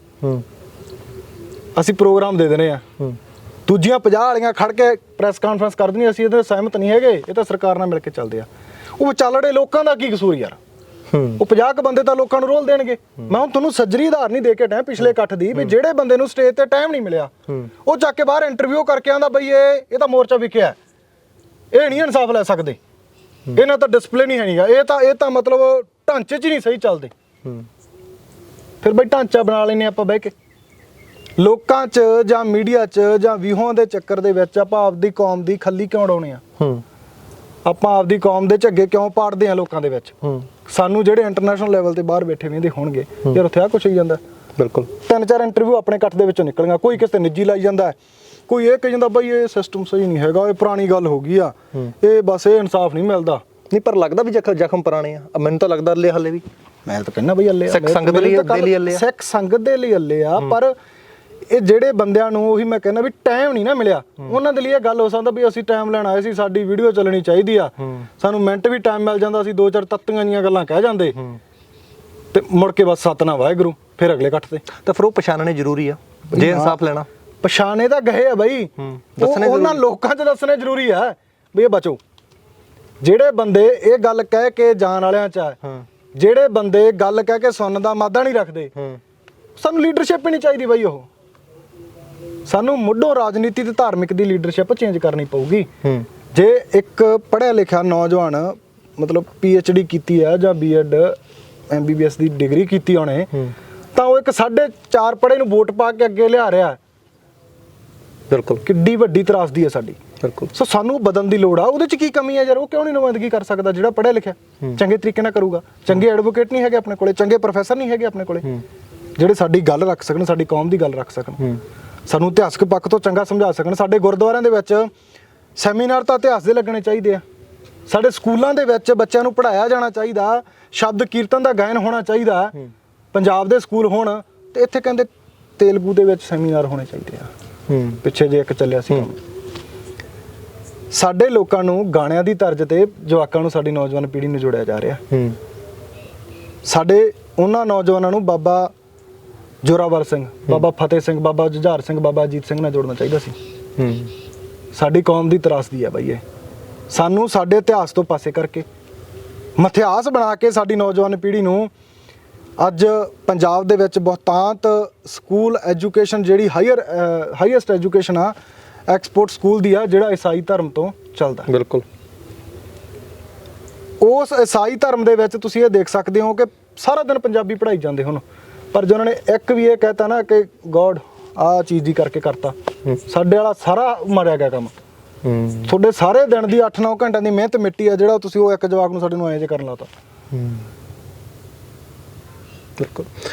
ਅਸੀਂ ਪ੍ਰੋਗਰਾਮ ਦੇ ਦੇਣੇ ਆ, ਦੂਜੀਆਂ 50 ਵਾਲੀਆਂ ਖੜ ਕੇ ਪ੍ਰੈਸ ਕਾਨਫਰੰਸ ਕਰ ਦੇਣੀ, ਅਸੀਂ ਇਹਦੇ ਸਹਿਮਤ ਨਹੀਂ ਹੈਗੇ, ਇਹ ਤਾਂ ਸਰਕਾਰ ਨਾਲ ਮਿਲ ਕੇ ਚੱਲਦੇ ਆ। ਉਹ ਚੱਲ ਰਹੇ ਲੋਕਾਂ ਦਾ ਕੀ ਕਸੂਰ ਯਾਰ? ਉਹ 50 ਕੁ ਬੰਦੇ ਤਾਂ ਲੋਕਾਂ ਨੂੰ ਰੋਲ ਦੇਣਗੇ। ਮੈਂ ਹੁਣ ਤੁਹਾਨੂੰ ਸੱਜਰੀ ਆਧਾਰ ਨਹੀਂ ਦੇ ਕੇ ਟਾਈਮ ਪਿਛਲੇ ਇਕੱਠ ਦੀ ਵੀ ਜਿਹੜੇ ਬੰਦੇ ਨੂੰ ਸਟੇਜ ਤੇ ਟਾਈਮ ਨਹੀਂ ਮਿਲਿਆ ਉਹ ਚੱਕ ਕੇ ਬਾਹਰ ਇੰਟਰਵਿਊ ਕਰਕੇ ਆਂਦਾ ਬਈ ਇਹ ਤਾਂ ਮੋਰਚਾ ਵਿਕਿਆ, ਇਹ ਨਹੀਂ ਇਨਸਾਫ ਲੈ ਸਕਦੇ, ਇਹਨਾਂ ਤਾਂ ਡਿਸਪਲਿਨ ਹੀ ਹੈ ਨਹੀਂਗਾ, ਇਹ ਤਾਂ ਮਤਲਬ ਢਾਂਚੇ 'ਚ ਹੀ ਨਹੀਂ ਸਹੀ ਚੱਲਦੇ। ਫਿਰ ਬਈ ਢਾਂਚਾ ਬਣਾ ਲੈਨੇ ਆਪਾਂ ਬਹਿ ਕੇ ਲੋਕਾਂ 'ਚ ਜਾਂ ਮੀਡੀਆ 'ਚ ਜਾਂ ਵਿਊਹਾਂ ਦੇ ਚੱਕਰ ਦੇ ਵਿੱਚ ਆਪਾਂ ਆਪਦੀ ਕੌਮ ਦੀ ਖੱਲੀ ਕਿਉਂ ਉਡਾਉਣੇ ਆ? ਆਪਾਂ ਆਪਦੀ ਕੌਮ ਦੇ ਝੱਗੇ ਕਿਉਂ ਪਾੜਦੇ ਆ ਲੋਕਾਂ ਦੇ ਵਿੱਚ? ਸਾਨੂੰ ਜਿਹੜੇ ਇੰਟਰਨੈਸ਼ਨਲ ਲੈਵਲ ਤੇ ਬਾਹਰ ਬੈਠੇ ਵੇਂਦੇ ਹੋਣਗੇ ਯਾਰ ਉੱਥੇ ਆ ਕੁਛ ਹੋਈ ਜਾਂਦਾ। ਬਿਲਕੁਲ 3-4 ਇੰਟਰਵਿਊ ਆਪਣੇ ਇਕੱਠ ਦੇ ਵਿੱਚੋਂ ਨਿਕਲੀਆਂ, ਕੋਈ ਕਿਸੇ ਤੇ ਨਿੱਜੀ ਲਾਈ ਜਾਂਦਾ, ਕੋਈ ਇਹ ਕਹੀ ਜਾਂਦਾ ਬਈ ਇਹ ਸਿਸਟਮ ਸਹੀ ਨਹੀਂ ਹੈਗਾ, ਇਹ ਪੁਰਾਣੀ ਗੱਲ ਹੋ ਗਈ ਆ, ਇਹ ਬਸ ਇਹ ਇਨਸਾਫ ਨਹੀਂ ਮਿਲਦਾ। ਨਹੀਂ ਪਰ ਲੱਗਦਾ ਵੀ ਜ਼ਖਮ ਪੁਰਾਣੇ ਆ, ਮੈਨੂੰ ਤਾਂ ਲੱਗਦਾ ਹਲੇ ਵੀ। ਮੈਂ ਤਾਂ ਕਹਿੰਦਾ ਬਈ ਅੱਲੇ ਸਿੱਖ ਸੰਗਤ ਦੇ ਲਈ ਅੱਲੇ ਆ, ਸਿੱਖ ਸੰਗਤ ਦੇ ਲਈ ਅੱਲੇ ਆ। ਪਰ ਇਹ ਜਿਹੜੇ ਬੰਦਿਆਂ ਨੂੰ ਉਹੀ ਮੈਂ ਕਹਿੰਦਾ ਵੀ ਟਾਈਮ ਨਹੀਂ ਨਾ ਮਿਲਿਆ, ਉਹਨਾਂ ਦੇ ਲਈ ਇਹ ਗੱਲ ਹੋ ਸਕਦਾ ਵੀ ਅਸੀਂ ਟਾਈਮ ਲੈਣ ਆਏ ਸੀ, ਸਾਡੀ ਵੀਡੀਓ ਚੱਲਣੀ ਚਾਹੀਦੀ ਆ, ਸਾਨੂੰ ਮਿੰਟ ਵੀ ਟਾਈਮ ਮਿਲ ਜਾਂਦਾ, ਅਸੀਂ 2-4 ਤੱਤੀਆਂ ਜੀਆਂ ਗੱਲਾਂ ਕਹਿ ਜਾਂਦੇ ਤੇ ਮੁੜ ਕੇ ਬਸ ਸਤਨਾਮ ਵਾਹਿਗੁਰੂ ਫਿਰ ਅਗਲੇ ਇਕੱਠ ਤੇ। ਤਾਂ ਫਿਰ ਉਹ ਪਛਾਣਨੇ ਜ਼ਰੂਰੀ ਆ ਜੇ ਇਨਸਾਫ ਲੈਣਾ। ਪਛਾਣੇ ਤਾਂ ਗਏ ਆ ਬਈ, ਉਹਨਾਂ ਲੋਕਾਂ 'ਚ ਦੱਸਣੇ ਜ਼ਰੂਰੀ ਆ ਵੀ ਇਹ ਬਚੋ। ਜਿਹੜੇ ਬੰਦੇ ਇਹ ਗੱਲ ਕਹਿ ਕੇ ਜਾਣ ਵਾਲਿਆਂ 'ਚ ਆ, ਜਿਹੜੇ ਬੰਦੇ ਗੱਲ ਕਹਿ ਕੇ ਸੁਣਨ ਦਾ ਮਾਦਾ ਨਹੀਂ ਰੱਖਦੇ, ਸਾਨੂੰ ਲੀਡਰਸ਼ਿਪ ਹੀ ਨਹੀਂ ਚਾਹੀਦੀ ਬਈ। ਉਹ ਸਾਨੂੰ ਮੁੱਢੋਂ ਰਾਜਨੀਤੀ ਤੇ ਧਾਰਮਿਕ ਦੀ ਲੀਡਰਸ਼ਿਪ ਚੇਂਜ ਕਰਨੀ ਪਊਗੀ। ਜੇ ਇੱਕ ਪੜ੍ਹਿਆ ਲਿਖਿਆ ਨੌਜਵਾਨ ਮਤਲਬ PhD ਕੀਤੀ ਆ ਜਾਂ B.Ed MBBS ਦੀ ਡਿਗਰੀ ਕੀਤੀ ਉਹਨੇ, ਤਾਂ ਉਹ ਇੱਕ 4.5 ਪੜ੍ਹੇ ਨੂੰ ਵੋਟ ਪਾ ਕੇ ਅੱਗੇ ਲਿਆ ਰਿਹਾ। ਬਿਲਕੁਲ ਕਿੱਡੀ ਵੱਡੀ ਤਰਾਸਦੀ ਹੈ ਸਾਡੀ। ਬਿਲਕੁਲ। ਸੋ ਸਾਨੂੰ ਬਦਲਣ ਦੀ ਲੋੜ ਆ। ਉਹਦੇ 'ਚ ਕੀ ਕਮੀ ਹੈ ਯਾਰ? ਉਹ ਕਿਉਂ ਨਹੀਂ ਨੁਮਾਇੰਦਗੀ ਕਰ ਸਕਦਾ? ਜਿਹੜਾ ਪੜ੍ਹਿਆ ਲਿਖਿਆ ਚੰਗੇ ਤਰੀਕੇ ਨਾਲ ਕਰੂਗਾ। ਚੰਗੇ ਐਡਵੋਕੇਟ ਨਹੀਂ ਹੈਗੇ ਆਪਣੇ ਕੋਲੇ, ਚੰਗੇ ਪ੍ਰੋਫੈਸਰ ਨਹੀਂ ਹੈਗੇ ਆਪਣੇ ਕੋਲੇ ਜਿਹੜੇ ਸਾਡੀ ਗੱਲ ਰੱਖ ਸਕਣ, ਸਾਡੀ ਕੌਮ ਦੀ ਗੱਲ ਰੱਖ ਸਕਣ, ਸਾਨੂੰ ਇਤਿਹਾਸਕ ਪੱਖ ਤੋਂ ਚੰਗਾ ਸਮਝਾ ਸਕਣ। ਸਾਡੇ ਗੁਰਦੁਆਰਿਆਂ ਦੇ ਵਿੱਚ ਸੈਮੀਨਾਰ ਤਾਂ ਇਤਿਹਾਸ ਦੇ ਲੱਗਣੇ ਚਾਹੀਦੇ ਆ। ਸਾਡੇ ਸਕੂਲਾਂ ਦੇ ਵਿੱਚ ਬੱਚਿਆਂ ਨੂੰ ਪੜ੍ਹਾਇਆ ਜਾਣਾ ਚਾਹੀਦਾ, ਸ਼ਬਦ ਕੀਰਤਨ ਦਾ ਗਾਇਨ ਹੋਣਾ ਚਾਹੀਦਾ, ਪੰਜਾਬ ਦੇ ਸਕੂਲ ਹੋਣ। ਤੇ ਇੱਥੇ ਕਹਿੰਦੇ ਤੇਲਗੂ ਦੇ ਵਿੱਚ ਸੈਮੀਨਾਰ ਹੋਣੇ ਚਾਹੀਦੇ ਆ। ਪਿੱਛੇ ਜੇ ਇੱਕ ਚੱਲਿਆ ਸੀ ਕੰਮ। ਸਾਡੇ ਲੋਕਾਂ ਨੂੰ ਗਾਣਿਆਂ ਦੀ ਤਰਜ਼ ਤੇ ਜਵਾਕਾਂ ਨੂੰ, ਸਾਡੀ ਨੌਜਵਾਨ ਪੀੜ੍ਹੀ ਨੂੰ ਜੋੜਿਆ ਜਾ ਰਿਹਾ। ਸਾਡੇ ਉਹਨਾਂ ਨੌਜਵਾਨਾਂ ਨੂੰ ਬਾਬਾ ਜੋਰਾਵਰ ਸਿੰਘ, ਬਾਬਾ ਫਤਿਹ ਸਿੰਘ, ਬਾਬਾ ਜੁਝਾਰ ਸਿੰਘ, ਬਾਬਾ ਅਜੀਤ ਸਿੰਘ ਨਾਲ ਜੋੜਨਾ ਚਾਹੀਦਾ ਸੀ। ਸਾਡੀ ਕੌਮ ਦੀ ਤਰਾਸਦੀ ਆ ਬਈ ਇਹ। ਸਾਨੂੰ ਸਾਡੇ ਇਤਿਹਾਸ ਤੋਂ ਪਾਸੇ ਕਰਕੇ ਮਿਥਿਹਾਸ ਬਣਾ ਕੇ ਸਾਡੀ ਨੌਜਵਾਨ ਪੀੜ੍ਹੀ ਨੂੰ ਅੱਜ ਪੰਜਾਬ ਦੇ ਵਿੱਚ ਬਹੁਤਾਂਤ ਸਕੂਲ ਐਜੂਕੇਸ਼ਨ ਜਿਹੜੀ ਹਾਈਐਸਟ ਐਜੂਕੇਸ਼ਨ ਆ ਐਕਸਪੋਰਟ ਸਕੂਲ ਦੀ ਆ, ਜਿਹੜਾ ਈਸਾਈ ਧਰਮ ਤੋਂ ਚੱਲਦਾ। ਬਿਲਕੁਲ। ਉਸ ਈਸਾਈ ਧਰਮ ਦੇ ਵਿੱਚ ਤੁਸੀਂ ਇਹ ਦੇਖ ਸਕਦੇ ਹੋ ਕਿ ਸਾਰਾ ਦਿਨ ਪੰਜਾਬੀ ਪੜ੍ਹਾਈ ਜਾਂਦੇ ਹੁਣ, ਪਰ ਜੇ ਉਹਨਾਂ ਨੇ ਇੱਕ ਵੀ ਇਹ ਕਹਿਤਾ ਨਾ ਕਿ ਗੋਡ ਆਹ ਚੀਜ਼ ਦੀ ਕਰਕੇ ਕਰਤਾ, ਸਾਡੇ ਵਾਲਾ ਸਾਰਾ ਮਾਰਿਆ ਗਿਆ ਕੰਮ। ਤੁਹਾਡੇ ਸਾਰੇ ਦਿਨ ਦੀ 8-9 ਘੰਟਿਆਂ ਦੀ ਮਿਹਨਤ ਮਿੱਟੀ ਆ, ਜਿਹੜਾ ਤੁਸੀਂ ਉਹ ਇੱਕ ਜਵਾਕ ਨੂੰ ਸਾਡੇ ਨੂੰ ਐਂ ਜੇ ਕਰਨ ਲਾਤਾ। ਬਿਲਕੁਲ।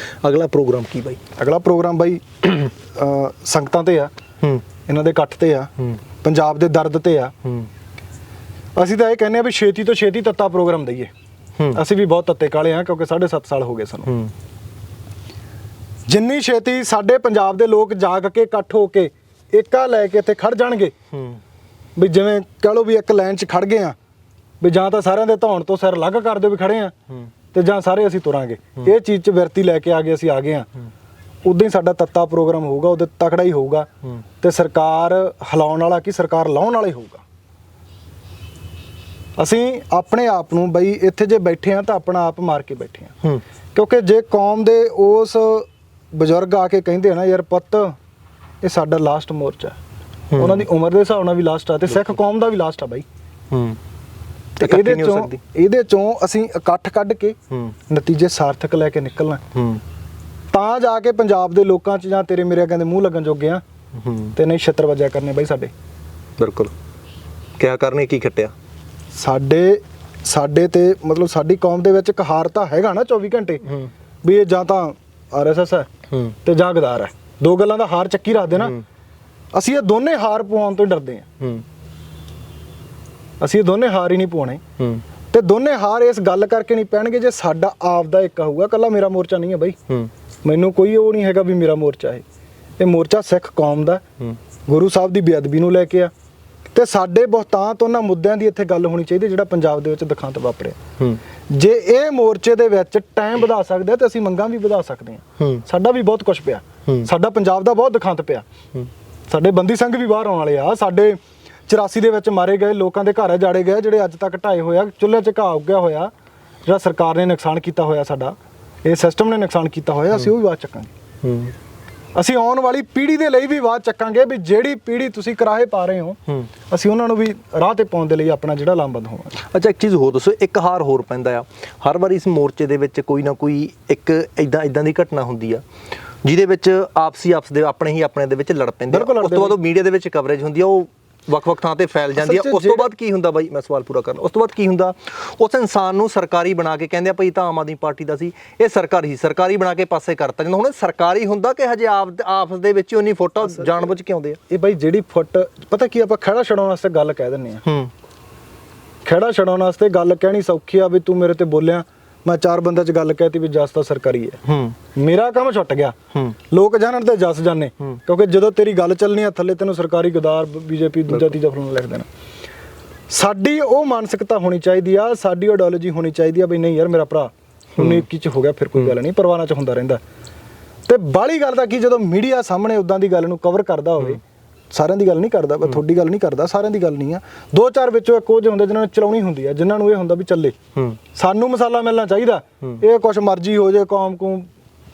ਅਗਲਾ ਪ੍ਰੋਗਰਾਮ ਕੀ ਬਾਈ? ਅਗਲਾ ਪ੍ਰੋਗਰਾਮ ਬਾਈ ਸੰਗਤਾਂ ਤੇ ਆ, ਇਹਨਾਂ ਦੇ ਇਕੱਠ ਤੇ ਆ, ਪੰਜਾਬ ਦੇ ਦਰਦ ਤੇ ਆ। ਅਸੀਂ ਤਾਂ ਇਹ ਕਹਿੰਦੇ ਆ ਵੀ ਛੇਤੀ ਤੋਂ ਛੇਤੀ ਤੱਤਾ ਪ੍ਰੋਗਰਾਮ ਦਈਏ। ਅਸੀਂ ਵੀ ਬਹੁਤ ਤੱਤੇ ਕਾਲੇ ਆ ਕਿਉਂਕਿ 7.5 ਸਾਲ ਹੋ ਗਏ ਸਾਨੂੰ। ਜਿੰਨੀ ਛੇਤੀ ਸਾਡੇ ਪੰਜਾਬ ਦੇ ਲੋਕ ਜਾਗ ਕੇ ਇਕੱਠ ਹੋ ਕੇ ਏਕਾ ਲੈ ਕੇ ਇੱਥੇ ਖੜ ਜਾਣਗੇ, ਵੀ ਜਿਵੇਂ ਕਹ ਲਓ ਵੀ ਇੱਕ ਲਾਈਨ 'ਚ ਖੜ ਗਏ ਆ, ਵੀ ਜਾਂ ਤਾਂ ਸਾਰਿਆਂ ਦੇ ਧੌਣ ਤੋਂ ਸਿਰ ਅਲੱਗ ਕਰ ਦਿਓ ਵੀ ਖੜੇ ਆ, ਤੇ ਜਾਂ ਸਾਰੇ ਅਸੀਂ ਤੁਰਾਂਗੇ। ਇਹ ਚੀਜ਼ 'ਚ ਵਿਰਤੀ ਲੈ ਕੇ ਆ ਗਏ, ਅਸੀਂ ਆ ਗਏ ਆ। ਉਦਾਂ ਹੀ ਸਾਡਾ ਤੱਤਾ ਪ੍ਰੋਗਰਾਮ ਹੋਊਗਾ, ਉਹਦੇ ਤਕੜਾ ਹੀ ਹੋਊਗਾ, ਤੇ ਸਰਕਾਰ ਹਿਲਾਉਣ ਵਾਲਾ ਕੀ, ਸਰਕਾਰ ਲਾਉਣ ਵਾਲਾ ਹੀ ਹੋਊਗਾ। ਅਸੀਂ ਆਪਣੇ ਆਪ ਨੂੰ ਬਈ ਇੱਥੇ ਜੇ ਬੈਠੇ ਆ ਤਾਂ ਆਪਣਾ ਆਪ ਮਾਰ ਕੇ ਬੈਠੇ ਆ। ਕਿਉਂਕਿ ਜੇ ਕੌਮ ਦੇ ਉਸ ਬਜ਼ੁਰਗ ਆ ਕੇ ਕਹਿੰਦੇ ਆ ਨਾ ਯਾਰ ਪੁੱਤ ਇਹ ਸਾਡਾ ਲਾਸਟ ਮੋਰਚਾ, ਉਹਨਾਂ ਦੀ ਉਮਰ ਦੇ ਹਿਸਾਬ ਨਾਲ ਵੀ ਲਾਸਟ ਆ, ਤੇ ਸਿੱਖ ਕੌਮ ਦਾ ਵੀ ਲਾਸਟ ਆ ਬਾਈ। ਤੇ ਇਹਦੇ ਚੋਂ ਅਸੀਂ ਇਕੱਠ ਕੱਢ ਕੇ ਨਤੀਜੇ ਸਾਰਥਕ ਲੈ ਕੇ ਨਿਕਲਣਾ, ਤਾਂ ਜਾ ਕੇ ਪੰਜਾਬ ਦੇ ਲੋਕਾਂ 'ਚ ਜਾਂ ਤੇਰੇ ਮੇਰੇ ਕਹਿੰਦੇ ਮੂੰਹ ਲੱਗਣ ਜੋਗੇ ਆ, ਤੇ ਨਹੀਂ ਛਿੱਤਰ ਵੱਜਿਆ ਕਰਨੇ ਬਾਈ ਸਾਡੇ। ਬਿਲਕੁਲ। ਕਿਆ ਕਰਨੇ ਕੀ ਖੱਟਿਆ ਸਾਡੇ ਤੇ ਮਤਲਬ ਸਾਡੀ ਕੌਮ ਦੇ ਵਿੱਚ ਇੱਕ ਹਾਰ ਤਾਂ ਹੈਗਾ ਨਾ 24 ਘੰਟੇ, ਵੀ ਇਹ ਜਾਂ ਤਾਂ RSS ਹੈ ਤੇ ਜਾਂ ਗਦਾਰ ਹੈ। ਦੋ ਗੱਲਾਂ ਦਾ ਹਾਰ ਚੱਕੀ ਰੱਖਦੇ ਨਾ। ਅਸੀਂ ਇਹ ਦੋਨੇ ਹਾਰ ਪਵਾਉਣ ਤੋਂ ਡਰਦੇ ਆ। ਅਸੀਂ ਇਹ ਦੋਨੇ ਹਾਰ ਹੀ ਨਹੀਂ ਪਵਾਉਣੇ, ਤੇ ਦੋਨੇ ਹਾਰ ਇਸ ਗੱਲ ਕਰਕੇ ਨਹੀਂ ਪੈਣਗੇ ਜੇ ਸਾਡਾ ਆਪ ਦਾ ਇੱਕ ਹੋਊਗਾ। ਕੱਲਾ ਮੇਰਾ ਮੋਰਚਾ ਨਹੀਂ ਹੈ ਬਾਈ, ਮੈਨੂੰ ਕੋਈ ਉਹ ਨਹੀਂ ਹੈਗਾ ਵੀ ਮੇਰਾ ਮੋਰਚਾ ਹੈ। ਇਹ ਮੋਰਚਾ ਸਿੱਖ ਕੌਮ ਦਾ, ਗੁਰੂ ਸਾਹਿਬ ਦੀ ਬੇਅਦਬੀ ਨੂੰ ਲੈ ਕੇ ਆ, ਤੇ ਸਾਡੇ ਬਹੁਤਾਂਤ ਉਹਨਾਂ ਮੁੱਦਿਆਂ ਦੀ ਇੱਥੇ ਗੱਲ ਹੋਣੀ ਚਾਹੀਦੀ ਜਿਹੜਾ ਪੰਜਾਬ ਦੇ ਵਿੱਚ ਦਿਖਾਂਤ ਵਾਪਰਿਆ। ਜੇ ਇਹ ਮੋਰਚੇ ਦੇ ਵਿੱਚ ਟਾਈਮ ਵਧਾ ਸਕਦੇ ਆ ਤੇ ਅਸੀਂ ਮੰਗਾਂ ਵੀ ਵਧਾ ਸਕਦੇ ਆ। ਸਾਡਾ ਵੀ ਬਹੁਤ ਕੁਝ ਪਿਆ, ਸਾਡਾ ਪੰਜਾਬ ਦਾ ਬਹੁਤ ਦਿਖਾਂਤ ਪਿਆ। ਸਾਡੇ ਬੰਦੀ ਸਿੰਘ ਵੀ ਬਾਹਰ ਆਉਣ ਵਾਲੇ ਆ। ਸਾਡੇ 84 ਦੇ ਵਿੱਚ ਮਾਰੇ ਗਏ ਲੋਕਾਂ ਦੇ ਘਰ ਜਾੜੇ ਗਏ, ਜਿਹੜੇ ਅੱਜ ਤੱਕ ਢਾਏ ਹੋਇਆ, ਚੁੱਲ੍ਹੇ 'ਚ ਘਾਹ ਉੱਗਿਆ ਹੋਇਆ, ਜਿਹੜਾ ਸਰਕਾਰ ਨੇ ਨੁਕਸਾਨ ਕੀਤਾ ਹੋਇਆ, ਸਾਡਾ ਇਹ ਸਿਸਟਮ ਨੇ ਨੁਕਸਾਨ ਕੀਤਾ ਹੋਇਆ, ਅਸੀਂ ਉਹ ਵੀ ਆਵਾਜ਼ ਚੱਕਾਂਗੇ। ਅਸੀਂ ਆਉਣ ਵਾਲੀ ਪੀੜ੍ਹੀ ਦੇ ਲਈ ਵੀ ਆਵਾਜ਼ ਚੱਕਾਂਗੇ ਵੀ ਜਿਹੜੀ ਪੀੜ੍ਹੀ ਤੁਸੀਂ ਕਰਾਹੇ ਪਾ ਰਹੇ ਹੋ, ਅਸੀਂ ਉਹਨਾਂ ਨੂੰ ਵੀ ਰਾਹ ਤੇ ਪਾਉਣ ਦੇ ਲਈ ਆਪਣਾ ਜਿਹੜਾ ਲਾਮਬੰਦ ਹੋਵਾਂਗੇ। ਅੱਛਾ, ਇੱਕ ਚੀਜ਼ ਹੋਰ ਦੱਸੋ, ਇੱਕ ਹਾਰ ਹੋਰ ਪੈਂਦਾ ਆ ਹਰ ਵਾਰੀ ਇਸ ਮੋਰਚੇ ਦੇ ਵਿੱਚ ਕੋਈ ਨਾ ਕੋਈ ਇੱਕ ਇਦਾਂ ਦੀ ਘਟਨਾ ਹੁੰਦੀ ਆ ਜਿਹਦੇ ਵਿੱਚ ਆਪਸ ਦੇ ਆਪਣੇ ਦੇ ਵਿੱਚ ਲੜ ਪੈਂਦੇ। ਉਸ ਤੋਂ ਬਾਅਦ ਉਹ ਮੀਡੀਆ ਦੇ ਵਿੱਚ ਕਵਰੇਜ ਹੁੰਦੀ ਆ, ਉਹ ਵੱਖ-ਵੱਖ ਥਾਂ ਤੇ ਫੈਲ ਜਾਂਦੀ ਆ। ਉਸ ਤੋਂ ਬਾਅਦ ਕੀ ਹੁੰਦਾ ਬਾਈ, ਮੈਂ ਸਵਾਲ ਪੂਰਾ ਕਰਨਾ, ਉਸ ਤੋਂ ਬਾਅਦ ਕੀ ਹੁੰਦਾ, ਉਸ ਇਨਸਾਨ ਨੂੰ ਸਰਕਾਰੀ ਬਣਾ ਕੇ ਕਹਿੰਦੇ ਆ ਭਾਈ ਤਾਂ ਆਮ ਆਦਮੀ ਪਾਰਟੀ ਦਾ ਸੀ, ਇਹ ਸਰਕਾਰੀ ਬਣਾ ਕੇ ਪਾਸੇ ਕਰਤਾ ਜਾਂਦਾ। ਹੁਣ ਸਰਕਾਰੀ ਹੁੰਦਾ ਕਿ ਹਜੇ ਆਪਸ ਦੇ ਵਿੱਚ ਹੀ ਉਨੀ ਫੋਟੋ ਜਾਣਬੁੱਝ ਕੇ ਆਉਂਦੇ ਆ? ਇਹ ਬਾਈ ਜਿਹੜੀ ਫੁੱਟ ਪਤਾ ਕੀ, ਆਪਾਂ ਖਹਿੜਾ ਛਡਾਉਣ ਵਾਸਤੇ ਗੱਲ ਕਹਿ ਦਿੰਦੇ ਆ। ਖਹਿੜਾ ਛਡਾਉਣ ਵਾਸਤੇ ਗੱਲ ਕਹਿਣੀ ਸੌਖੀ ਆ ਵੀ ਤੂੰ ਮੇਰੇ ਤੇ ਬੋਲਿਆ, ਮੈਂ 4 ਬੰਦਿਆਂ 'ਚ ਗੱਲ ਕਹਿਤੀ ਵੀ ਜਸ ਤਾਂ ਸਰਕਾਰੀ ਹੈ, ਮੇਰਾ ਕੰਮ ਛੁੱਟ ਗਿਆ। ਲੋਕ ਜਾਣਨ ਤੇ ਜਸ ਜਾਣੇ, ਕਿਉਂਕਿ ਜਦੋਂ ਤੇਰੀ ਗੱਲ ਚੱਲਣੀ ਆ ਥੱਲੇ ਤੈਨੂੰ ਸਰਕਾਰੀ ਗਦਾਰ, ਬੀਜੇਪੀ, ਦੂਜਾ ਤੀਜਾ ਫਲਾਣਾ ਲਿਖ ਦੇਣਾ। ਸਾਡੀ ਉਹ ਮਾਨਸਿਕਤਾ ਹੋਣੀ ਚਾਹੀਦੀ ਆ, ਸਾਡੀ ਆਈਡੀਓਲੋਜੀ ਹੋਣੀ ਚਾਹੀਦੀ ਆ ਵੀ ਨਹੀਂ ਯਾਰ ਮੇਰਾ ਭਰਾ 1921 'ਚ ਹੋ ਗਿਆ, ਫਿਰ ਕੋਈ ਗੱਲ ਨਹੀਂ, ਪਰਿਵਾਰਾਂ 'ਚ ਹੁੰਦਾ ਰਹਿੰਦਾ। ਤੇ ਬਾਹਲੀ ਗੱਲ ਦਾ ਕੀ, ਜਦੋਂ ਮੀਡੀਆ ਸਾਹਮਣੇ ਉਦਾਂ ਦੀ ਗੱਲ ਨੂੰ ਕਵਰ ਕਰਦਾ ਹੋਵੇ, ਸਾਰਿਆਂ ਦੀ ਗੱਲ ਨਹੀਂ ਕਰਦਾ, ਮੈਂ ਤੁਹਾਡੀ ਗੱਲ ਨਹੀਂ ਕਰਦਾ, ਸਾਰਿਆਂ ਦੀ ਗੱਲ ਨਹੀਂ ਆ, 2-4 ਵਿੱਚੋਂ ਇੱਕ ਉਹ ਜਿਹੇ ਹੁੰਦੇ ਜਿਨ੍ਹਾਂ ਨੇ ਚਲਾਉਣੀ ਹੁੰਦੀ ਆ, ਜਿਨ੍ਹਾਂ ਨੂੰ ਇਹ ਹੁੰਦਾ ਵੀ ਚੱਲੇ, ਸਾਨੂੰ ਮਸਾਲਾ ਮਿਲਣਾ ਚਾਹੀਦਾ, ਇਹ ਕੁਛ ਮਰਜ਼ੀ ਹੋ ਜਾਏ, ਕੌਮ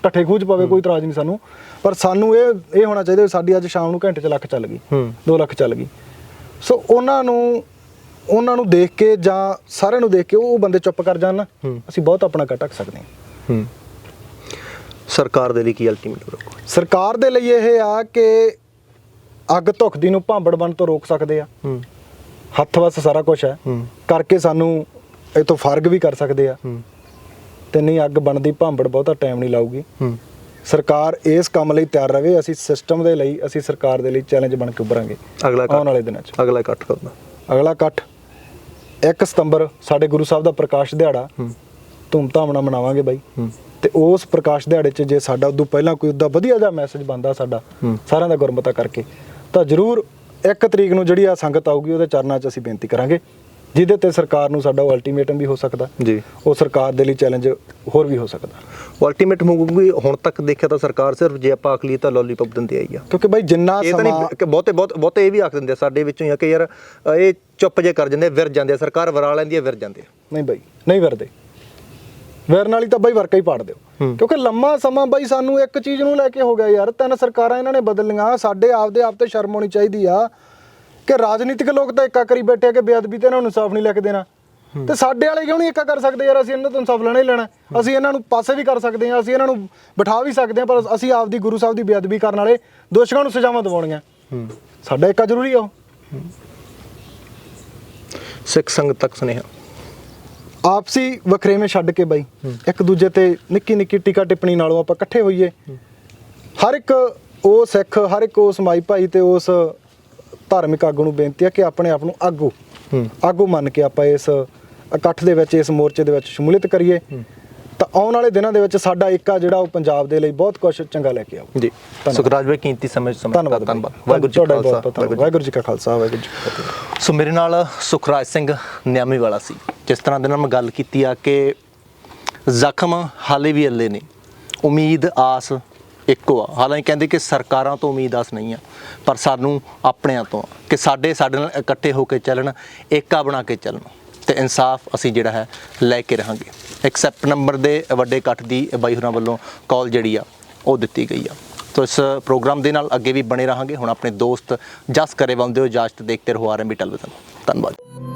ਢੱਠੇ ਖੂਚ ਪਵੇ, ਕੋਈ ਇਤਰਾਜ਼ ਨਹੀਂ ਸਾਨੂੰ, ਪਰ ਸਾਨੂੰ ਇਹ ਹੋਣਾ ਚਾਹੀਦਾ ਸਾਡੀ ਅੱਜ ਸ਼ਾਮ ਨੂੰ ਘੰਟੇ 'ਚ ਲੱਖ ਚੱਲ ਗਈ, 2 ਲੱਖ ਚੱਲ ਗਈ। ਸੋ ਉਹਨਾਂ ਨੂੰ ਦੇਖ ਕੇ ਜਾਂ ਸਾਰਿਆਂ ਨੂੰ ਦੇਖ ਕੇ ਉਹ ਬੰਦੇ ਚੁੱਪ ਕਰ ਜਾਣ ਨਾ, ਅਸੀਂ ਬਹੁਤ ਆਪਣਾ ਕੱਟ ਰੱਖ ਸਕਦੇ ਹਾਂ। ਸਰਕਾਰ ਦੇ ਲਈ ਕੀ ਅਲਟੀਮੇਟ ਰੱਖੋ? ਸਰਕਾਰ ਦੇ ਲਈ ਇਹ ਆ ਕਿ ਅੱਗ ਧੁਖਦੀ ਨੂੰ ਭਾਂਬੜ ਬਣ ਤੋਂ ਰੋਕ ਸਕਦੇ ਆ, ਹੱਥ ਵੱਸ ਸਾਰਾ ਕੁਝ ਹੈ ਕਰਕੇ ਸਾਨੂੰ ਇਹ ਤੋਂ ਫਰਕ ਵੀ ਕਰ ਸਕਦੇ ਆ, ਤੇ ਨਹੀਂ ਅੱਗ ਬਣਦੀ ਭਾਂਬੜ ਬਹੁਤਾ ਟਾਈਮ ਨਹੀਂ ਲਾਊਗੀ। ਸਰਕਾਰ ਇਸ ਕੰਮ ਲਈ ਤਿਆਰ ਰਵੇ, ਅਸੀਂ ਸਿਸਟਮ ਦੇ ਲਈ, ਅਸੀਂ ਸਰਕਾਰ ਦੇ ਲਈ ਚੈਲੰਜ ਬਣ ਕੇ ਉੱਭਰਾਂਗੇ ਆਉਣ ਵਾਲੇ ਦਿਨਾਂ 'ਚ। ਅਗਲਾ ਇਕੱਠ ਕਰਨਾ, ਅਗਲਾ ਇਕੱਠ 1 ਸਤੰਬਰ ਸਾਡੇ ਗੁਰੂ ਸਾਹਿਬ ਦਾ ਪ੍ਰਕਾਸ਼ ਦਿਹਾੜਾ ਧੂਮਧਾਮ ਨਾਲ ਮਨਾਵਾਂਗੇ ਬਾਈ। ਤੇ ਉਸ ਪ੍ਰਕਾਸ਼ ਦਿਹਾੜੇ 'ਚ ਜੇ ਸਾਡਾ ਉਦੋਂ ਪਹਿਲਾਂ ਕੋਈ ਉੱਦਾਂ ਵਧੀਆ ਜਿਹਾ ਮੈਸੇਜ ਬਣਦਾ ਸਾਡਾ ਸਾਰਿਆਂ ਦਾ ਗੁਰਮਤਾ ਕਰਕੇ, ਤਾਂ ਜ਼ਰੂਰ 1 ਤਰੀਕ ਨੂੰ ਜਿਹੜੀ ਆ ਸੰਗਤ ਆਊਗੀ ਉਹਦੇ ਚਰਨਾਂ 'ਚ ਅਸੀਂ ਬੇਨਤੀ ਕਰਾਂਗੇ, ਜਿਹਦੇ ਤੇ ਸਰਕਾਰ ਨੂੰ ਸਾਡਾ ਉਹ ਅਲਟੀਮੇਟਮ ਵੀ ਹੋ ਸਕਦਾ ਜੀ, ਉਹ ਸਰਕਾਰ ਦੇ ਲਈ ਚੈਲੰਜ ਹੋਰ ਵੀ ਹੋ ਸਕਦਾ। ਉਹ ਅਲਟੀਮੇਟਮ ਹੋਊਗੀ ਹੁਣ ਤੱਕ ਦੇਖਿਆ ਤਾਂ ਸਰਕਾਰ ਸਿਰਫ ਜੇ ਆਪਾਂ ਆਖ ਲਈਏ ਤਾਂ ਲੋਲੀਪੌਪ ਦਿੰਦੀ ਆਈ ਆ, ਕਿਉਂਕਿ ਬਾਈ ਜਿੰਨਾ ਸਮਾਂ ਬਹੁਤੇ ਇਹ ਵੀ ਆਖ ਦਿੰਦੇ ਸਾਡੇ ਵਿੱਚੋਂ ਹੀ ਆ ਕਿ ਯਾਰ ਇਹ ਚੁੱਪ ਜੇ ਕਰ ਜਾਂਦੇ, ਵਿਰ ਜਾਂਦੇ, ਸਰਕਾਰ ਵਰਾ ਲੈਂਦੀ ਹੈ, ਵਿਰ ਜਾਂਦੇ ਆ। ਨਹੀਂ ਬਾਈ, ਨਹੀਂ ਵਿਰਦੇ, ਵਿਰਨ ਵਾਲੀ ਤਾਂ ਬਾਈ ਵਰਕਾ ਹੀ ਪਾੜ ਦਿਓ, ਕਿਉਂਕਿ ਲੰਮਾ ਸਮਾਂ ਬਾਈ ਸਾਨੂੰ ਇੱਕ ਚੀਜ਼ ਨੂੰ ਲੈ ਕੇ ਹੋ ਗਿਆ ਯਾਰ, 3 ਸਰਕਾਰਾਂ ਇਹਨਾਂ ਨੇ ਬਦਲ ਲਈਆਂ, ਸਾਡੇ ਆਪਦੇ ਆਪ ਤੇ ਸ਼ਰਮ ਹੋਣੀ ਚਾਹੀਦੀ ਆ ਕਿ ਰਾਜਨੀਤਿਕ ਲੋਕ ਤਾਂ ਇੱਕਾ ਕਰੀ ਬੈਠੇ ਆ ਕਿ ਬੇਅਦਬੀ ਤੇ ਇਹਨਾਂ ਨੂੰ ਇਨਸਾਫ ਨਹੀਂ ਲੈ ਕੇ ਦੇਣਾ, ਤੇ ਸਾਡੇ ਵਾਲੇ ਕਿਉਂ ਨਹੀਂ ਇੱਕਾ ਕਰ ਸਕਦੇ ਯਾਰ, ਅਸੀਂ ਇਹਨਾਂ ਤੋਂ ਇਨਸਾਫ ਲੈਣਾ ਹੀ ਲੈਣਾ, ਅਸੀਂ ਇਹਨਾਂ ਨੂੰ ਪਾਸੇ ਵੀ ਕਰ ਸਕਦੇ ਹਾਂ, ਅਸੀਂ ਇਹਨਾਂ ਨੂੰ ਬਿਠਾ ਵੀ ਸਕਦੇ ਹਾਂ, ਪਰ ਅਸੀਂ ਆਪਦੀ ਗੁਰੂ ਸਾਹਿਬ ਦੀ ਬੇਅਦਬੀ ਕਰਨ ਵਾਲੇ ਦੋਸ਼ੀਆਂ ਨੂੰ ਸਜ਼ਾਵਾਂ ਦਿਵਾਉਣੀਆਂ, ਸਾਡਾ ਇੱਕਾ ਜ਼ਰੂਰੀ ਆ। ਉਹ ਸਿੱਖ ਸੰਗਤ ਤੱਕ ਸੁਨੇਹਾ, ਆਪਸੀ ਵਖਰੇਵੇਂ ਛੱਡ ਕੇ ਬਾਈ ਇੱਕ ਦੂਜੇ ਤੇ ਨਿੱਕੀ ਨਿੱਕੀ ਟੀਕਾ ਟਿੱਪਣੀ ਨਾਲੋਂ ਆਪਾਂ ਇਕੱਠੇ ਹੋਈਏ। ਹਰ ਇੱਕ ਉਹ ਸਿੱਖ, ਹਰ ਇੱਕ ਉਸ ਮਾਈ ਭਾਈ ਤੇ ਉਸ ਧਾਰਮਿਕ ਆਗੂ ਨੂੰ ਬੇਨਤੀ ਹੈ ਕਿ ਆਪਣੇ ਆਪ ਨੂੰ ਆਗੂ ਮੰਨ ਕੇ ਆਪਾਂ ਇਸ ਇਕੱਠ ਦੇ ਵਿੱਚ, ਇਸ ਮੋਰਚੇ ਦੇ ਵਿੱਚ ਸ਼ਮੂਲੀਅਤ ਕਰੀਏ, ਤਾਂ ਆਉਣ ਵਾਲੇ ਦਿਨਾਂ ਦੇ ਵਿੱਚ ਸਾਡਾ ਏਕਾ ਜਿਹੜਾ ਉਹ ਪੰਜਾਬ ਦੇ ਲਈ ਬਹੁਤ ਕੁਝ ਚੰਗਾ ਲੈ ਕੇ ਆਊ ਜੀ। ਸੁਖਰਾਜ ਭਾਈ ਕੀਮਤੀ ਸਮੇਂ ਧੰਨਵਾਦ। ਵਾਹਿਗੁਰੂ ਜੀ ਕਾ ਖਾਲਸਾ, ਵਾਹਿਗੁਰੂ ਜੀ ਕੀ ਫਤਿਹ। ਸੋ ਮੇਰੇ ਨਾਲ ਸੁਖਰਾਜ ਸਿੰਘ ਨਿਆਮੀ ਵਾਲਾ ਸੀ। ਜਿਸ ਤਰ੍ਹਾਂ ਦੇ ਨਾਲ ਮੈਂ ਗੱਲ ਕੀਤੀ ਆ ਕਿ ਜ਼ਖਮ ਹਾਲੇ ਵੀ ਅੱਲੇ ਨੇ, ਉਮੀਦ ਆਸ ਇੱਕੋ ਆ। ਹਾਲਾਂਕਿ ਕਹਿੰਦੇ ਕਿ ਸਰਕਾਰਾਂ ਤੋਂ ਉਮੀਦ ਆਸ ਨਹੀਂ ਆ, ਪਰ ਸਾਨੂੰ ਆਪਣਿਆਂ ਤੋਂ ਕਿ ਸਾਡੇ ਨਾਲ ਇਕੱਠੇ ਹੋ ਕੇ ਚੱਲਣ, ਏਕਾ ਬਣਾ ਕੇ ਚੱਲਣ, ਤੇ ਇਨਸਾਫ ਅਸੀਂ ਜਿਹੜਾ ਹੈ ਲੈ ਕੇ ਰਹਾਂਗੇ। 1 ਸੈਪਟੰਬਰ ਦੇ ਵੱਡੇ ਇਕੱਠ ਦੀ ਬਾਈ ਹੋਰਾਂ ਵੱਲੋਂ ਕਾਲ ਜਿਹੜੀ ਆ ਉਹ ਦਿੱਤੀ ਗਈ ਆ। ਤੋ ਇਸ ਪ੍ਰੋਗਰਾਮ ਦੇ ਨਾਲ ਅੱਗੇ ਵੀ ਬਣੇ ਰਹਾਂਗੇ। ਹੁਣ ਆਪਣੇ ਦੋਸਤ ਜਸ ਕਰੇਵਾਲ ਦਿਓ ਇਜਾਜ਼ਤ, ਦੇਖਦੇ ਰਹੋ ਆਰਐਮਬੀ ਟੈਲੀਵਿਜ਼ਨ। ਧੰਨਵਾਦ।